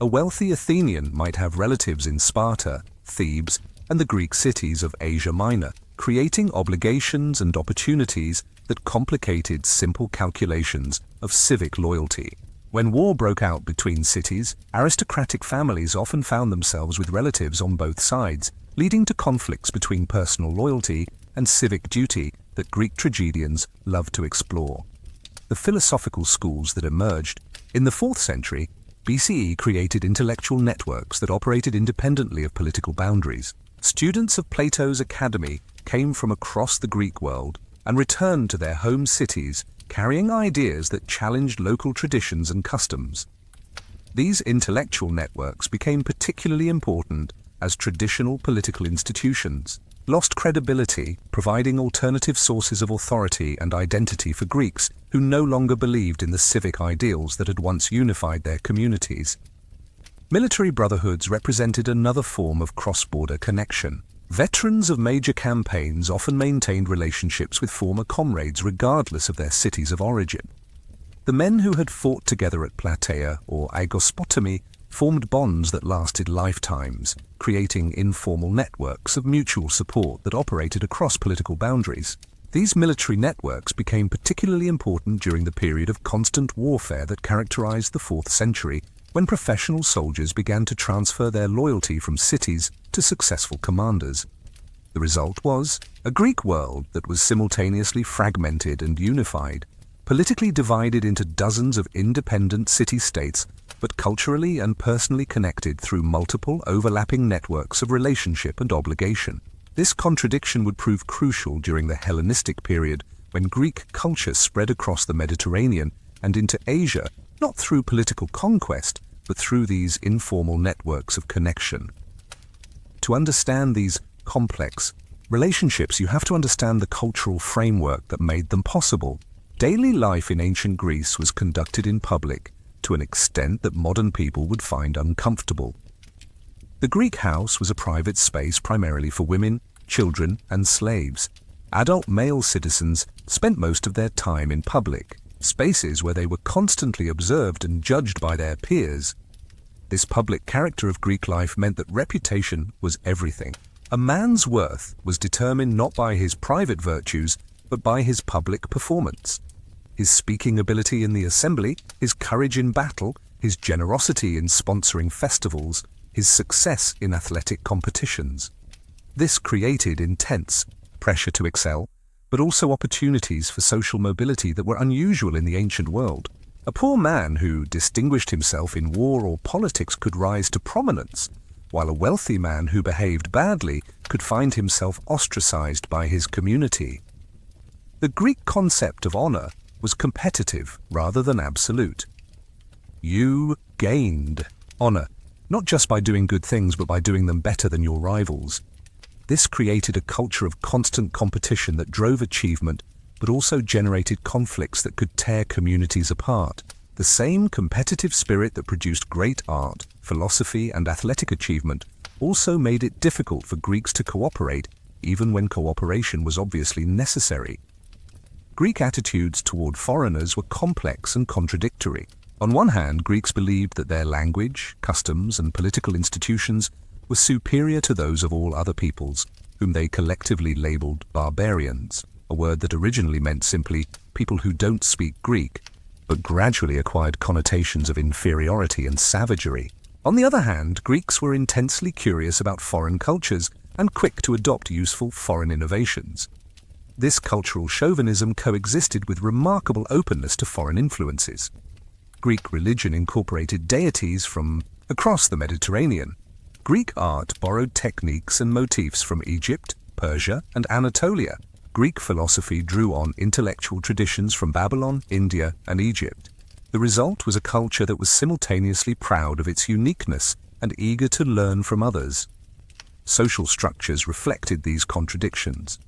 A wealthy Athenian might have relatives in Sparta, Thebes, and the Greek cities of Asia Minor, creating obligations and opportunities that complicated simple calculations of civic loyalty. When war broke out between cities, aristocratic families often found themselves with relatives on both sides, leading to conflicts between personal loyalty and civic duty that Greek tragedians loved to explore. The philosophical schools that emerged in the 4th century BCE created intellectual networks that operated independently of political boundaries. Students of Plato's academy came from across the Greek world and returned to their home cities carrying ideas that challenged local traditions and customs. These intellectual networks became particularly important as traditional political institutions, lost credibility, providing alternative sources of authority and identity for Greeks who no longer believed in the civic ideals that had once unified their communities. Military brotherhoods represented another form of cross-border connection. Veterans of major campaigns often maintained relationships with former comrades regardless of their cities of origin. The men who had fought together at Plataea or Agospotami formed bonds that lasted lifetimes, creating informal networks of mutual support that operated across political boundaries. These military networks became particularly important during the period of constant warfare that characterized the 4th century, when professional soldiers began to transfer their loyalty from cities to successful commanders. The result was a Greek world that was simultaneously fragmented and unified, politically divided into dozens of independent city-states, but culturally and personally connected through multiple overlapping networks of relationship and obligation. This contradiction would prove crucial during the Hellenistic period, when Greek culture spread across the Mediterranean and into Asia, not through political conquest, but through these informal networks of connection. To understand these complex relationships, you have to understand the cultural framework that made them possible. Daily life in ancient Greece was conducted in public to an extent that modern people would find uncomfortable. The Greek house was a private space primarily for women, children, and slaves. Adult male citizens spent most of their time in public, spaces where they were constantly observed and judged by their peers. This public character of Greek life meant that reputation was everything. A man's worth was determined not by his private virtues, but by his public performance. His speaking ability in the assembly, his courage in battle, his generosity in sponsoring festivals, his success in athletic competitions. This created intense pressure to excel, but also opportunities for social mobility that were unusual in the ancient world. A poor man who distinguished himself in war or politics could rise to prominence, while a wealthy man who behaved badly could find himself ostracized by his community. The Greek concept of honor was competitive rather than absolute. You gained honor, not just by doing good things, but by doing them better than your rivals. This created a culture of constant competition that drove achievement, but also generated conflicts that could tear communities apart. The same competitive spirit that produced great art, philosophy, and athletic achievement also made it difficult for Greeks to cooperate, even when cooperation was obviously necessary. Greek attitudes toward foreigners were complex and contradictory. On one hand, Greeks believed that their language, customs, and political institutions were superior to those of all other peoples, whom they collectively labeled barbarians, a word that originally meant simply people who don't speak Greek, but gradually acquired connotations of inferiority and savagery. On the other hand, Greeks were intensely curious about foreign cultures and quick to adopt useful foreign innovations. This cultural chauvinism coexisted with remarkable openness to foreign influences. Greek religion incorporated deities from across the Mediterranean. Greek art borrowed techniques and motifs from Egypt, Persia, and Anatolia. Greek philosophy drew on intellectual traditions from Babylon, India, and Egypt. The result was a culture that was simultaneously proud of its uniqueness and eager to learn from others. Social structures reflected these contradictions.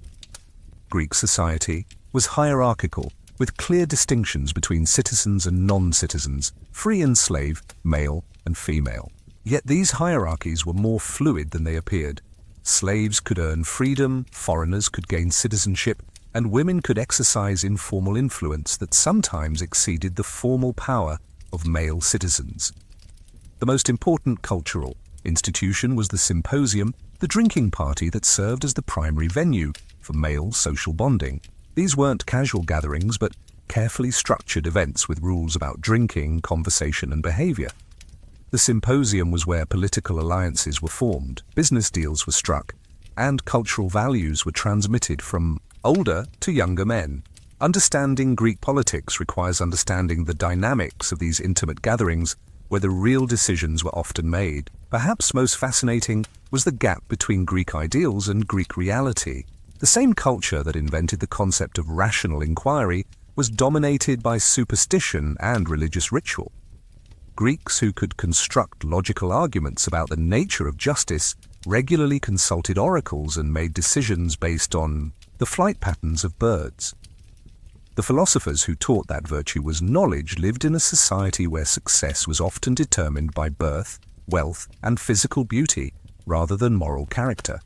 Greek society was hierarchical, with clear distinctions between citizens and non-citizens, free and slave, male and female. Yet these hierarchies were more fluid than they appeared. Slaves could earn freedom, foreigners could gain citizenship, and women could exercise informal influence that sometimes exceeded the formal power of male citizens. The most important cultural institution was the symposium, the drinking party that served as the primary venue for male social bonding. These weren't casual gatherings, but carefully structured events with rules about drinking, conversation, and behavior. The symposium was where political alliances were formed, business deals were struck, and cultural values were transmitted from older to younger men. Understanding Greek politics requires understanding the dynamics of these intimate gatherings where the real decisions were often made. Perhaps most fascinating was the gap between Greek ideals and Greek reality. The same culture that invented the concept of rational inquiry was dominated by superstition and religious ritual. Greeks who could construct logical arguments about the nature of justice regularly consulted oracles and made decisions based on the flight patterns of birds. The philosophers who taught that virtue was knowledge lived in a society where success was often determined by birth, wealth, and physical beauty, rather than moral character.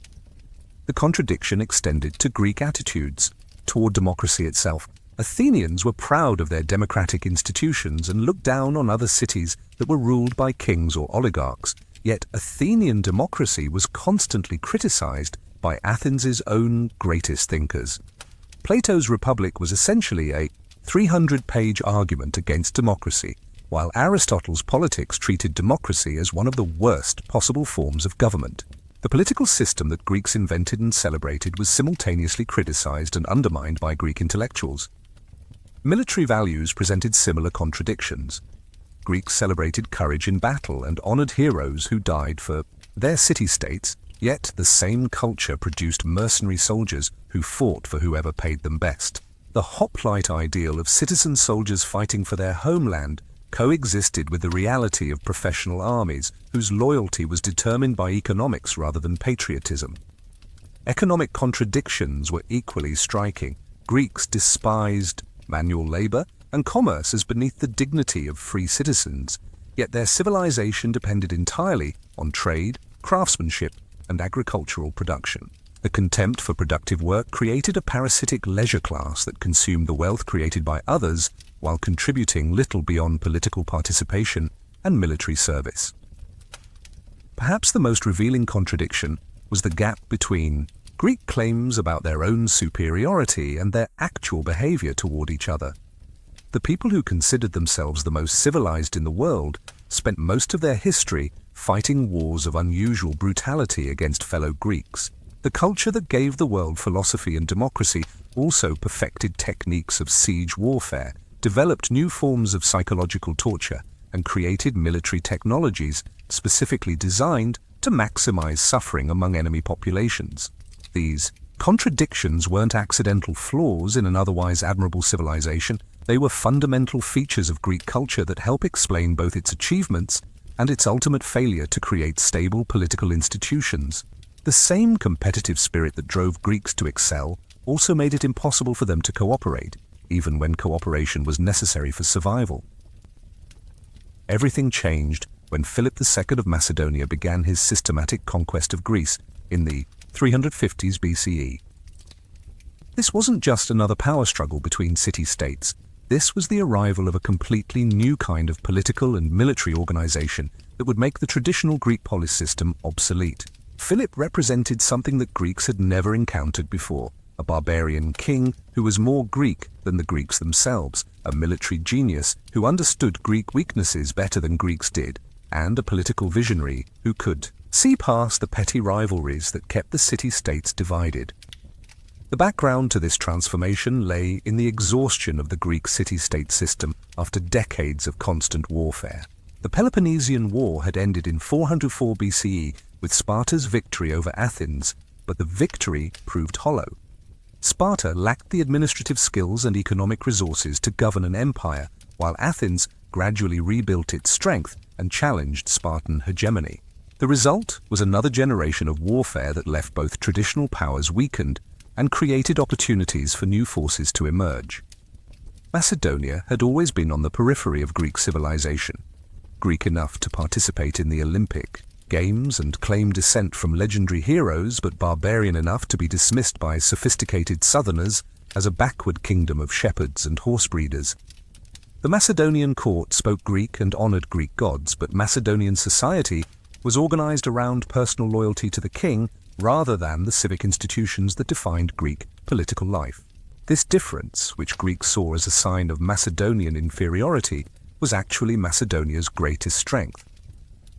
The contradiction extended to Greek attitudes toward democracy itself. Athenians were proud of their democratic institutions and looked down on other cities that were ruled by kings or oligarchs. Yet Athenian democracy was constantly criticized by Athens' own greatest thinkers. Plato's Republic was essentially a 300-page argument against democracy, while Aristotle's Politics treated democracy as one of the worst possible forms of government. The political system that Greeks invented and celebrated was simultaneously criticized and undermined by Greek intellectuals. Military values presented similar contradictions. Greeks celebrated courage in battle and honored heroes who died for their city-states, yet the same culture produced mercenary soldiers who fought for whoever paid them best. The hoplite ideal of citizen soldiers fighting for their homeland coexisted with the reality of professional armies whose loyalty was determined by economics rather than patriotism. Economic contradictions were equally striking. Greeks despised manual labor and commerce as beneath the dignity of free citizens, yet their civilization depended entirely on trade, craftsmanship, and agricultural production. The contempt for productive work created a parasitic leisure class that consumed the wealth created by others while contributing little beyond political participation and military service. Perhaps the most revealing contradiction was the gap between Greek claims about their own superiority and their actual behavior toward each other. The people who considered themselves the most civilized in the world spent most of their history fighting wars of unusual brutality against fellow Greeks. The culture that gave the world philosophy and democracy also perfected techniques of siege warfare, developed new forms of psychological torture, and created military technologies specifically designed to maximize suffering among enemy populations. These contradictions weren't accidental flaws in an otherwise admirable civilization. They were fundamental features of Greek culture that help explain both its achievements and its ultimate failure to create stable political institutions. The same competitive spirit that drove Greeks to excel also made it impossible for them to cooperate, even when cooperation was necessary for survival. Everything changed when Philip II of Macedonia began his systematic conquest of Greece in the 350s BCE. This wasn't just another power struggle between city-states. This was the arrival of a completely new kind of political and military organization that would make the traditional Greek polis system obsolete. Philip represented something that Greeks had never encountered before, a barbarian king who was more Greek than the Greeks themselves, a military genius who understood Greek weaknesses better than Greeks did, and a political visionary who could see past the petty rivalries that kept the city-states divided. The background to this transformation lay in the exhaustion of the Greek city-state system after decades of constant warfare. The Peloponnesian War had ended in 404 BCE with Sparta's victory over Athens, but the victory proved hollow. Sparta lacked the administrative skills and economic resources to govern an empire, while Athens gradually rebuilt its strength and challenged Spartan hegemony. The result was another generation of warfare that left both traditional powers weakened and created opportunities for new forces to emerge. Macedonia had always been on the periphery of Greek civilization, Greek enough to participate in the Olympic Games and claim descent from legendary heroes, but barbarian enough to be dismissed by sophisticated southerners as a backward kingdom of shepherds and horse breeders. The Macedonian court spoke Greek and honored Greek gods, but Macedonian society was organized around personal loyalty to the king rather than the civic institutions that defined Greek political life. This difference, which Greeks saw as a sign of Macedonian inferiority, was actually Macedonia's greatest strength.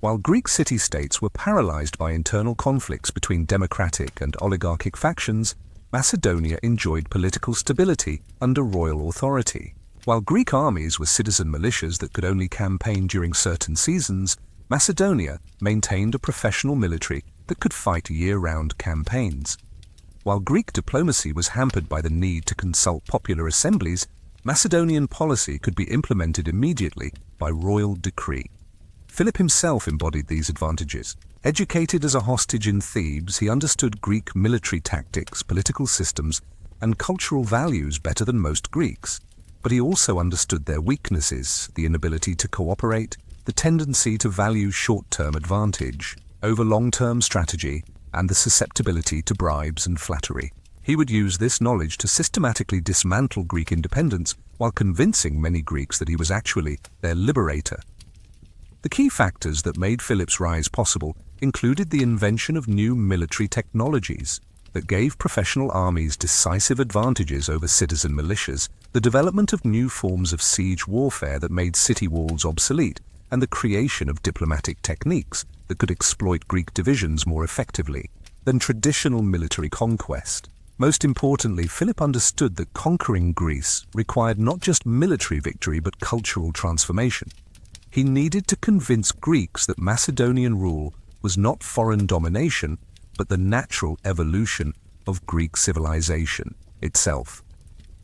While Greek city-states were paralyzed by internal conflicts between democratic and oligarchic factions, Macedonia enjoyed political stability under royal authority. While Greek armies were citizen militias that could only campaign during certain seasons, Macedonia maintained a professional military that could fight year-round campaigns. While Greek diplomacy was hampered by the need to consult popular assemblies, Macedonian policy could be implemented immediately by royal decree. Philip himself embodied these advantages. Educated as a hostage in Thebes, he understood Greek military tactics, political systems, and cultural values better than most Greeks. But he also understood their weaknesses, the inability to cooperate, the tendency to value short-term advantage over long-term strategy, and the susceptibility to bribes and flattery. He would use this knowledge to systematically dismantle Greek independence while convincing many Greeks that he was actually their liberator. The key factors that made Philip's rise possible included the invention of new military technologies that gave professional armies decisive advantages over citizen militias, the development of new forms of siege warfare that made city walls obsolete, and the creation of diplomatic techniques that could exploit Greek divisions more effectively than traditional military conquest. Most importantly, Philip understood that conquering Greece required not just military victory but cultural transformation. He needed to convince Greeks that Macedonian rule was not foreign domination, but the natural evolution of Greek civilization itself.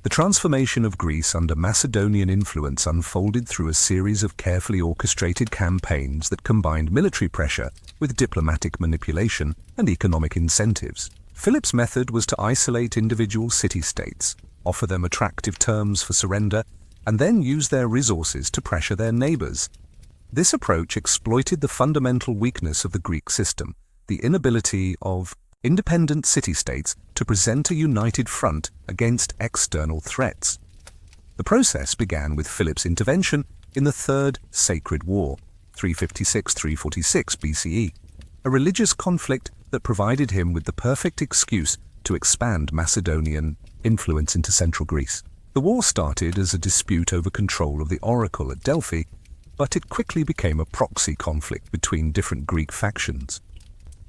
The transformation of Greece under Macedonian influence unfolded through a series of carefully orchestrated campaigns that combined military pressure with diplomatic manipulation and economic incentives. Philip's method was to isolate individual city-states, offer them attractive terms for surrender, and then use their resources to pressure their neighbors. This approach exploited the fundamental weakness of the Greek system, the inability of independent city-states to present a united front against external threats. The process began with Philip's intervention in the Third Sacred War, 356-346 BCE, a religious conflict that provided him with the perfect excuse to expand Macedonian influence into central Greece. The war started as a dispute over control of the oracle at Delphi, but it quickly became a proxy conflict between different Greek factions.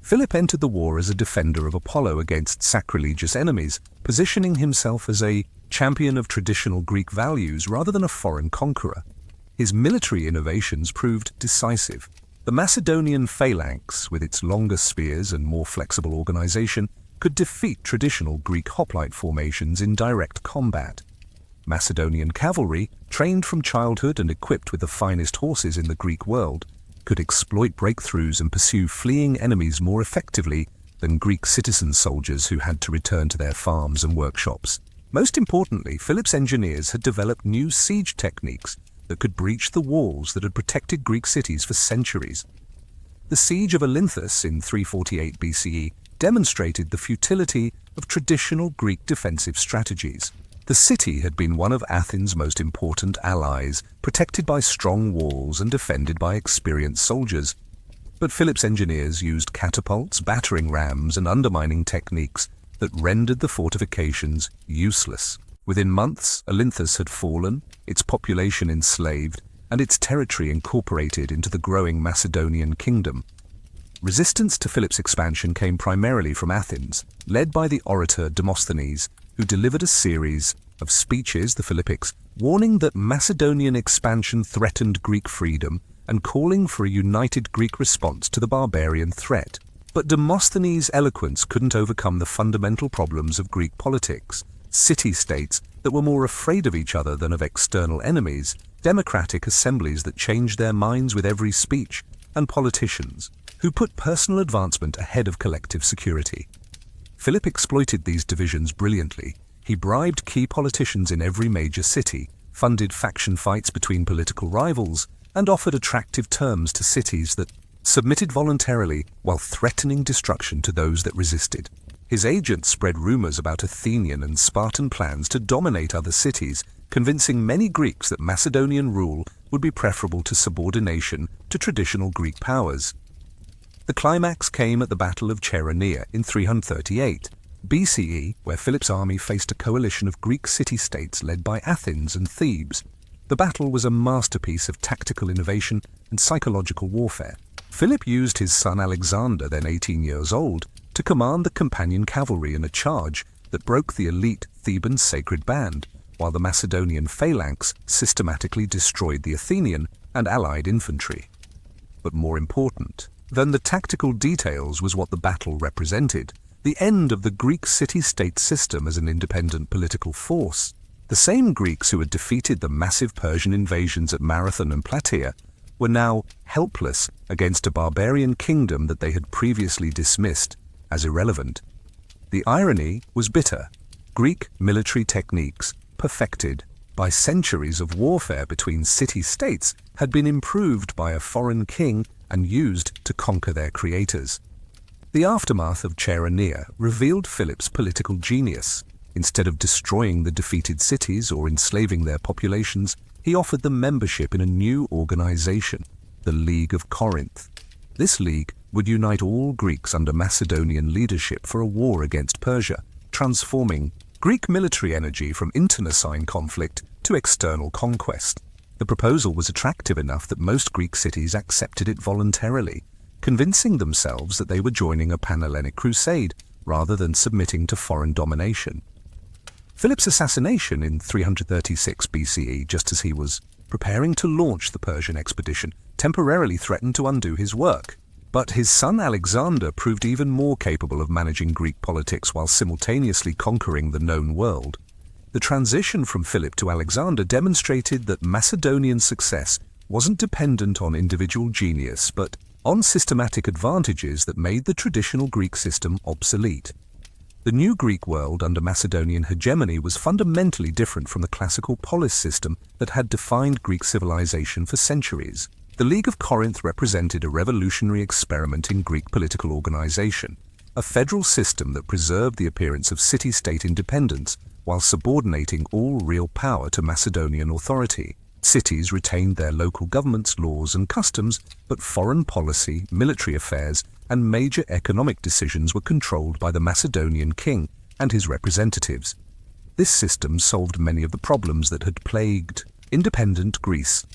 Philip entered the war as a defender of Apollo against sacrilegious enemies, positioning himself as a champion of traditional Greek values rather than a foreign conqueror. His military innovations proved decisive. The Macedonian phalanx, with its longer spears and more flexible organization, could defeat traditional Greek hoplite formations in direct combat. Macedonian cavalry, trained from childhood and equipped with the finest horses in the Greek world, could exploit breakthroughs and pursue fleeing enemies more effectively than Greek citizen soldiers who had to return to their farms and workshops. Most importantly, Philip's engineers had developed new siege techniques that could breach the walls that had protected Greek cities for centuries. The siege of Olynthus in 348 BCE demonstrated the futility of traditional Greek defensive strategies. The city had been one of Athens' most important allies, protected by strong walls and defended by experienced soldiers. But Philip's engineers used catapults, battering rams, and undermining techniques that rendered the fortifications useless. Within months, Olynthus had fallen, its population enslaved, and its territory incorporated into the growing Macedonian kingdom. Resistance to Philip's expansion came primarily from Athens, led by the orator Demosthenes, who delivered a series of speeches, the Philippics, warning that Macedonian expansion threatened Greek freedom and calling for a united Greek response to the barbarian threat. But Demosthenes' eloquence couldn't overcome the fundamental problems of Greek politics. City-states that were more afraid of each other than of external enemies, democratic assemblies that changed their minds with every speech, and politicians who put personal advancement ahead of collective security. Philip exploited these divisions brilliantly. He bribed key politicians in every major city, funded faction fights between political rivals, and offered attractive terms to cities that submitted voluntarily while threatening destruction to those that resisted. His agents spread rumors about Athenian and Spartan plans to dominate other cities, convincing many Greeks that Macedonian rule would be preferable to subordination to traditional Greek powers. The climax came at the Battle of Chaeronea in 338 BCE, where Philip's army faced a coalition of Greek city-states led by Athens and Thebes. The battle was a masterpiece of tactical innovation and psychological warfare. Philip used his son Alexander, then 18 years old, to command the companion cavalry in a charge that broke the elite Theban sacred band, while the Macedonian phalanx systematically destroyed the Athenian and allied infantry. But more important than the tactical details was what the battle represented: the end of the Greek city-state system as an independent political force. The same Greeks who had defeated the massive Persian invasions at Marathon and Plataea were now helpless against a barbarian kingdom that they had previously dismissed as irrelevant. The irony was bitter. Greek military techniques, perfected by centuries of warfare between city-states, had been improved by a foreign king and used to conquer their creators. The aftermath of Chaeronea revealed Philip's political genius. Instead of destroying the defeated cities or enslaving their populations, he offered them membership in a new organization, the League of Corinth. This league would unite all Greeks under Macedonian leadership for a war against Persia, transforming Greek military energy from internecine conflict to external conquest. The proposal was attractive enough that most Greek cities accepted it voluntarily, convincing themselves that they were joining a Pan-Hellenic crusade rather than submitting to foreign domination. Philip's assassination in 336 BCE, just as he was preparing to launch the Persian expedition, temporarily threatened to undo his work. But his son Alexander proved even more capable of managing Greek politics while simultaneously conquering the known world. The transition from Philip to Alexander demonstrated that Macedonian success wasn't dependent on individual genius, but on systematic advantages that made the traditional Greek system obsolete. The new Greek world under Macedonian hegemony was fundamentally different from the classical polis system that had defined Greek civilization for centuries. The League of Corinth represented a revolutionary experiment in Greek political organization, a federal system that preserved the appearance of city-state independence while subordinating all real power to Macedonian authority. Cities retained their local governments, laws and customs, but foreign policy, military affairs, and major economic decisions were controlled by the Macedonian king and his representatives. This system solved many of the problems that had plagued independent Greece.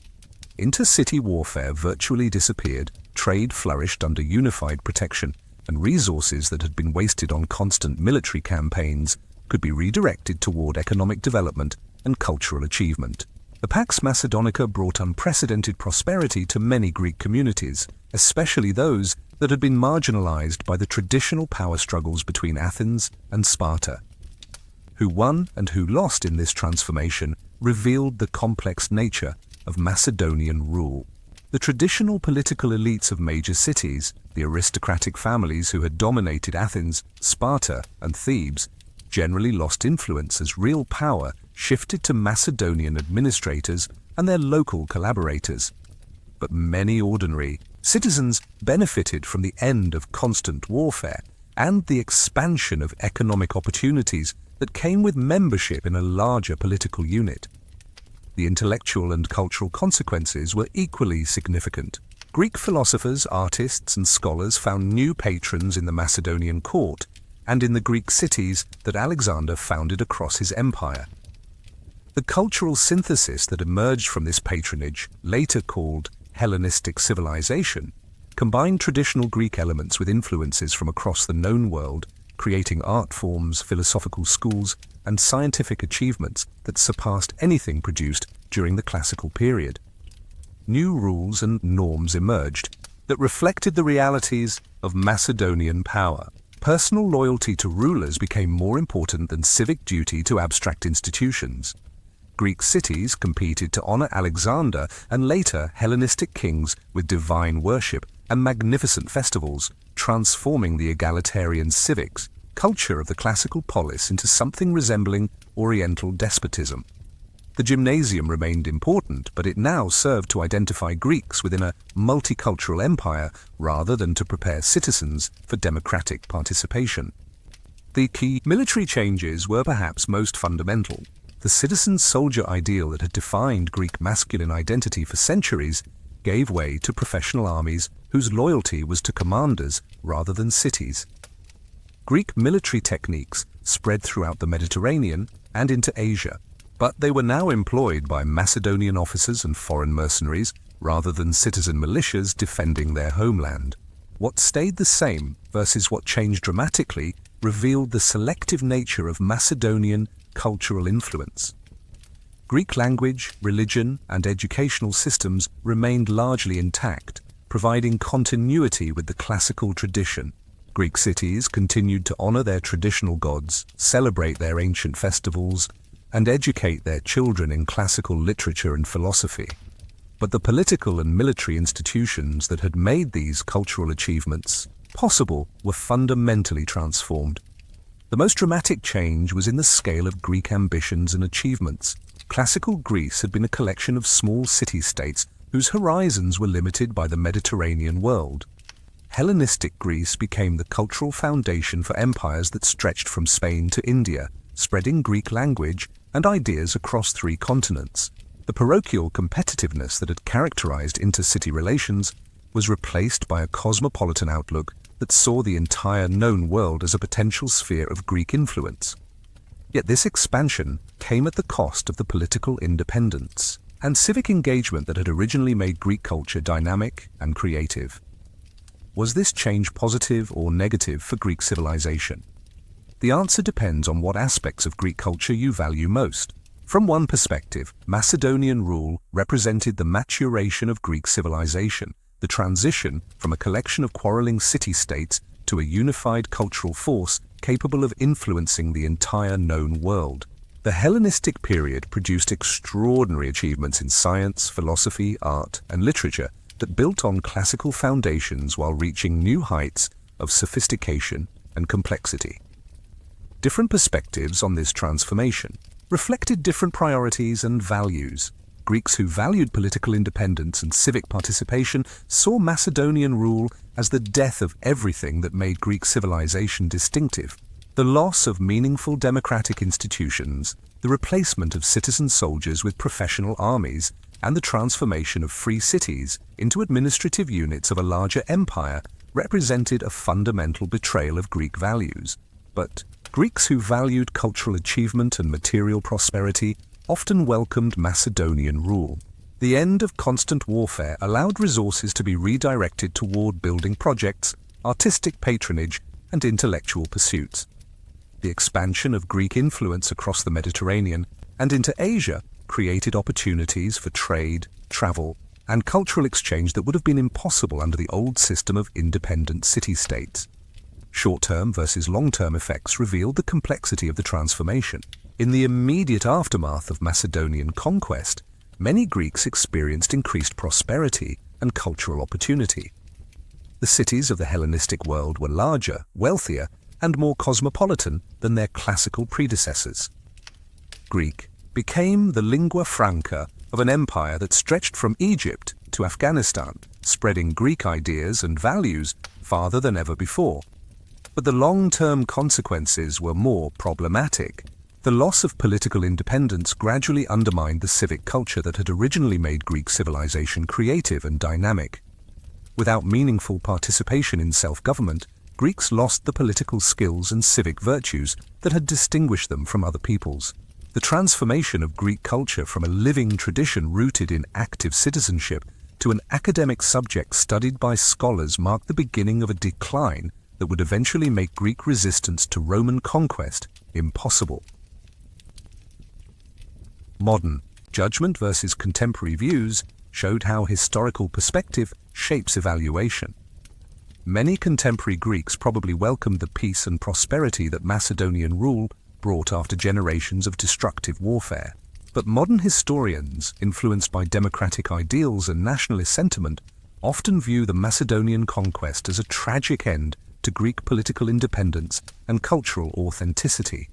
Intercity warfare virtually disappeared, trade flourished under unified protection, and resources that had been wasted on constant military campaigns could be redirected toward economic development and cultural achievement. The Pax Macedonica brought unprecedented prosperity to many Greek communities, especially those that had been marginalized by the traditional power struggles between Athens and Sparta. Who won and who lost in this transformation revealed the complex nature of Macedonian rule. The traditional political elites of major cities, the aristocratic families who had dominated Athens, Sparta, and Thebes, generally lost influence as real power shifted to Macedonian administrators and their local collaborators. But many ordinary citizens benefited from the end of constant warfare and the expansion of economic opportunities that came with membership in a larger political unit. The intellectual and cultural consequences were equally significant. Greek philosophers, artists, and scholars found new patrons in the Macedonian court and in the Greek cities that Alexander founded across his empire. The cultural synthesis that emerged from this patronage, later called Hellenistic civilization, combined traditional Greek elements with influences from across the known world, creating art forms, philosophical schools, and scientific achievements that surpassed anything produced during the classical period. New rules and norms emerged that reflected the realities of Macedonian power. Personal loyalty to rulers became more important than civic duty to abstract institutions. Greek cities competed to honor Alexander and later Hellenistic kings with divine worship and magnificent festivals, transforming the egalitarian civics culture of the classical polis into something resembling Oriental despotism. The gymnasium remained important, but it now served to identify Greeks within a multicultural empire rather than to prepare citizens for democratic participation. The key military changes were perhaps most fundamental. The citizen-soldier ideal that had defined Greek masculine identity for centuries gave way to professional armies whose loyalty was to commanders rather than cities. Greek military techniques spread throughout the Mediterranean and into Asia, but they were now employed by Macedonian officers and foreign mercenaries rather than citizen militias defending their homeland. What stayed the same versus what changed dramatically revealed the selective nature of Macedonian cultural influence. Greek language, religion, and educational systems remained largely intact, providing continuity with the classical tradition. Greek cities continued to honor their traditional gods, celebrate their ancient festivals, and educate their children in classical literature and philosophy. But the political and military institutions that had made these cultural achievements possible were fundamentally transformed. The most dramatic change was in the scale of Greek ambitions and achievements. Classical Greece had been a collection of small city-states whose horizons were limited by the Mediterranean world. Hellenistic Greece became the cultural foundation for empires that stretched from Spain to India, spreading Greek language and ideas across 3 continents. The parochial competitiveness that had characterized intercity relations was replaced by a cosmopolitan outlook that saw the entire known world as a potential sphere of Greek influence. Yet this expansion came at the cost of the political independence and civic engagement that had originally made Greek culture dynamic and creative. Was this change positive or negative for Greek civilization? The answer depends on what aspects of Greek culture you value most. From one perspective, Macedonian rule represented the maturation of Greek civilization, the transition from a collection of quarreling city-states to a unified cultural force capable of influencing the entire known world. The Hellenistic period produced extraordinary achievements in science, philosophy, art, and literature that built on classical foundations while reaching new heights of sophistication and complexity. Different perspectives on this transformation reflected different priorities and values. Greeks who valued political independence and civic participation saw Macedonian rule as the death of everything that made Greek civilization distinctive. The loss of meaningful democratic institutions, the replacement of citizen soldiers with professional armies, and the transformation of free cities into administrative units of a larger empire represented a fundamental betrayal of Greek values. But Greeks who valued cultural achievement and material prosperity often welcomed Macedonian rule. The end of constant warfare allowed resources to be redirected toward building projects, artistic patronage, and intellectual pursuits. The expansion of Greek influence across the Mediterranean and into Asia created opportunities for trade, travel, and cultural exchange that would have been impossible under the old system of independent city-states. Short-term versus long-term effects revealed the complexity of the transformation. In the immediate aftermath of Macedonian conquest, many Greeks experienced increased prosperity and cultural opportunity. The cities of the Hellenistic world were larger, wealthier, and more cosmopolitan than their classical predecessors. Greek became the lingua franca of an empire that stretched from Egypt to Afghanistan, spreading Greek ideas and values farther than ever before. But the long-term consequences were more problematic. The loss of political independence gradually undermined the civic culture that had originally made Greek civilization creative and dynamic. Without meaningful participation in self-government, Greeks lost the political skills and civic virtues that had distinguished them from other peoples. The transformation of Greek culture from a living tradition rooted in active citizenship to an academic subject studied by scholars marked the beginning of a decline that would eventually make Greek resistance to Roman conquest impossible. Modern judgment versus contemporary views showed how historical perspective shapes evaluation. Many contemporary Greeks probably welcomed the peace and prosperity that Macedonian rule brought after generations of destructive warfare. But modern historians, influenced by democratic ideals and nationalist sentiment, often view the Macedonian conquest as a tragic end to Greek political independence and cultural authenticity.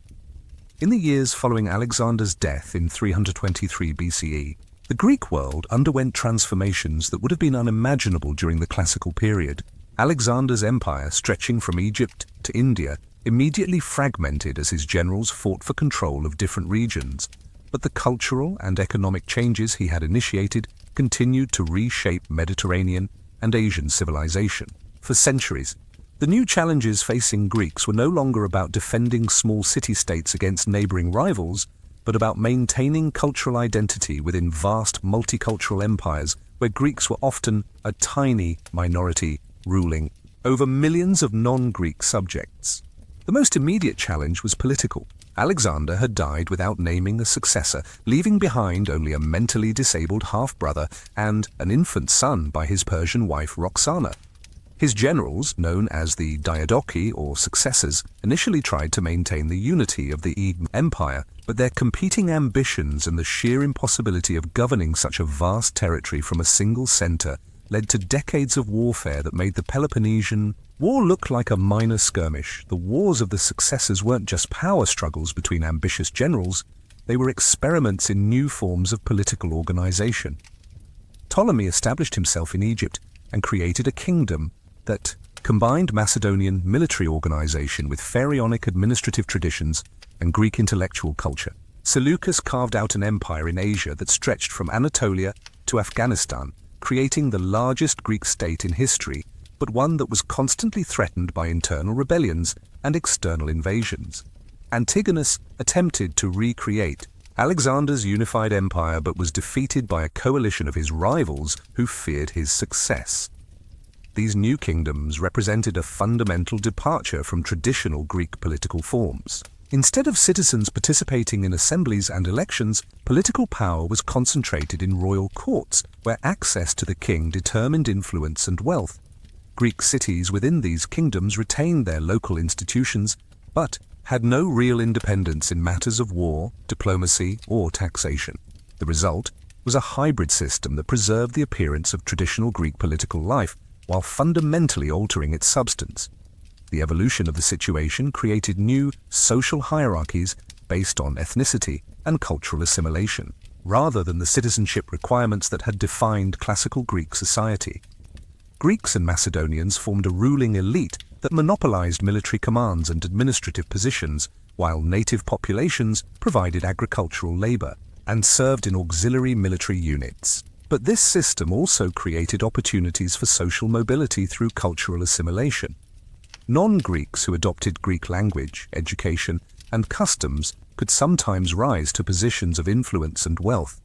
In the years following Alexander's death in 323 BCE, the Greek world underwent transformations that would have been unimaginable during the classical period. Alexander's empire, stretching from Egypt to India, immediately fragmented as his generals fought for control of different regions. But the cultural and economic changes he had initiated continued to reshape Mediterranean and Asian civilization. For centuries, the new challenges facing Greeks were no longer about defending small city-states against neighboring rivals, but about maintaining cultural identity within vast multicultural empires where Greeks were often a tiny minority ruling over millions of non-Greek subjects. The most immediate challenge was political. Alexander had died without naming a successor, leaving behind only a mentally disabled half-brother and an infant son by his Persian wife Roxana. His generals, known as the diadochi or successors, initially tried to maintain the unity of the empire, but their competing ambitions and the sheer impossibility of governing such a vast territory from a single center led to decades of warfare that made the Peloponnesian War look like a minor skirmish. The wars of the successors weren't just power struggles between ambitious generals, they were experiments in new forms of political organization. Ptolemy established himself in Egypt and created a kingdom that combined Macedonian military organization with pharaonic administrative traditions and Greek intellectual culture. Seleucus carved out an empire in Asia that stretched from Anatolia to Afghanistan, creating the largest Greek state in history, but one that was constantly threatened by internal rebellions and external invasions. Antigonus attempted to recreate Alexander's unified empire but was defeated by a coalition of his rivals who feared his success. These new kingdoms represented a fundamental departure from traditional Greek political forms. Instead of citizens participating in assemblies and elections, political power was concentrated in royal courts, where access to the king determined influence and wealth. Greek cities within these kingdoms retained their local institutions, but had no real independence in matters of war, diplomacy, or taxation. The result was a hybrid system that preserved the appearance of traditional Greek political life, while fundamentally altering its substance. The evolution of the situation created new social hierarchies based on ethnicity and cultural assimilation, rather than the citizenship requirements that had defined classical Greek society. Greeks and Macedonians formed a ruling elite that monopolized military commands and administrative positions, while native populations provided agricultural labor and served in auxiliary military units. But this system also created opportunities for social mobility through cultural assimilation. Non-Greeks who adopted Greek language, education, and customs could sometimes rise to positions of influence and wealth.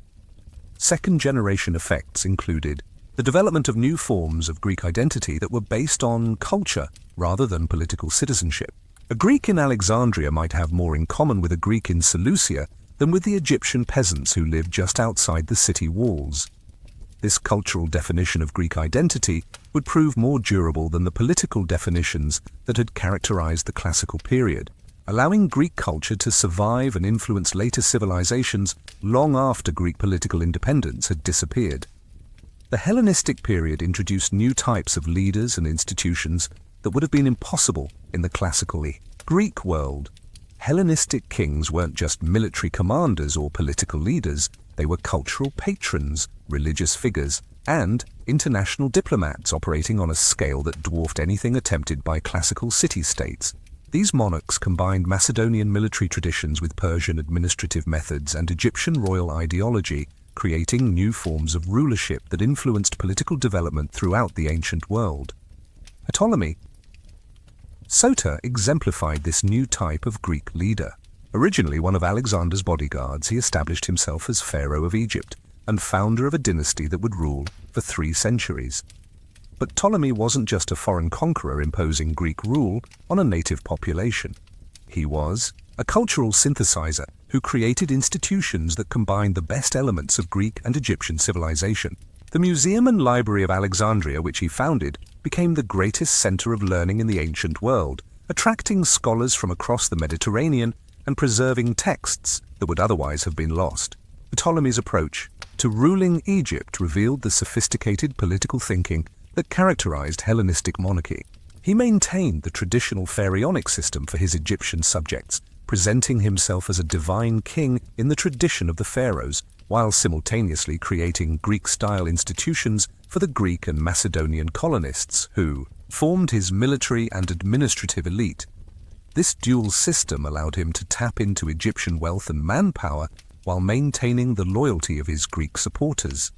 Second-generation effects included the development of new forms of Greek identity that were based on culture rather than political citizenship. A Greek in Alexandria might have more in common with a Greek in Seleucia than with the Egyptian peasants who lived just outside the city walls. This cultural definition of Greek identity would prove more durable than the political definitions that had characterized the classical period, allowing Greek culture to survive and influence later civilizations long after Greek political independence had disappeared. The Hellenistic period introduced new types of leaders and institutions that would have been impossible in the classical Greek world. Hellenistic kings weren't just military commanders or political leaders, they were cultural patrons, religious figures, and international diplomats operating on a scale that dwarfed anything attempted by classical city-states. These monarchs combined Macedonian military traditions with Persian administrative methods and Egyptian royal ideology, creating new forms of rulership that influenced political development throughout the ancient world. Ptolemy Sota exemplified this new type of Greek leader. Originally one of Alexander's bodyguards, he established himself as pharaoh of Egypt and founder of a dynasty that would rule for 3 centuries. But Ptolemy wasn't just a foreign conqueror imposing Greek rule on a native population. He was a cultural synthesizer who created institutions that combined the best elements of Greek and Egyptian civilization. The Museum and Library of Alexandria, which he founded, became the greatest center of learning in the ancient world, attracting scholars from across the Mediterranean and preserving texts that would otherwise have been lost. Ptolemy's approach to ruling Egypt revealed the sophisticated political thinking that characterized Hellenistic monarchy. He maintained the traditional pharaonic system for his Egyptian subjects, presenting himself as a divine king in the tradition of the pharaohs, while simultaneously creating Greek-style institutions for the Greek and Macedonian colonists who formed his military and administrative elite. This dual system allowed him to tap into Egyptian wealth and manpower while maintaining the loyalty of his Greek supporters.